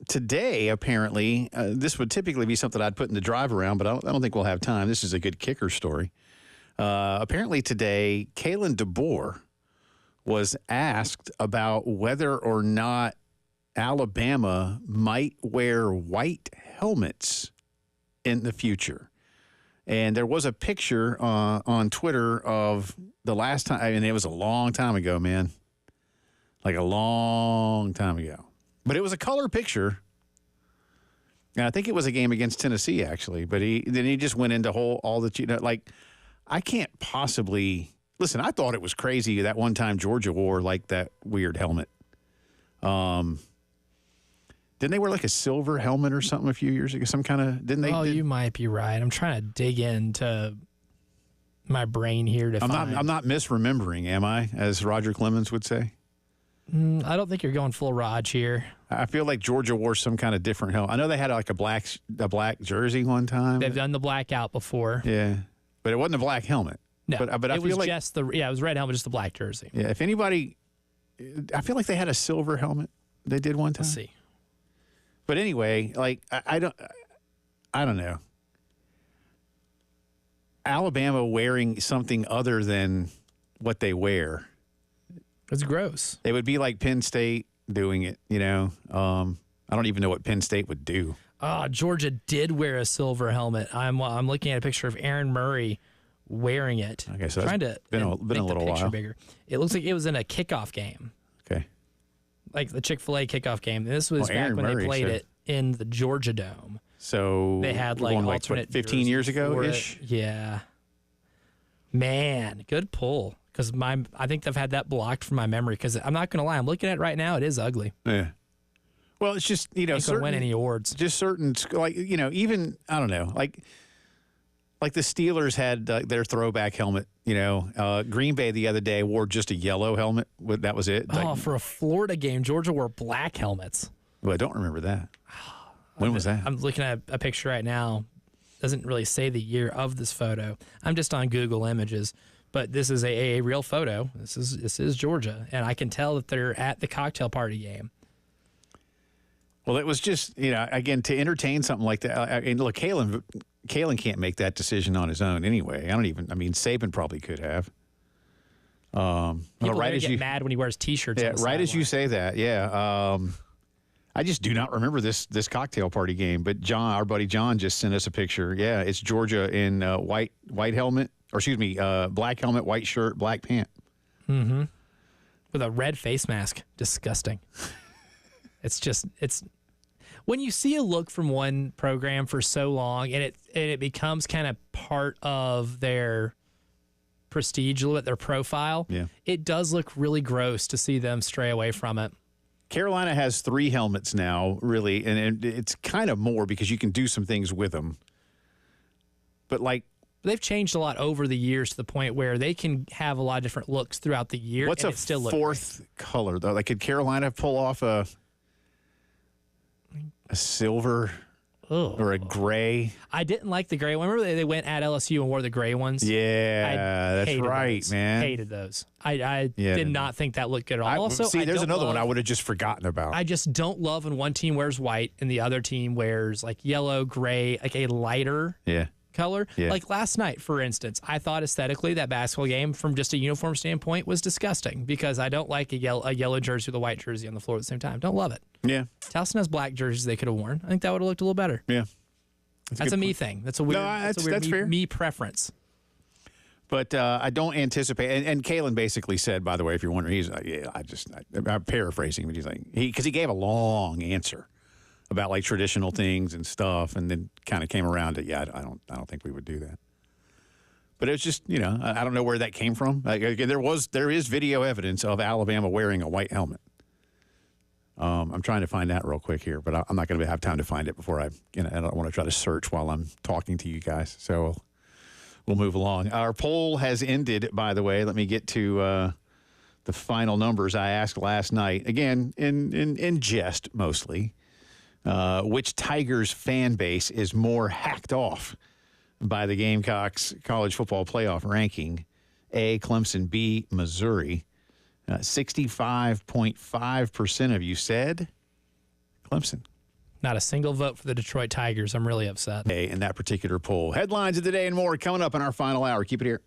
Today, apparently, this would typically be something I'd put in the drive around, but I don't think we'll have time. This is a good kicker story. Apparently today, Kalen DeBoer was asked about whether or not Alabama might wear white helmets in the future. And there was a picture on Twitter of the last time, I mean, it was a long time ago, man. Like a long time ago. But it was a color picture. And I think it was a game against Tennessee, actually. But he just went into all the, like, I can't possibly, listen, I thought it was crazy that one time Georgia wore, like, that weird helmet. Didn't they wear like a silver helmet or something a few years ago? Some kind of, didn't they? Oh, you might be right. I'm trying to dig into my brain here to find. I'm not misremembering, am I? As Roger Clemens would say. I don't think you're going full Raj here. I feel like Georgia wore some kind of different helmet. I know they had like a black jersey one time. They've done the blackout before. Yeah, but it wasn't a black helmet. No, but I it was feel like, just it was red helmet, just the black jersey. Yeah, if anybody, I feel like they had a silver helmet. They did one time. Let's see. But anyway, like I don't know. Alabama wearing something other than what they wear. It's gross. It would be like Penn State doing it, you know. I don't even know what Penn State would do. Georgia did wear a silver helmet. I'm looking at a picture of Aaron Murray wearing it. Okay, so trying it's to been a make little the picture while. bigger. It looks like it was in a kickoff game. Okay. Like the Chick-fil-A kickoff game. This was back Aaron when Murray, they played so- it in the Georgia Dome. So They had we're like going, alternate 15 years jerseys ago for ish. it. Yeah. Man, good pull. Because I think they've had that blocked from my memory. Because I'm not going to lie, I'm looking at it right now. It is ugly. Yeah. Well, it's just, you know, Ain't gonna win any awards. Just certain, like, you know, even, I don't know, like the Steelers had their throwback helmet, you know. Green Bay the other day wore just a yellow helmet. That was it. Oh, for a Florida game, Georgia wore black helmets. Well, I don't remember that. When was that? I'm looking at a picture right now. Doesn't really say the year of this photo. I'm just on Google Images, but this is a real photo. This is Georgia, and I can tell that they're at the cocktail party game. Well, it was just, you know, again, to entertain something like that. And look, Kalen can't make that decision on his own anyway. I mean, Saban probably could have. People right as get you mad when he wears T-shirts. Yeah, on the right as you sideline. say that, yeah. I just do not remember this cocktail party game. But John, our buddy John, just sent us a picture. Yeah, it's Georgia in white helmet, or excuse me, black helmet, white shirt, black pant. Mm-hmm. With a red face mask. Disgusting. It's when you see a look from one program for so long and it becomes kind of part of their prestige, a little bit, their profile, Yeah. it does look really gross to see them stray away from it. Carolina has 3 helmets now, really, and it's kind of more because you can do some things with them. But like, They've changed a lot over the years to the point where they can have a lot of different looks throughout the year. what's and a it still look fourth color though? Like, could Carolina pull off a silver or a gray? I didn't like the gray one. Remember they went at LSU and wore the gray ones? Yeah, that's hated right, those. man. Hated those. I Yeah. did not think that looked good at all. Also, see, there's don't another one I love- would have just forgotten about. I just don't love when one team wears white and the other team wears like yellow, gray, like a lighter yeah. color. Yeah. Like last night, for instance, I thought aesthetically that basketball game from just a uniform standpoint was disgusting because I don't like a yellow jersey with a white jersey on the floor at the same time. Don't love it. Yeah. Towson has black jerseys they could have worn. I think that would have looked a little better. Yeah. That's a me thing. That's a weird, that's fair. me preference. But I don't anticipate. And Kalen basically said, by the way, if you're wondering, he's like, yeah, I'm paraphrasing, but he's like, because he gave a long answer about like traditional things and stuff, and then kind of came around to, yeah, I don't think we would do that. But it's just, you know, I don't know where that came from. Like, there is video evidence of Alabama wearing a white helmet. I'm trying to find that real quick here, but I'm not going to have time to find it before I don't want to try to search while I'm talking to you guys. So we'll move along. Our poll has ended, by the way. Let me get to the final numbers I asked last night. Again, in jest, mostly. Which Tigers fan base is more hacked off by the Gamecocks college football playoff ranking? A, Clemson, B, Missouri. 65.5% of you said Clemson. Not a single vote for the Detroit Tigers. I'm really upset. In that particular poll. Headlines of the day and more coming up in our final hour. Keep it here.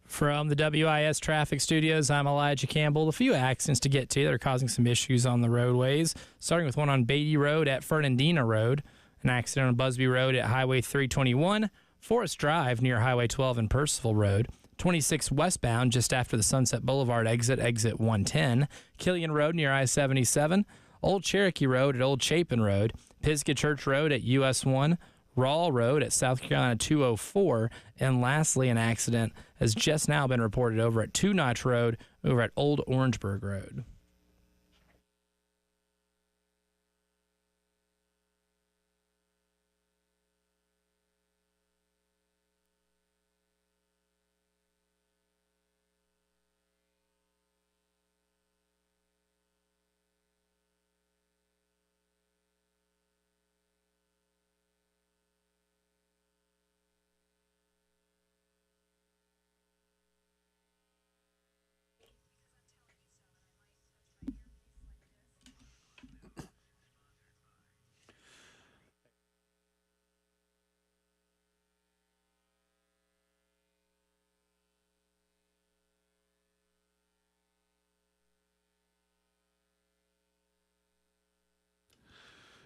From the WIS Traffic Studios, I'm Elijah Campbell. A few accidents to get to that are causing some issues on the roadways, starting with one on Beatty Road at Fernandina Road, an accident on Busby Road at Highway 321, Forest Drive near Highway 12 and Percival Road, 26 westbound just after the Sunset Boulevard exit 110, Killian Road near I-77, Old Cherokee Road at Old Chapin Road, Pisgah Church Road at US 1, Rawl Road at South Carolina 204, and lastly, an accident has just now been reported over at Two Notch Road over at Old Orangeburg Road.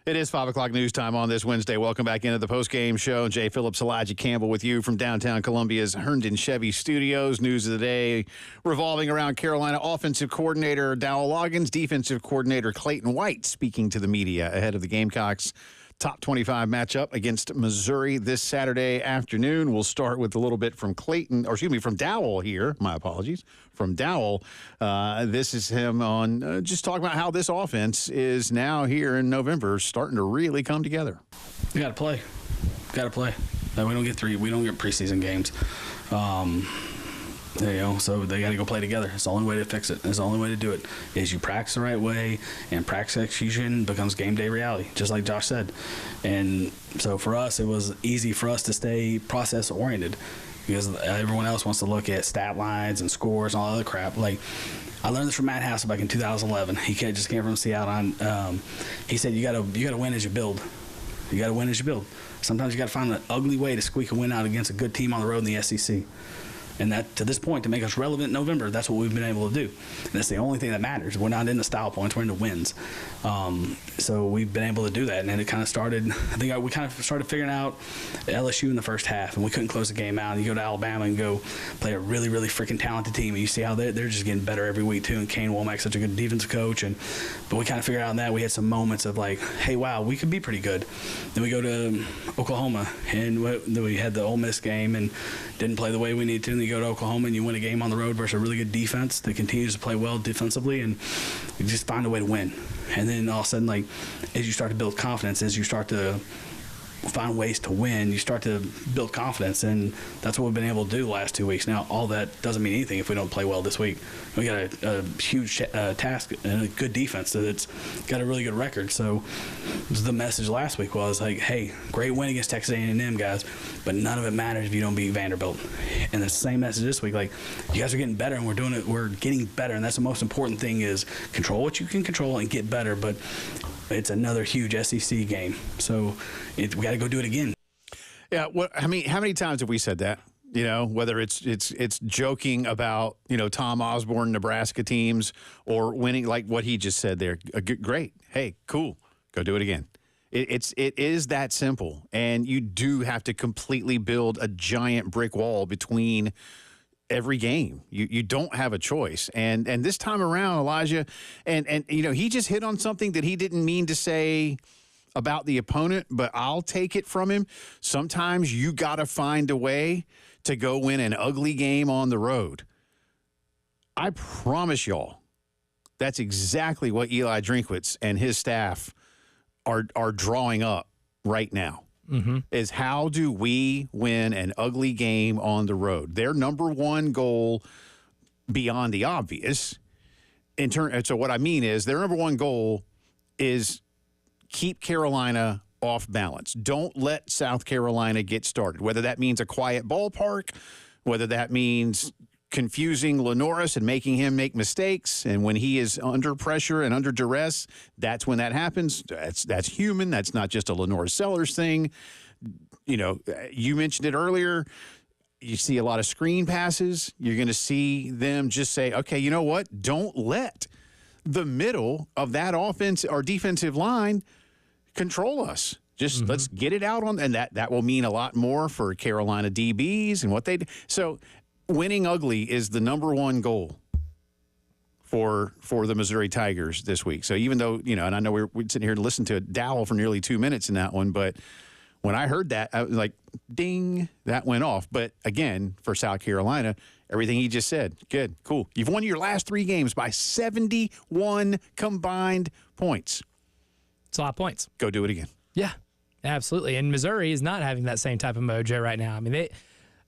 It is 5 o'clock news time on this Wednesday. Welcome back into the Postgame Show. Jay Phillips, Elijah Campbell with you from downtown Columbia's Herndon Chevy Studios. News of the day revolving around Carolina offensive coordinator Dowell Loggins, defensive coordinator Clayton White speaking to the media ahead of the Gamecocks' top 25 matchup against Missouri this Saturday afternoon. We'll start with a little bit from from Dowell here. My apologies. From Dowell. This is him on just talking about how this offense is now here in November starting to really come together. We got to play. Got to play. We don't get preseason games. So they got to go play together. It's the only way to fix it. It's the only way to do it is you practice the right way, and practice execution becomes game day reality, just like Josh said. And so for us, it was easy for us to stay process oriented because everyone else wants to look at stat lines and scores and all other crap. Like I learned this from Matt Hassel back in 2011. He just came from Seattle. He said you got to win as you build. You got to win as you build. Sometimes you got to find an ugly way to squeak a win out against a good team on the road in the SEC. And that, to this point, to make us relevant in November, that's what we've been able to do. And that's the only thing that matters. We're not in the style points. We're in the wins. So we've been able to do that. And then it kind of started, we kind of started figuring out LSU in the first half, and we couldn't close the game out. And you go to Alabama and go play a really, really freaking talented team. And you see how they're just getting better every week, too. And Kane Womack's such a good defensive coach. But we kind of figured out that we had some moments of like, hey, wow, we could be pretty good. Then we go to Oklahoma, and we had the Ole Miss game and didn't play the way we needed to. And you go to Oklahoma and you win a game on the road versus a really good defense that continues to play well defensively, and you just find a way to win. And then all of a sudden, like, as you start to build confidence, as you start to find ways to win, you start to build confidence, and that's what we've been able to do the last 2 weeks. Now, all that doesn't mean anything if we don't play well this week. We got a huge task and a good defense that's got a really good record. So the message last week was like, hey, great win against Texas A&M, guys, but none of it matters if you don't beat Vanderbilt. And the same message this week, like, you guys are getting better, and we're getting better, and that's the most important thing is control what you can control and get better, but it's another huge SEC game. So we got to go do it again. Yeah. How many times have we said that? You know, whether it's joking about, Tom Osborne, Nebraska teams, or winning, like what he just said there. Great. Hey, cool. Go do it again. It is that simple. And you do have to completely build a giant brick wall between every game. You don't have a choice. And this time around, Elijah, and he just hit on something that he didn't mean to say about the opponent, but I'll take it from him. Sometimes you got to find a way to go win an ugly game on the road. I promise y'all, that's exactly what Eli Drinkwitz and his staff are drawing up right now. Mm-hmm. Is how do we win an ugly game on the road? Their number one goal, beyond the obvious, so what I mean is their number one goal is keep Carolina off balance. Don't let South Carolina get started, whether that means a quiet ballpark, whether that means confusing Lenoris and making him make mistakes. And when he is under pressure and under duress, that's when that happens. That's human. That's not just a Lenoris Sellers thing. You mentioned it earlier. You see a lot of screen passes. You're going to see them just say, okay, you know what? Don't let the middle of that offense or defensive line control us. Just let's get it out on, and that will mean a lot more for Carolina DBs and what they do. So winning ugly is the number one goal for the Missouri Tigers this week. So even though, and I know we're sitting here to listen to Dowell for nearly 2 minutes in that one, but when I heard that, I was like, ding, that went off. But again, for South Carolina, everything he just said, good, cool. You've won your last 3 games by 71 combined points. It's a lot of points. Go do it again. Yeah, absolutely. And Missouri is not having that same type of mojo right now. I mean,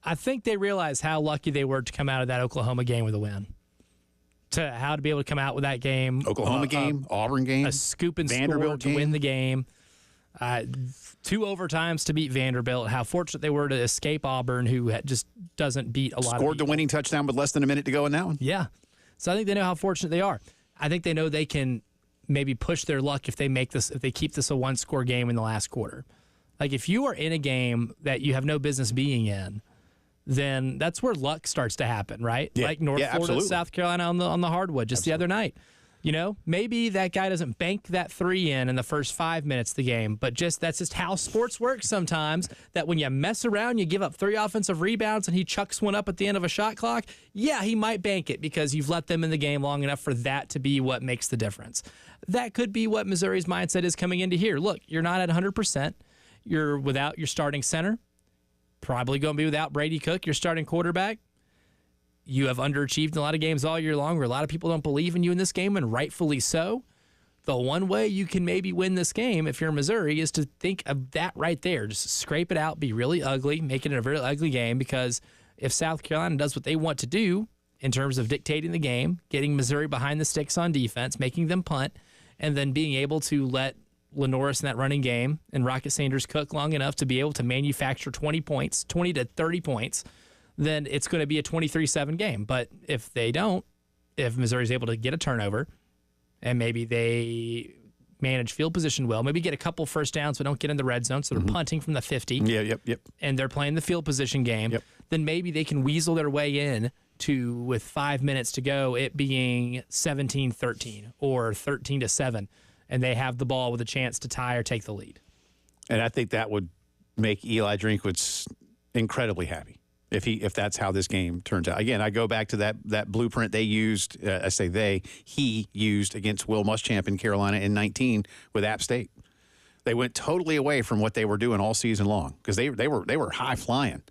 I think they realize how lucky they were to come out of that Oklahoma game with a win. How to be able to come out with that game. Oklahoma game, Auburn game. A scoop and Vanderbilt score to win the game. 2 overtimes to beat Vanderbilt. How fortunate they were to escape Auburn, who just doesn't beat a lot of people. Scored the winning touchdown with less than a minute to go in that one. Yeah. So I think they know how fortunate they are. I think they know they can maybe push their luck if they keep this a 1-score game in the last quarter. Like if you are in a game that you have no business being in, then that's where luck starts to happen, right? Yeah. Like North Florida, absolutely. South Carolina on the hardwood just the other night. You know, maybe that guy doesn't bank that 3 in the first 5 minutes of the game, but that's just how sports work sometimes, that when you mess around, you give up 3 offensive rebounds and he chucks one up at the end of a shot clock, yeah, he might bank it because you've let them in the game long enough for that to be what makes the difference. That could be what Missouri's mindset is coming into here. Look, you're not at 100%. You're without your starting center, probably going to be without Brady Cook, your starting quarterback. You have underachieved in a lot of games all year long where a lot of people don't believe in you in this game, and rightfully so. The one way you can maybe win this game if you're Missouri is to think of that right there. Just scrape it out, be really ugly, make it a very ugly game, because if South Carolina does what they want to do in terms of dictating the game, getting Missouri behind the sticks on defense, making them punt, and then being able to let Lenoris in that running game and Rocket Sanders cook long enough to be able to manufacture 20 points, 20 to 30 points, then it's going to be a 23-7 game. But if they don't, if Missouri's able to get a turnover and maybe they manage field position well, maybe get a couple first downs but don't get in the red zone, so they're punting from the 50, and they're playing the field position game, then maybe they can weasel their way in to, with 5 minutes to go, it being 17-13 or 13-7, and they have the ball with a chance to tie or take the lead. And I think that would make Eli Drinkwitz incredibly happy if that's how this game turns out. Again, I go back to that blueprint they used. He used against Will Muschamp in Carolina in 19 with App State. They went totally away from what they were doing all season long because they were high flying,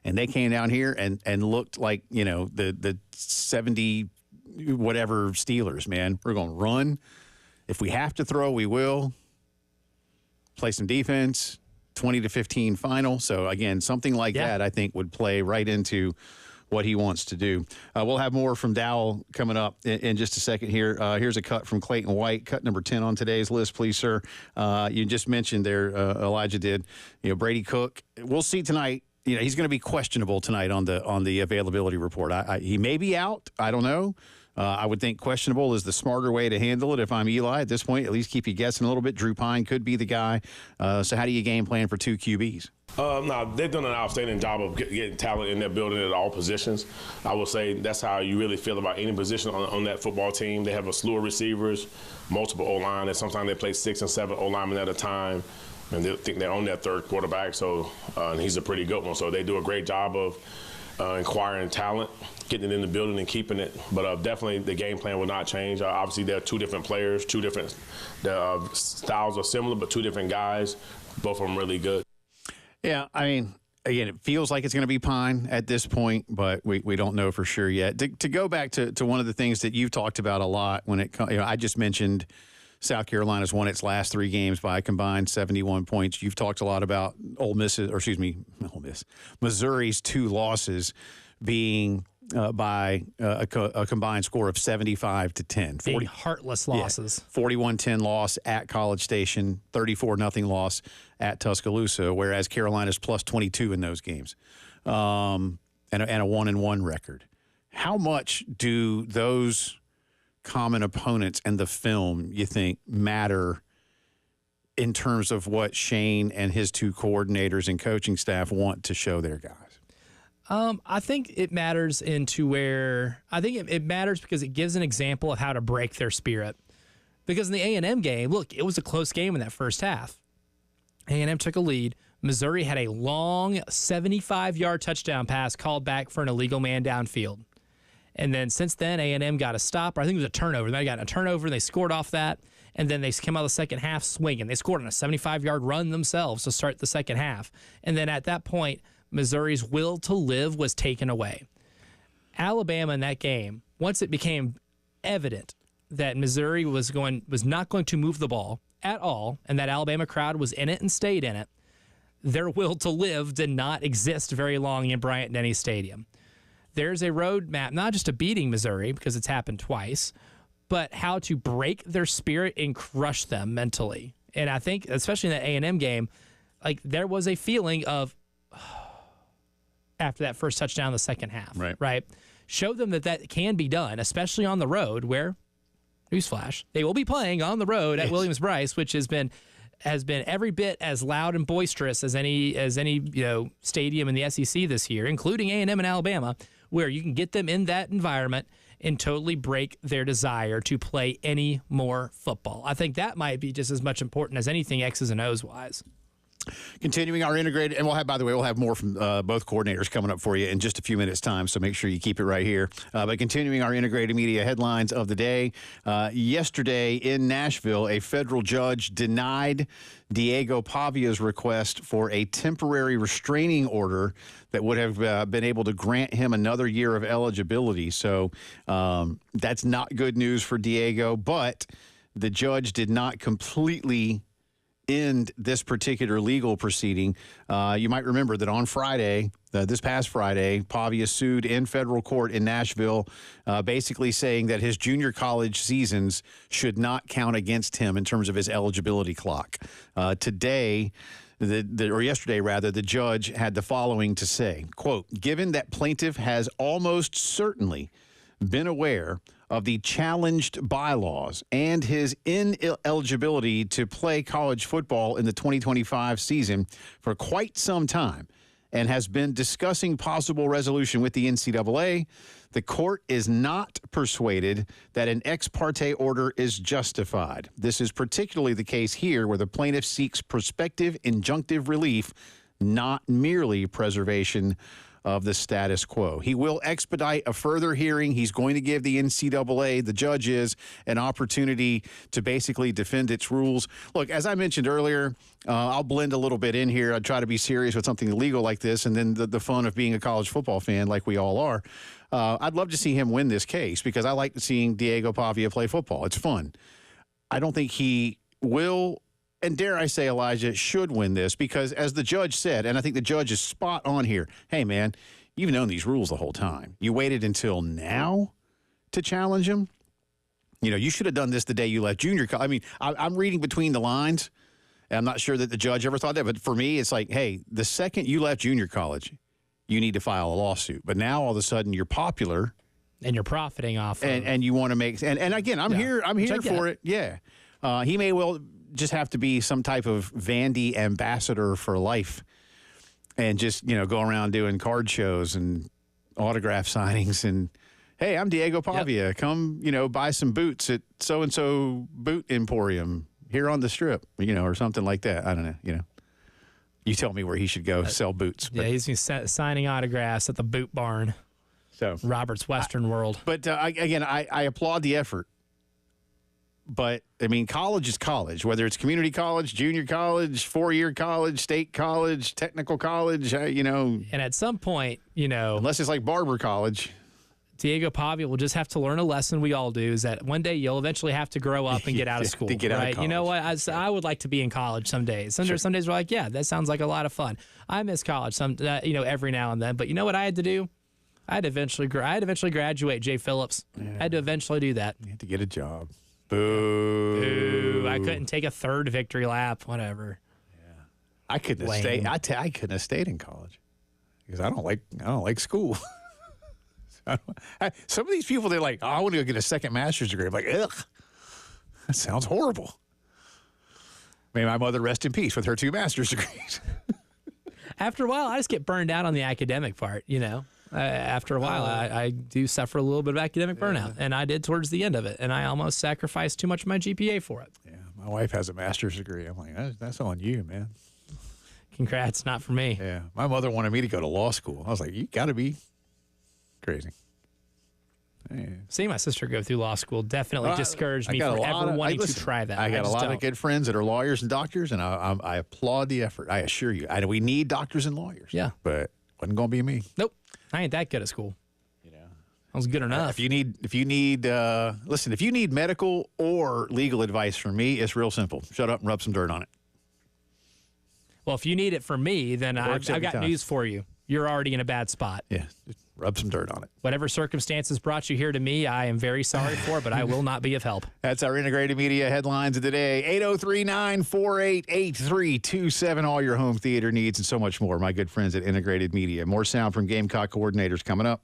and they came down here and looked like, you know, the 70 whatever Steelers. Man, we're going to run. If we have to throw, we will. Play some defense. 20-15 final. So, again, something like that, I think, would play right into what he wants to do. We'll have more from Dowell coming up in just a second here. Here's a cut from Clayton White, cut number 10 on today's list, please, sir. You just mentioned there, Elijah did, you know, Brady Cook. We'll see tonight. You know, he's going to be questionable tonight on the availability report. He may be out. I don't know. I would think questionable is the smarter way to handle it if I'm Eli at this point. At least keep you guessing a little bit. Drew Pine could be the guy. So how do you game plan for 2 QBs? No, they've done an outstanding job of getting talent in their building at all positions. I will say that's how you really feel about any position on that football team. They have a slew of receivers, multiple O-line, and sometimes they play 6 and 7 O-linemen at a time. And they think they're on their third quarterback, so and he's a pretty good one. So they do a great job of acquiring talent, getting it in the building and keeping it. But definitely the game plan will not change. Obviously, they're 2 different players, 2 different styles are similar, but 2 different guys, both of them really good. Yeah, I mean, again, it feels like it's going to be Pine at this point, but we don't know for sure yet. To go back to one of the things that you've talked about a lot when it comes, you know, I just mentioned South Carolina's won its last 3 games by a combined 71 points. You've talked a lot about Missouri's 2 losses being by a combined score of 75-10. Big heartless losses. 41-10 loss at College Station, 34-0 loss at Tuscaloosa, whereas Carolina's plus 22 in those games, and a 1-1 record. How much do those common opponents and the film, you think, matter in terms of what Shane and his 2 coordinators and coaching staff want to show their guys? I think it matters it matters because it gives an example of how to break their spirit. Because in the A&M game, look, it was a close game in that first half. A&M took a lead. Missouri had a long 75-yard touchdown pass called back for an illegal man downfield. And then since then, A&M got a stop. Or I think it was a turnover. They got a turnover, and they scored off that. And then they came out of the second half swinging. They scored on a 75-yard run themselves to start the second half. And then at that point, Missouri's will to live was taken away. Alabama in that game, once it became evident that Missouri was not going to move the ball at all, and that Alabama crowd was in it and stayed in it, their will to live did not exist very long in Bryant-Denny Stadium. There's a roadmap, not just to beating Missouri, because it's happened twice, but how to break their spirit and crush them mentally. And I think, especially in that A&M game, like there was a feeling of, after that first touchdown in the second half, right? Show them that can be done, especially on the road where, newsflash, they will be playing on the road at Williams-Brice, which has been every bit as loud and boisterous as any stadium in the SEC this year, including A&M and Alabama, where you can get them in that environment and totally break their desire to play any more football. I think that might be just as much important as anything X's and O's wise. Continuing our integrated, and we'll have more from both coordinators coming up for you in just a few minutes' time, so make sure you keep it right here. But continuing our integrated media headlines of the day, yesterday in Nashville, a federal judge denied Diego Pavia's request for a temporary restraining order that would have been able to grant him another year of eligibility. So that's not good news for Diego, but the judge did not completely end this particular legal proceeding. You might remember that on Friday, this past Friday, Pavia sued in federal court in Nashville, basically saying that his junior college seasons should not count against him in terms of his eligibility clock. Today, or yesterday rather, the judge had the following to say, quote, given that plaintiff has almost certainly been aware of the challenged bylaws and his ineligibility to play college football in the 2025 season for quite some time and has been discussing possible resolution with the NCAA, the court is not persuaded that an ex parte order is justified. This is particularly the case here where the plaintiff seeks prospective injunctive relief, not merely preservation of the status quo. He will expedite a further hearing. He's going to give the NCAA, the judges, an opportunity to basically defend its rules. Look, as I mentioned earlier, I'll blend a little bit in here. I try to be serious with something illegal like this, and then the fun of being a college football fan like we all are. I'd love to see him win this case because I like seeing Diego Pavia play football. It's fun. I don't think he will, and dare I say, Elijah, should win this because, as the judge said, and I think the judge is spot on here, hey, man, you've known these rules the whole time. You waited until now to challenge him? You know, you should have done this the day you left junior college. I mean, I'm reading between the lines, and I'm not sure that the judge ever thought that, but for me, it's like, hey, the second you left junior college, you need to file a lawsuit. But now, all of a sudden, you're popular. And you're profiting off of and you want to make – and again, I'm here for it. Yeah. He may well – just have to be some type of Vandy ambassador for life and just, go around doing card shows and autograph signings and, hey, I'm Diego Pavia. Yep. Come, buy some boots at so-and-so boot emporium here on the strip, or something like that. I don't know, You tell me where he should go sell boots. Yeah, he's signing autographs at the boot barn. So Robert's Western World. But, I applaud the effort. But, I mean, college is college, whether it's community college, junior college, four-year college, state college, technical college, And at some point, unless it's like barber college. Diego Pavia will just have to learn a lesson we all do, is that one day you'll eventually have to grow up and get out of school. To get out of college. You know what? I would like to be in college some days. Some days we're like, yeah, that sounds like a lot of fun. I miss college every now and then. But you know what I had to do? I had to eventually graduate, Jay Phillips. Yeah. I had to eventually do that. You had to get a job. Boo. I couldn't take a third victory lap, whatever. Yeah. I couldn't have stayed. I couldn't have stayed in college because I don't like school. Some of these people, they're like, I want to go get a second master's degree. I'm like, ugh, that sounds horrible. May my mother rest in peace with her 2 master's degrees. After a while, I just get burned out on the academic part, After a while, I do suffer a little bit of academic burnout, and I did towards the end of it, and I almost sacrificed too much of my GPA for it. Yeah, my wife has a master's degree. I'm like, that's on you, man. Congrats, not for me. Yeah, my mother wanted me to go to law school. I was like, you got to be crazy. Yeah. Seeing my sister go through law school definitely discouraged me from ever wanting to try that. I got a lot of good friends that are lawyers and doctors, and I applaud the effort. I assure you. We need doctors and lawyers. Yeah. But wasn't going to be me. Nope. I ain't that good at school. I was good enough. If you need medical or legal advice from me, it's real simple. Shut up and rub some dirt on it. Well, if you need it from me, then I've got news for you. You're already in a bad spot. Yeah, just rub some dirt on it. Whatever circumstances brought you here to me, I am very sorry for, but I will not be of help. That's our integrated media headlines of the day. 803-948-8327. All your home theater needs and so much more. My good friends at Integrated Media. More sound from Gamecock coordinators coming up.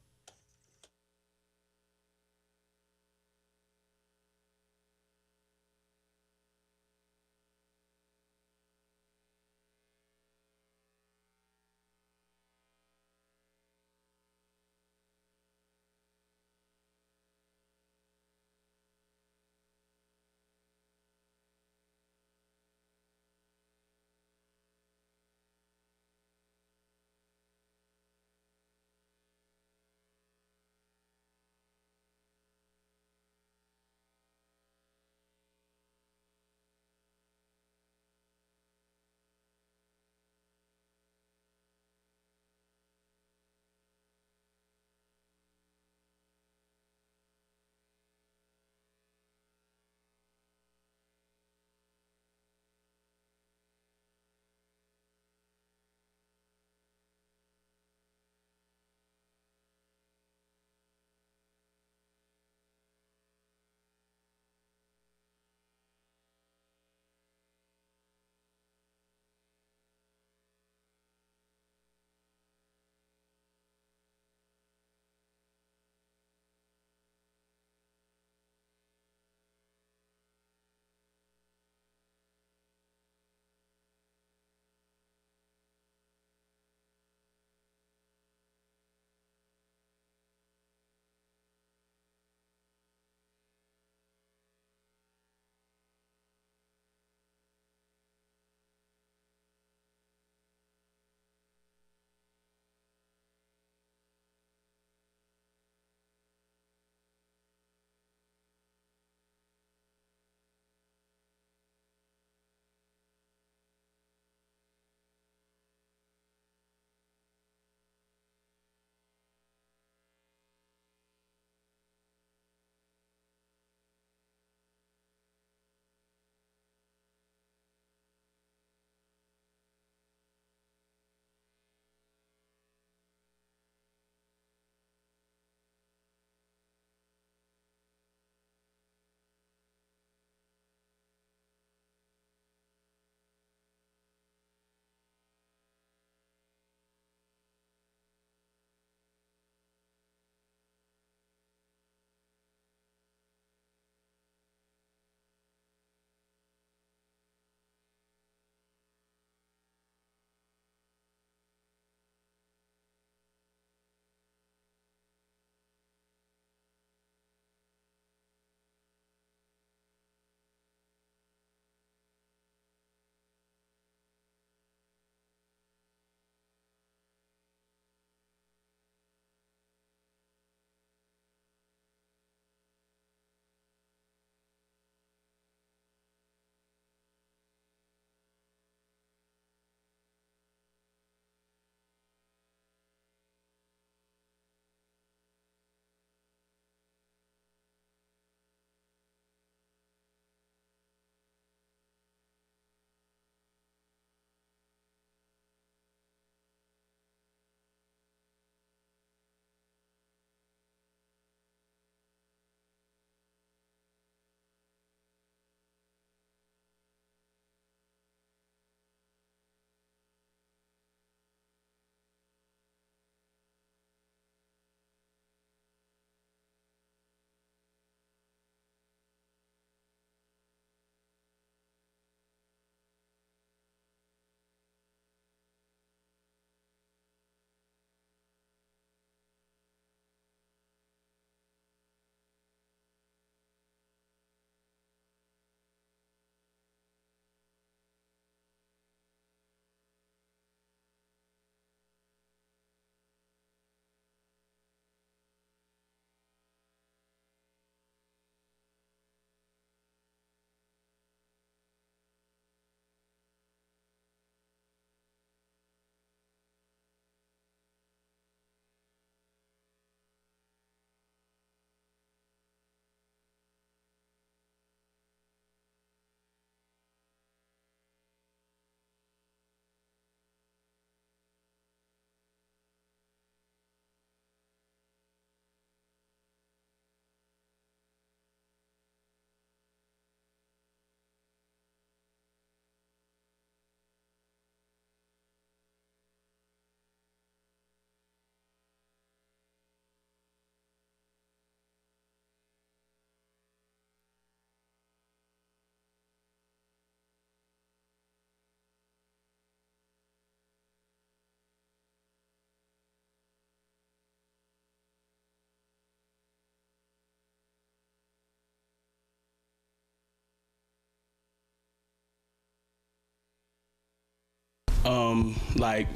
Like,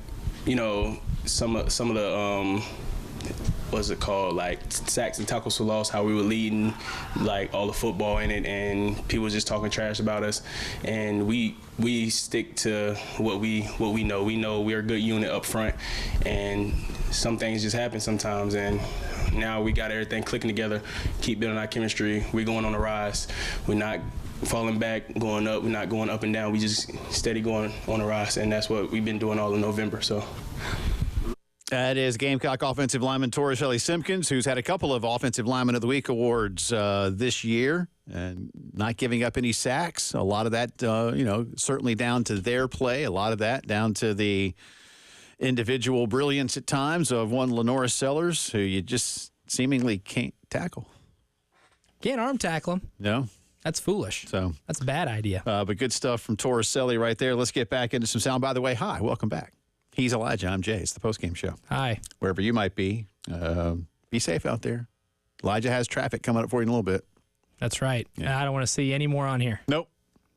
you know, some of the what's it called, like sacks and tackles for loss, how we were leading like all the football in it, and people just talking trash about us, and we stick to what we know. We know we're a good unit up front, and some things just happen sometimes, and now we got everything clicking together, keep building our chemistry. We're going on the rise. We're not falling back, going up. We're not going up and down. We just steady going on the rise, and that's what we've been doing all in November. So. That is Gamecock offensive lineman Torricelli Simpkins, who's had a couple of Offensive Lineman of the Week awards this year, and not giving up any sacks. A lot of that, certainly down to their play. A lot of that down to the individual brilliance at times of one Lenoris Sellers, who you just seemingly can't tackle. Can't arm tackle him. No. That's foolish. So that's a bad idea. But good stuff from Torricelli right there. Let's get back into some sound. By the way, hi, welcome back. He's Elijah. I'm Jay. It's the Postgame Show. Hi. Wherever you might be, be safe out there. Elijah has traffic coming up for you in a little bit. That's right. Yeah. I don't want to see any more on here. Nope.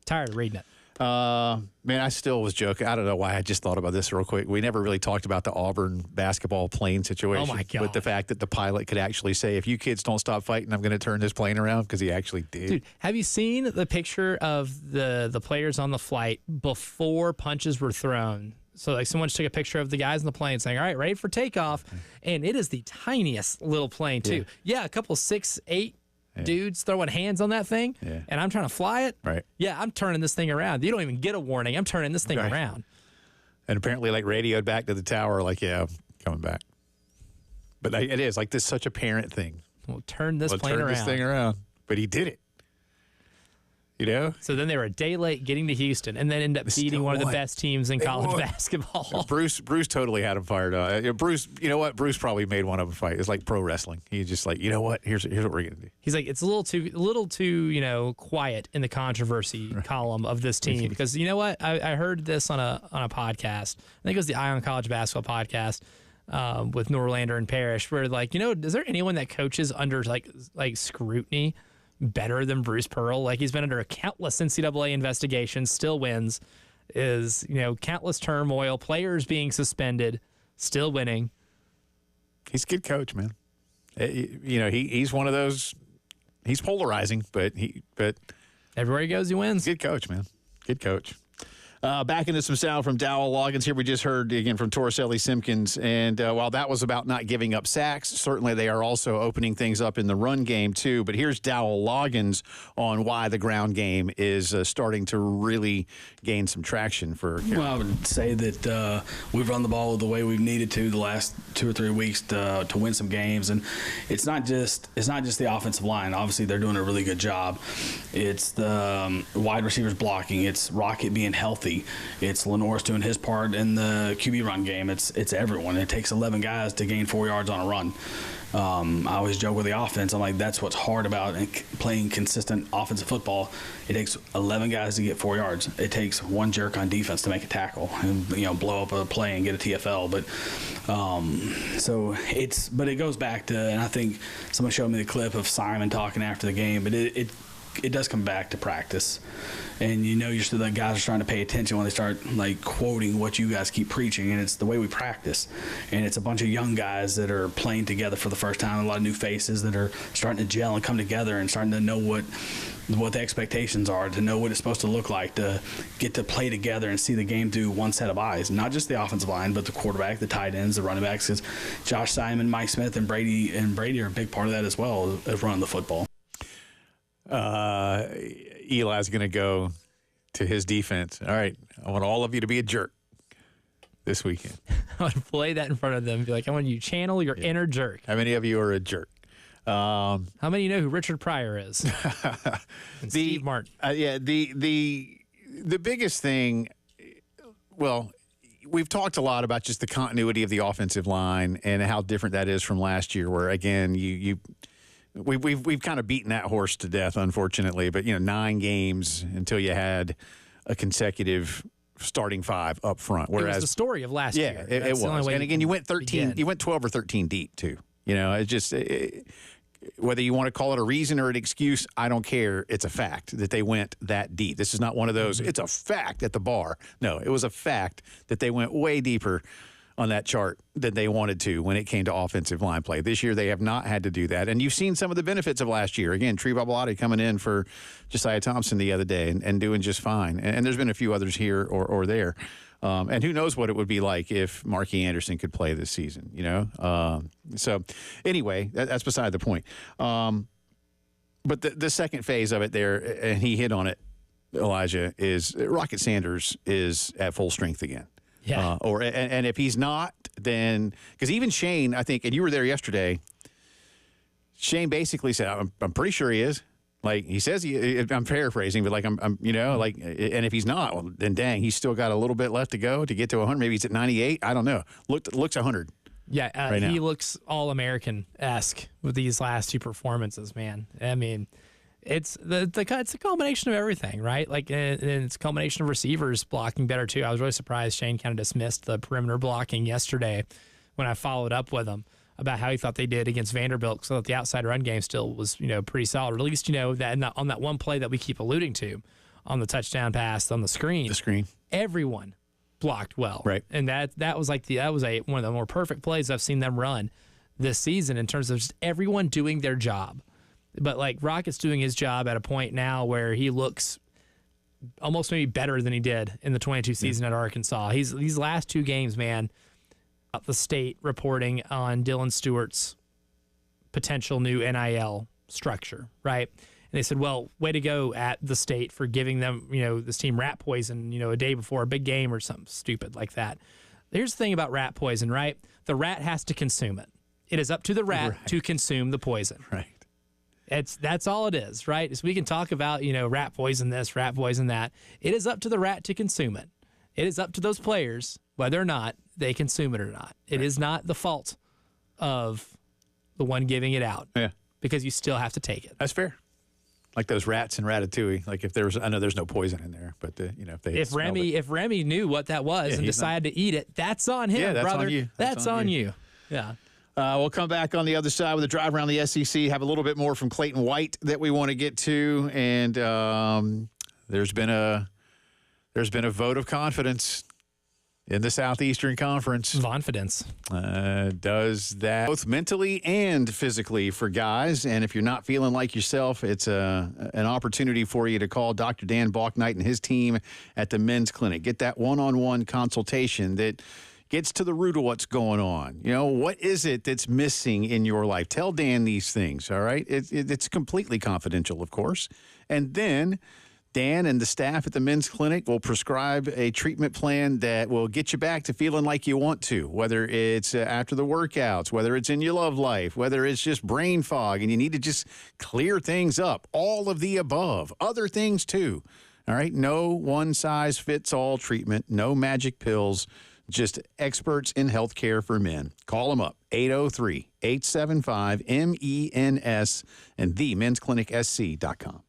Tired of reading it. Man, I still was joking. I don't know why I just thought about this real quick. We never really talked about the Auburn basketball plane situation. Oh, my God. With the fact that the pilot could actually say, if you kids don't stop fighting, I'm going to turn this plane around, because he actually did. Dude, have you seen the picture of the players on the flight before punches were thrown? So, like, someone just took a picture of the guys in the plane saying, all right, ready for takeoff. And it is the tiniest little plane, too. Yeah, a couple 6'8" dudes throwing hands on that thing, and I'm trying to fly it. Right. Yeah, I'm turning this thing around. You don't even get a warning. I'm turning this thing around. And apparently, like, radioed back to the tower, like, yeah, I'm coming back. But it is, like, this is such a parent thing. We'll turn this plane turn around. This thing around. But he did it. You know? So then they were a day late getting to Houston, and then ended up beating one of the best teams in college basketball. Bruce totally had him fired up. Bruce, you know what? Bruce probably made one of them fight. It's like pro wrestling. He's just like, you know what? Here's what we're gonna do. He's like, it's a little too quiet in the controversy column of this team, because you know what? I heard this on a podcast. I think it was the Eye on College Basketball podcast with Norlander and Parrish, where like, is there anyone that coaches under like scrutiny better than Bruce Pearl? Like, he's been under countless NCAA investigations, still wins, is, countless turmoil, players being suspended, still winning. He's a good coach, man. He's one of those, he's polarizing, but everywhere he goes, he wins. Good coach, man. Good coach. Back into some sound from Dowell Loggins here. We just heard again from Torricelli Simpkins. And while that was about not giving up sacks, certainly they are also opening things up in the run game too. But here's Dowell Loggins on why the ground game is starting to really gain some traction for Carolina. Well, I would say that we've run the ball the way we've needed to the last 2 or 3 weeks to win some games. And it's not just the offensive line. Obviously, they're doing a really good job. It's the wide receivers blocking. It's Rocket being healthy. It's Lenoris doing his part in the QB run game. It's everyone. It takes 11 guys to gain 4 yards on a run. I always joke with the offense. I'm like, that's what's hard about playing consistent offensive football. It takes 11 guys to get 4 yards. It takes one jerk on defense to make a tackle and blow up a play and get a TFL. But but it goes back to, and I think someone showed me the clip of Simon talking after the game. But it does come back to practice. And the guys are starting to pay attention when they start like quoting what you guys keep preaching, and it's the way we practice. And it's a bunch of young guys that are playing together for the first time, a lot of new faces that are starting to gel and come together and starting to know what the expectations are, to know what it's supposed to look like, to get to play together and see the game through one set of eyes, not just the offensive line, but the quarterback, the tight ends, the running backs. Because Josh Simon, Mike Smith, and Brady are a big part of that as well as running the football. Eli's going to go to his defense. All right, I want all of you to be a jerk this weekend. I want to play that in front of them and be like, I want you to channel your inner jerk. How many of you are a jerk? How many know who Richard Pryor is? And Steve Martin. The biggest thing, well, we've talked a lot about just the continuity of the offensive line and how different that is from last year, where, again, We've kind of beaten that horse to death, unfortunately. But 9 games until you had a consecutive starting 5 up front. Whereas it was the story of last year. Yeah, it was. And again, you went 13. Begin. You went 12 or 13 deep too. It just whether you want to call it a reason or an excuse, I don't care. It's a fact that they went that deep. This is not one of those, it's a fact at the bar. No, it was a fact that they went way deeper on that chart than they wanted to when it came to offensive line play. This year, they have not had to do that. And you've seen some of the benefits of last year. Again, Tree Babalati coming in for Josiah Thompson the other day and doing just fine. And there's been a few others here or there. And who knows what it would be like if Marky Anderson could play this season, you know? So anyway, that's beside the point. But the second phase of it there, and he hit on it, Elijah, is Rocket Sanders is at full strength again. Yeah. And if he's not, then because even Shane, I think, and you were there yesterday, Shane basically said, I'm pretty sure he is. Like he says, I'm paraphrasing, but like I'm, you know, like, and if he's not, well, then dang, he's still got a little bit left to go to get to 100. Maybe he's at 98. I don't know. Looks 100. Yeah, right he now. looks All-American-esque with these last two performances, man. I mean, it's it's a combination of everything, right? Like, and it's a combination of receivers blocking better too. I was really surprised Shane kind of dismissed the perimeter blocking yesterday when I followed up with him about how he thought they did against Vanderbilt, so that the outside run game still was, you know, pretty solid. Or at least, you know, that on that one play that we keep alluding to, on the touchdown pass on the screen, everyone blocked well, right? And that was like one of the more perfect plays I've seen them run this season in terms of just everyone doing their job. But like Rocket's doing his job at a point now where he looks almost maybe better than he did in the 22 season at Arkansas. These last two games, man. The state reporting on Dylan Stewart's potential new NIL structure, right? And they said, well, way to go at the state for giving them, you know, this team rat poison, you know, a day before a big game or something stupid like that. Here's the thing about rat poison, right? The rat has to consume it. It is up to the rat to consume the poison. Right. That's all it is, right? So we can talk about, you know, rat poison this, rat poison that. It is up to the rat to consume it. It is up to those players whether or not they consume it or not. It is not the fault of the one giving it out. Yeah. Because you still have to take it. That's fair. Like those rats in Ratatouille. Like if I know there's no poison in there, but you know, if Remy knew what that was and decided to eat it, that's on him, that's brother. on you. That's on you. Yeah. We'll come back on the other side with a drive around the SEC. Have a little bit more from Clayton White that we want to get to, and there's been a vote of confidence in the Southeastern Conference. Confidence. Does that both mentally and physically for guys. And if you're not feeling like yourself, it's an opportunity for you to call Dr. Dan Balknight and his team at the Men's Clinic. Get that one-on-one consultation that gets to the root of what's going on. You know, what is it that's missing in your life? Tell Dan these things, all right? It's completely confidential, of course. And then Dan and the staff at the Men's Clinic will prescribe a treatment plan that will get you back to feeling like you want to, whether it's after the workouts, whether it's in your love life, whether it's just brain fog and you need to just clear things up, all of the above, other things too. All right, no one-size-fits-all treatment, no magic pills, just experts in healthcare for men. Call them up, 803-875-MENS and themensclinicsc.com.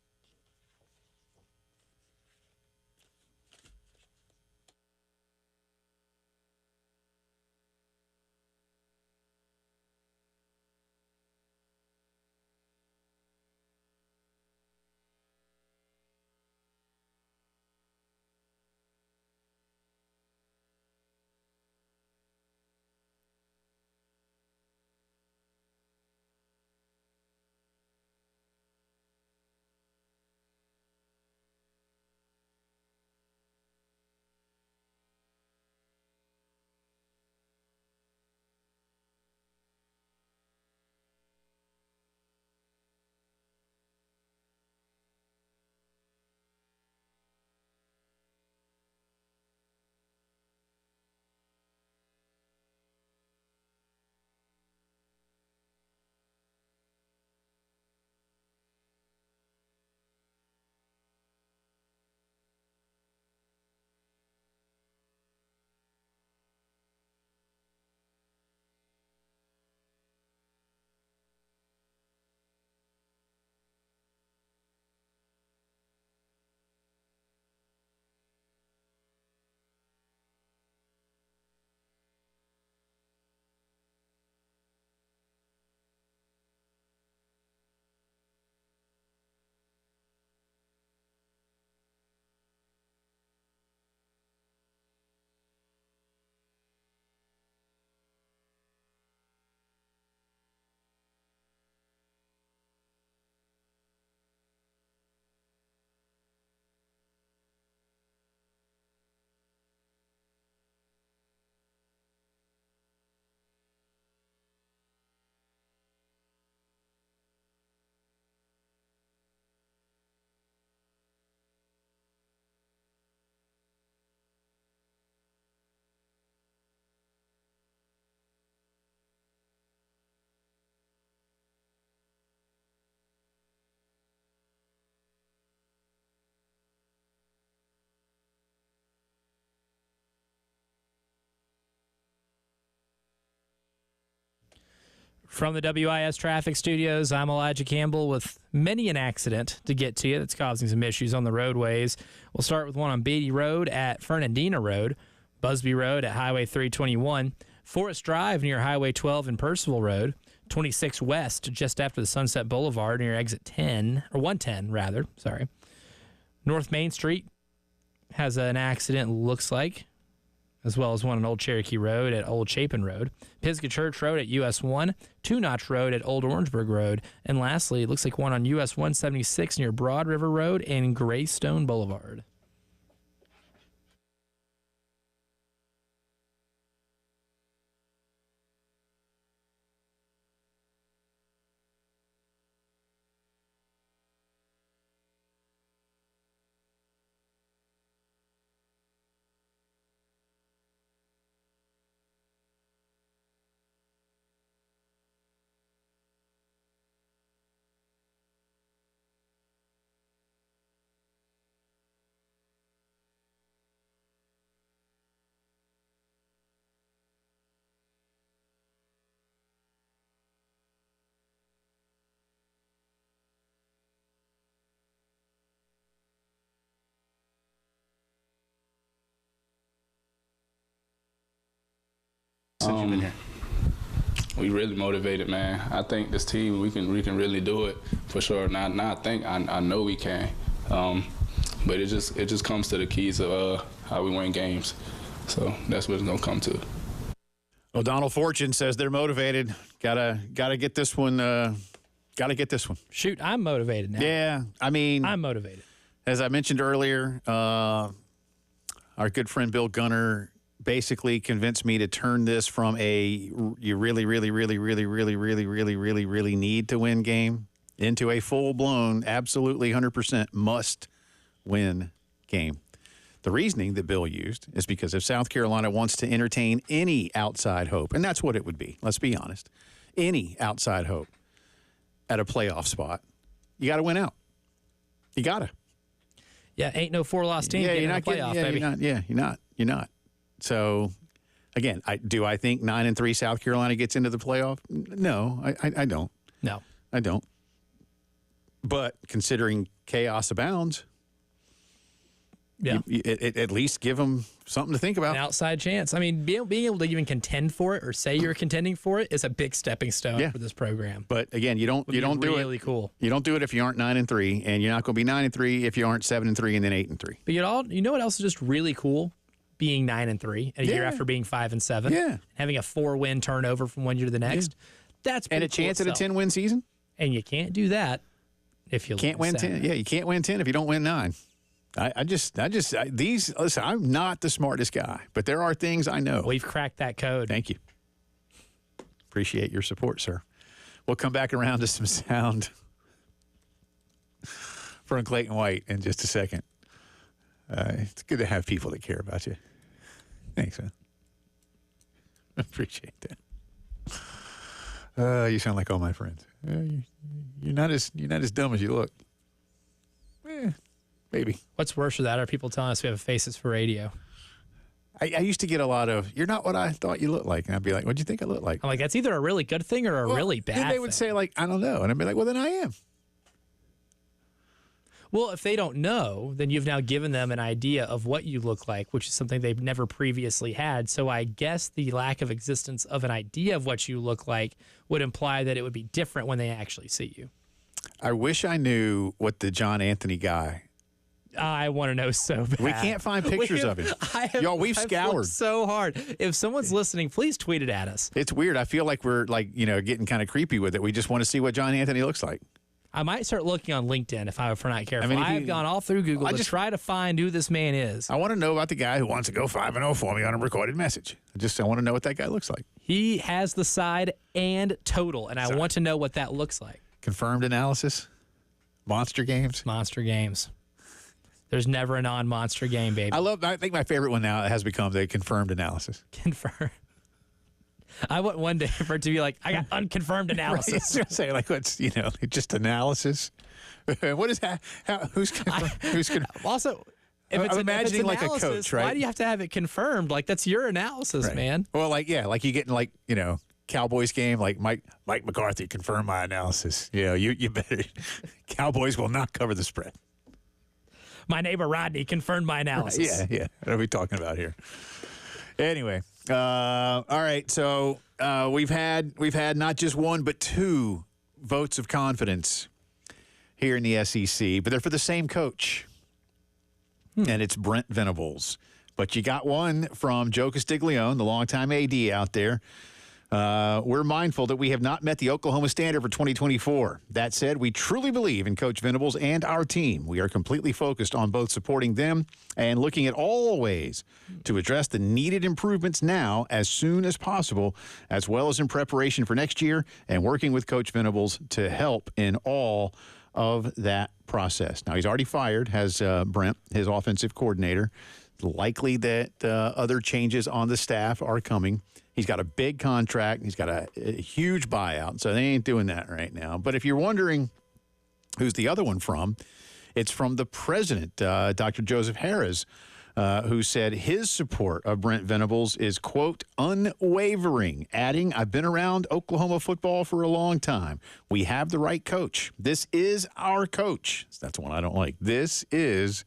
From the WIS Traffic Studios, I'm Elijah Campbell with many an accident to get to you that's causing some issues on the roadways. We'll start with one on Beatty Road at Fernandina Road, Busby Road at Highway 321, Forest Drive near Highway 12 and Percival Road, 26 West just after the Sunset Boulevard near exit 10, or 110 rather, sorry. North Main Street has an accident, looks like, as well as one on Old Cherokee Road at Old Chapin Road, Pisgah Church Road at US 1, Two Notch Road at Old Orangeburg Road, and lastly, it looks like one on US 176 near Broad River Road and Greystone Boulevard. We really motivated, man. I think this team, we can really do it for sure. I know we can. But it just comes to the keys of how we win games. So that's what it's gonna come to. O'Donnell Fortune says they're motivated. Gotta get this one. Gotta get this one. Shoot, I'm motivated now. Yeah, I mean, I'm motivated. As I mentioned earlier, our good friend Bill Gunner basically convinced me to turn this from you really need to win game into a full-blown, absolutely 100% must-win game. The reasoning that Bill used is because if South Carolina wants to entertain any outside hope, and that's what it would be, let's be honest, any outside hope at a playoff spot, you got to win out. You got to. Yeah, ain't no four-loss team getting in the playoff, baby. You're not. So, again, do I think 9-3 South Carolina gets into the playoff? No, I don't. No. I don't. But considering chaos abounds, yeah, at least give them something to think about. An outside chance. I mean, being able to even contend for it or say you're contending for it is a big stepping stone for this program. But again, you don't do it. Really cool. You don't do it if you aren't 9-3, and you're not going to be 9-3 if you aren't 7-3 and then 8-3. But you know what else is just really cool? Being 9-3 a year after being 5-7. Yeah, having a 4-win turnover from one year to the next. That's and a chance at a 10-win season. And you can't do that if you can't win 10. Yeah, you can't win 10 if you don't win 9. Listen, I'm not the smartest guy, but there are things I know. We've cracked that code. Thank you. Appreciate your support, sir. We'll come back around to some sound from Clayton White in just a second. It's good to have people that care about you. Thanks, man. Appreciate that. You sound like all my friends. You're not as dumb as you look. Maybe. What's worse for that are people telling us we have faces for radio. I used to get a lot of, you're not what I thought you looked like. And I'd be like, what do you think I look like? I'm like, that's either a really good thing or a really bad thing. They would say, like, I don't know. And I'd be like, well, then I am. Well, if they don't know, then you've now given them an idea of what you look like, which is something they've never previously had. So I guess the lack of existence of an idea of what you look like would imply that it would be different when they actually see you. I wish I knew what the John Anthony guy. I want to know so bad. We can't find pictures of him. We've scoured so hard. If someone's listening, please tweet it at us. It's weird. I feel like we're getting kind of creepy with it. We just want to see what John Anthony looks like. I might start looking on LinkedIn if we're not careful. I've gone all through Google to try to find who this man is. I want to know about the guy who wants to go 5-0 for me on a recorded message. I want to know what that guy looks like. He has the side and total, and I want to know what that looks like. Confirmed analysis? Monster games? Monster games. There's never a non-monster game, baby. I think my favorite one now has become the confirmed analysis. Confirmed. I want one day for it to be like, I got unconfirmed analysis. Right. Say like, what's just analysis? What is that? Who's confirmed? Also, if it's imagining analysis, like a coach, right? Why do you have to have it confirmed? Like that's your analysis, right. man. Well, like you're getting Cowboys game, like Mike McCarthy confirmed my analysis. You better. Cowboys will not cover the spread. My neighbor Rodney confirmed my analysis. Yeah. What are we talking about here? Anyway, all right. So we've had not just one but two votes of confidence here in the SEC, but they're for the same coach, and it's Brent Venables. But you got one from Joe Castiglione, the longtime AD out there. We're mindful that we have not met the Oklahoma standard for 2024. That said, we truly believe in Coach Venables and our team. We are completely focused on both supporting them and looking at all ways to address the needed improvements now as soon as possible, as well as in preparation for next year and working with Coach Venables to help in all of that process. Now, he's already fired, has Brent, his offensive coordinator. Likely that other changes on the staff are coming. He's got a big contract. He's got a huge buyout, so they ain't doing that right now. But if you're wondering who's the other one from, it's from the president, Dr. Joseph Harris, who said his support of Brent Venables is, quote, unwavering, adding, I've been around Oklahoma football for a long time. We have the right coach. This is our coach. That's one I don't like. This is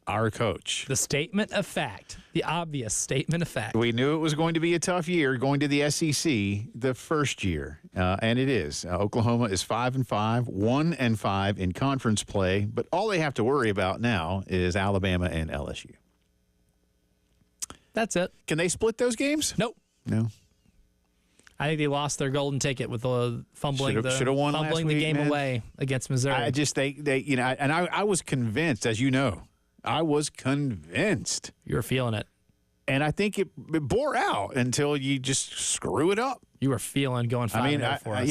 our coach. The statement of fact, the obvious statement of fact. We knew it was going to be a tough year going to the SEC the first year, and it is. Oklahoma is 5-5, 1-5 in conference play, but all they have to worry about now is Alabama and LSU. That's it. Can they split those games? Nope. No. I think they lost their golden ticket with the fumbling won the game away against Missouri. I was convinced, as you know. I was convinced. You were feeling it. And I think it bore out until you just screw it up. You were feeling going 5-0 for us.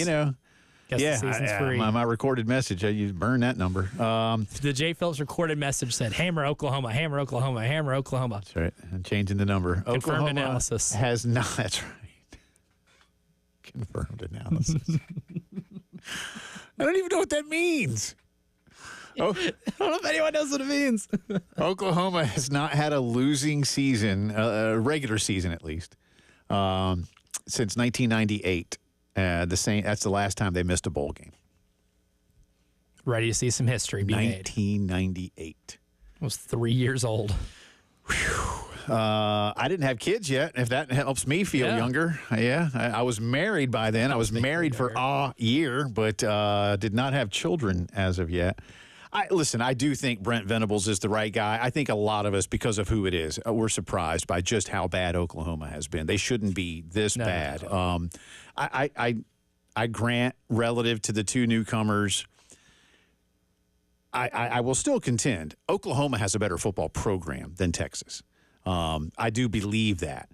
Guess the season's free. My recorded message, you burn that number. The Jay Phillips recorded message said, hammer Oklahoma, hammer Oklahoma, hammer Oklahoma. That's right. I'm changing the number. Confirmed Oklahoma analysis. Has not. That's right. Confirmed analysis. I don't even know what that means. I don't know if anyone knows what it means. Oklahoma has not had a losing season, a regular season at least, since 1998. That's the last time they missed a bowl game. Ready to see some history be made. 1998. I was 3 years old. I didn't have kids yet, if that helps me feel younger. I was married by then. I was married for a year, but did not have children as of yet. I do think Brent Venables is the right guy. I think a lot of us, because of who it is, we're surprised by just how bad Oklahoma has been. They shouldn't be this bad. No. I grant, relative to the two newcomers, I will still contend Oklahoma has a better football program than Texas. I do believe that.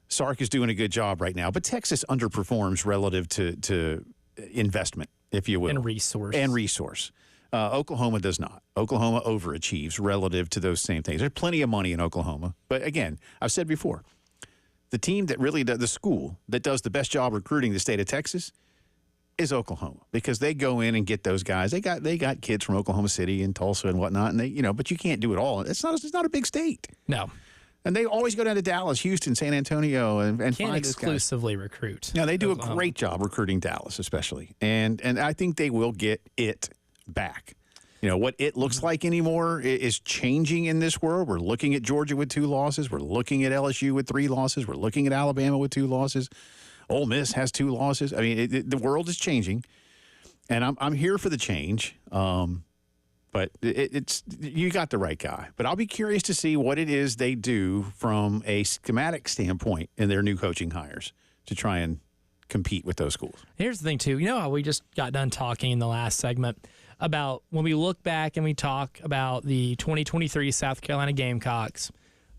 Sark is doing a good job right now, but Texas underperforms relative to investment, if you will. And resource. Oklahoma does not. Oklahoma overachieves relative to those same things. There's plenty of money in Oklahoma. But again, I've said before, the team that really does, the school that does the best job recruiting the state of Texas is Oklahoma, because they go in and get those guys. They got kids from Oklahoma City and Tulsa and whatnot, and but you can't do it all. It's not a big state. No. And they always go down to Dallas, Houston, San Antonio, and can't find exclusively recruit. Yeah, they do a great job recruiting Dallas, especially, and I think they will get it back. What it looks like anymore is changing in this world. We're looking at Georgia with 2 losses. We're looking at LSU with 3 losses. We're looking at Alabama with 2 losses. Ole Miss has 2 losses. I mean, the world is changing, and I'm here for the change. But it's you got the right guy. But I'll be curious to see what it is they do from a schematic standpoint in their new coaching hires to try and compete with those schools. Here's the thing, too. You know how we just got done talking in the last segment about when we look back and we talk about the 2023 South Carolina Gamecocks,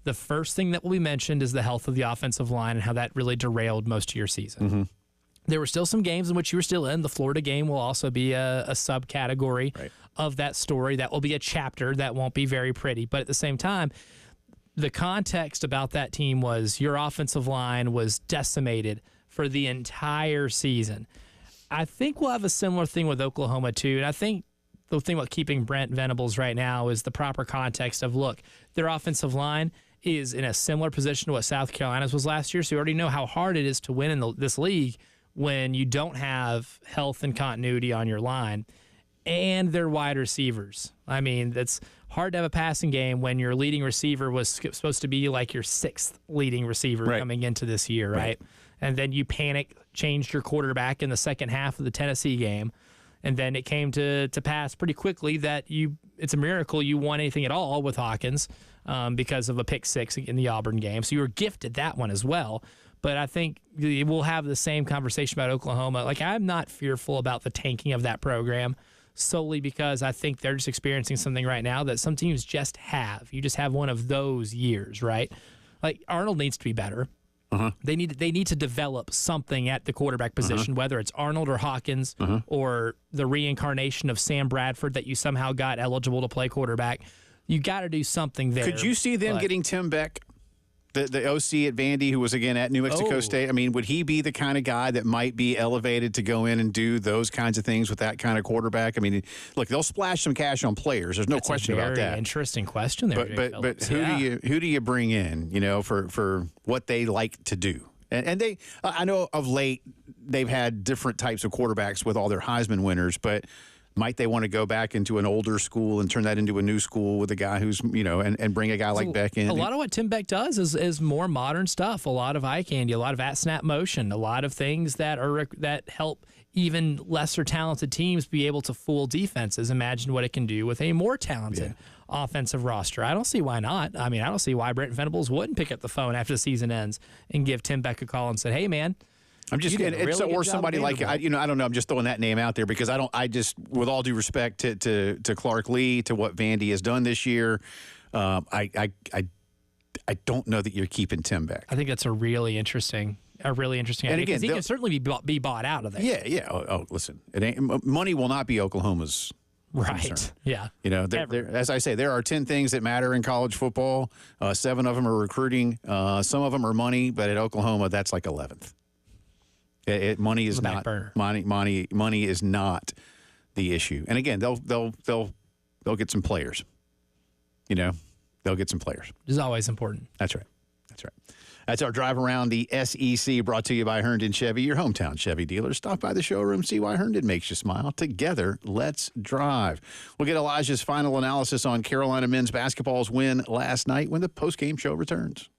the first thing that will be mentioned is the health of the offensive line and how that really derailed most of your season. Mm-hmm. There were still some games in which you were still in. The Florida game will also be a subcategory of that story. That will be a chapter that won't be very pretty. But at the same time, the context about that team was your offensive line was decimated for the entire season. I think we'll have a similar thing with Oklahoma, too. And I think the thing about keeping Brent Venables right now is the proper context of, look, their offensive line is in a similar position to what South Carolina's was last year, so you already know how hard it is to win in this league. when you don't have health and continuity on your line and their wide receivers. I mean, that's hard to have a passing game when your leading receiver was supposed to be like your 6th leading receiver coming into this year, right? And then you changed your quarterback in the second half of the Tennessee game. And then it came to pass pretty quickly that it's a miracle you won anything at all with Hawkins because of a pick 6 in the Auburn game. So you were gifted that one as well. But I think we'll have the same conversation about Oklahoma. Like, I'm not fearful about the tanking of that program solely because I think they're just experiencing something right now that some teams just have. You just have one of those years, right? Like, Arnold needs to be better. They need to develop something at the quarterback position, whether it's Arnold or Hawkins or the reincarnation of Sam Bradford that you somehow got eligible to play quarterback. You got to do something there. Could you see them getting Tim Beck, the OC at Vandy, who was again at New Mexico State? I mean, would he be the kind of guy that might be elevated to go in and do those kinds of things with that kind of quarterback? I mean, look, they'll splash some cash on players. There's no question about that. Interesting question there. But who do you bring in? You know, for what they like to do? And they, I know of late they've had different types of quarterbacks with all their Heisman winners, but might they want to go back into an older school and turn that into a new school with a guy who's, you know, and bring a guy like Beck in? A lot of what Tim Beck does is more modern stuff. A lot of eye candy, a lot of at-snap motion, a lot of things that help even lesser talented teams be able to fool defenses. Imagine what it can do with a more talented offensive roster. I don't see why not. I mean, I don't see why Brent Venables wouldn't pick up the phone after the season ends and give Tim Beck a call and say, hey, man, I'm just or somebody like I don't know. I'm just throwing that name out there because I just with all due respect to Clark Lee, to what Vandy has done this year, I don't know that you're keeping Tim Beck. I think that's a really interesting idea. And again, he can certainly be bought out of there. Yeah. Oh, listen, money will not be Oklahoma's concern. Yeah. You know, as I say, there are 10 things that matter in college football. 7 of them are recruiting. Some of them are money, but at Oklahoma, that's like 11th. Money is not money is not the issue. And again, they'll get some players. You know, they'll get some players. It's always important. That's right. That's our drive around the SEC, brought to you by Herndon Chevy, your hometown Chevy dealer. Stop by the showroom, see why Herndon makes you smile. Together, let's drive. We'll get Elijah's final analysis on Carolina men's basketball's win last night when the postgame show returns.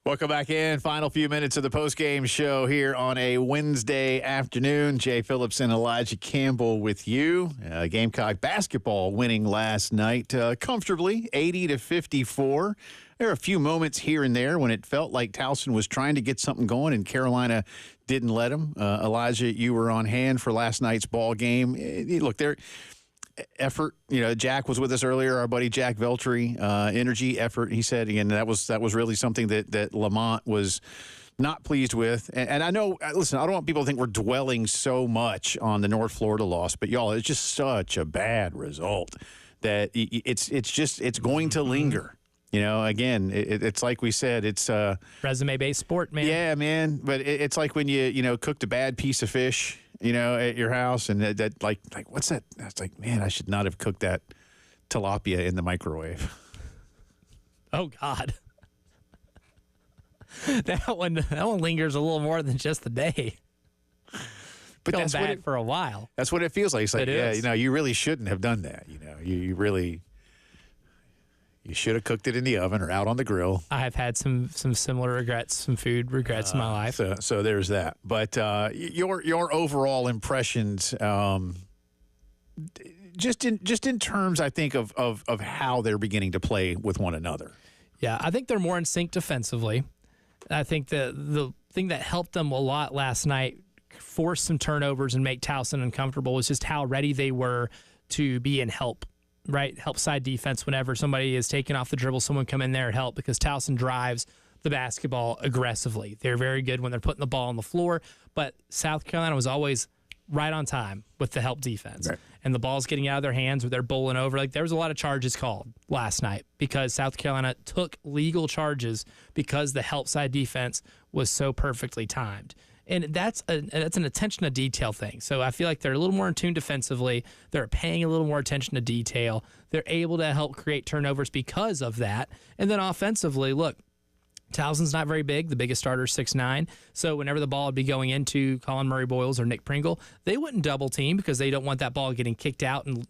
Welcome back in. Final few minutes of the postgame show here on a Wednesday afternoon. Jay Phillips and Elijah Campbell with you. Gamecock basketball winning last night comfortably, 80-54. There are a few moments here and there when it felt like Towson was trying to get something going and Carolina didn't let him. Elijah, you were on hand for last night's ball game. Look, there. Effort, Jack was with us earlier, our buddy Jack Veltri, energy, effort. He said, again, that was really something that Lamont was not pleased with. And I know, listen, I don't want people to think we're dwelling so much on the North Florida loss, but y'all, it's just such a bad result that it's going to linger. Again, it's like we said, it's resume-based sport, man. Yeah, man. But it's like when you cooked a bad piece of fish, at your house, and that like what's that? It's like, man, I should not have cooked that tilapia in the microwave. Oh God, that one lingers a little more than just the day. But that's bad bad for a while. That's what it feels like. It's like, you really shouldn't have done that. You should have cooked it in the oven or out on the grill. I have had some similar regrets, some food regrets in my life. So there's that. But your overall impressions, just in terms, I think of how they're beginning to play with one another. Yeah, I think they're more in sync defensively. I think the thing that helped them a lot last night, force some turnovers and make Towson uncomfortable, was just how ready they were to be in help. Right, help side defense whenever somebody is taking off the dribble, someone come in there and help, because Towson drives the basketball aggressively. They're very good when they're putting the ball on the floor, but South Carolina was always right on time with the help defense. Right. And the ball's getting out of their hands or they're bowling over. Like, there was a lot of charges called last night because South Carolina took legal charges because the help side defense was so perfectly timed. And that's an attention to detail thing. So I feel like they're a little more in tune defensively. They're paying a little more attention to detail. They're able to help create turnovers because of that. And then offensively, look, Towson's not very big. The biggest starter is 6'9". So whenever the ball would be going into Colin Murray-Boyles or Nick Pringle, they wouldn't double team because they don't want that ball getting kicked out and,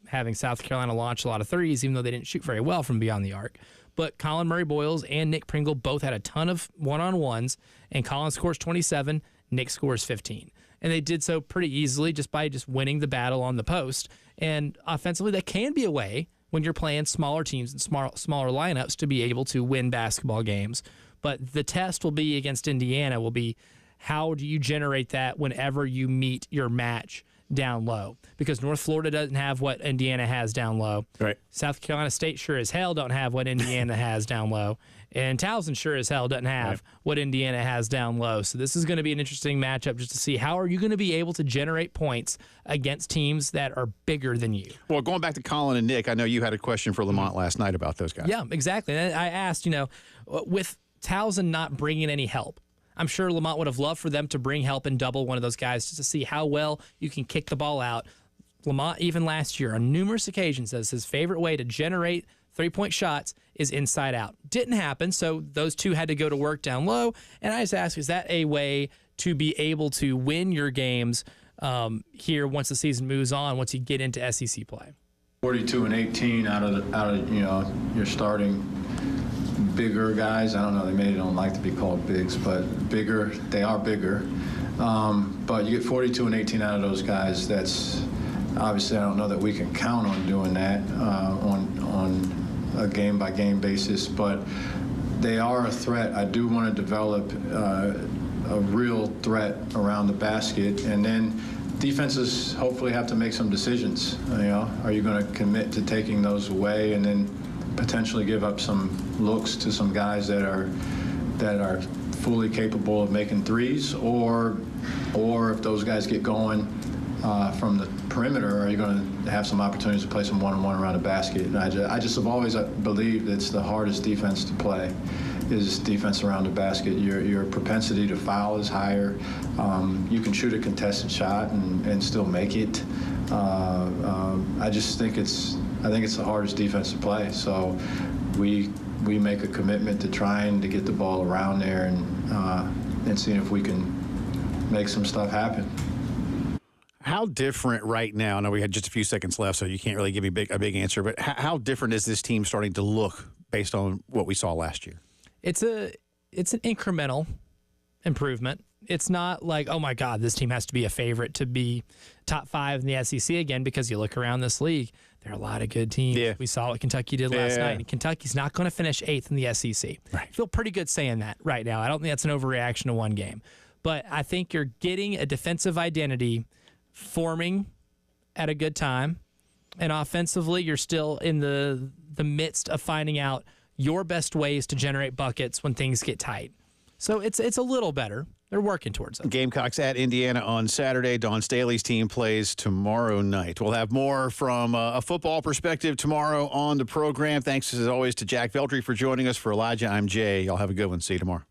having South Carolina launch a lot of threes, even though they didn't shoot very well from beyond the arc. But Colin Murray-Boyles and Nick Pringle both had a ton of one-on-ones, and Colin scores 27, Nick scores 15. And they did so pretty easily just by winning the battle on the post. And offensively, that can be a way when you're playing smaller teams and smaller lineups to be able to win basketball games. But the test will be against Indiana will be, how do you generate that whenever you meet your match down low? Because North Florida doesn't have what Indiana has down low. Right. South Carolina State sure as hell don't have what Indiana has down low. And Towson sure as hell doesn't have what Indiana has down low. So this is going to be an interesting matchup just to see how are you going to be able to generate points against teams that are bigger than you. Well, going back to Colin and Nick, I know you had a question for Lamont last night about those guys. Yeah, exactly. And I asked, with Towson not bringing any help, I'm sure Lamont would have loved for them to bring help and double one of those guys just to see how well you can kick the ball out. Lamont, even last year, on numerous occasions, says his favorite way to generate three-point shots is inside out. Didn't happen, so those two had to go to work down low. And I just ask, is that a way to be able to win your games here once the season moves on, once you get into SEC play? 42-18 out of your starting bigger guys. I don't know, they maybe don't like to be called bigs, but bigger, they are bigger. But you get 42-18 out of those guys. That's obviously, I don't know that we can count on doing that on a game-by-game basis, but they are a threat. I do want to develop a real threat around the basket, and then defenses hopefully have to make some decisions. Are you going to commit to taking those away and then potentially give up some looks to some guys that are fully capable of making threes, or if those guys get going from the perimeter, are you going to have some opportunities to play some one-on-one around the basket? And I just have always believed it's the hardest defense to play is defense around the basket. Your propensity to foul is higher. You can shoot a contested shot and still make it. I just think it's the hardest defense to play. So we make a commitment to trying to get the ball around there and seeing if we can make some stuff happen. How different right now? I know we had just a few seconds left, so you can't really give me a big answer. But how different is this team starting to look based on what we saw last year? It's it's an incremental improvement. It's not like, oh my God, this team has to be a favorite to be top 5 in the SEC again, because you look around this league, there are a lot of good teams. Yeah. We saw what Kentucky did last night, and Kentucky's not going to finish 8th in the SEC. Right. I feel pretty good saying that right now. I don't think that's an overreaction to one game. But I think you're getting a defensive identity forming at a good time. And offensively, you're still in the midst of finding out your best ways to generate buckets when things get tight. So it's a little better. They're working towards it. Gamecocks at Indiana on Saturday. Dawn Staley's team plays tomorrow night. We'll have more from a football perspective tomorrow on the program. Thanks, as always, to Jack Veltri for joining us. For Elijah, I'm Jay. Y'all have a good one. See you tomorrow.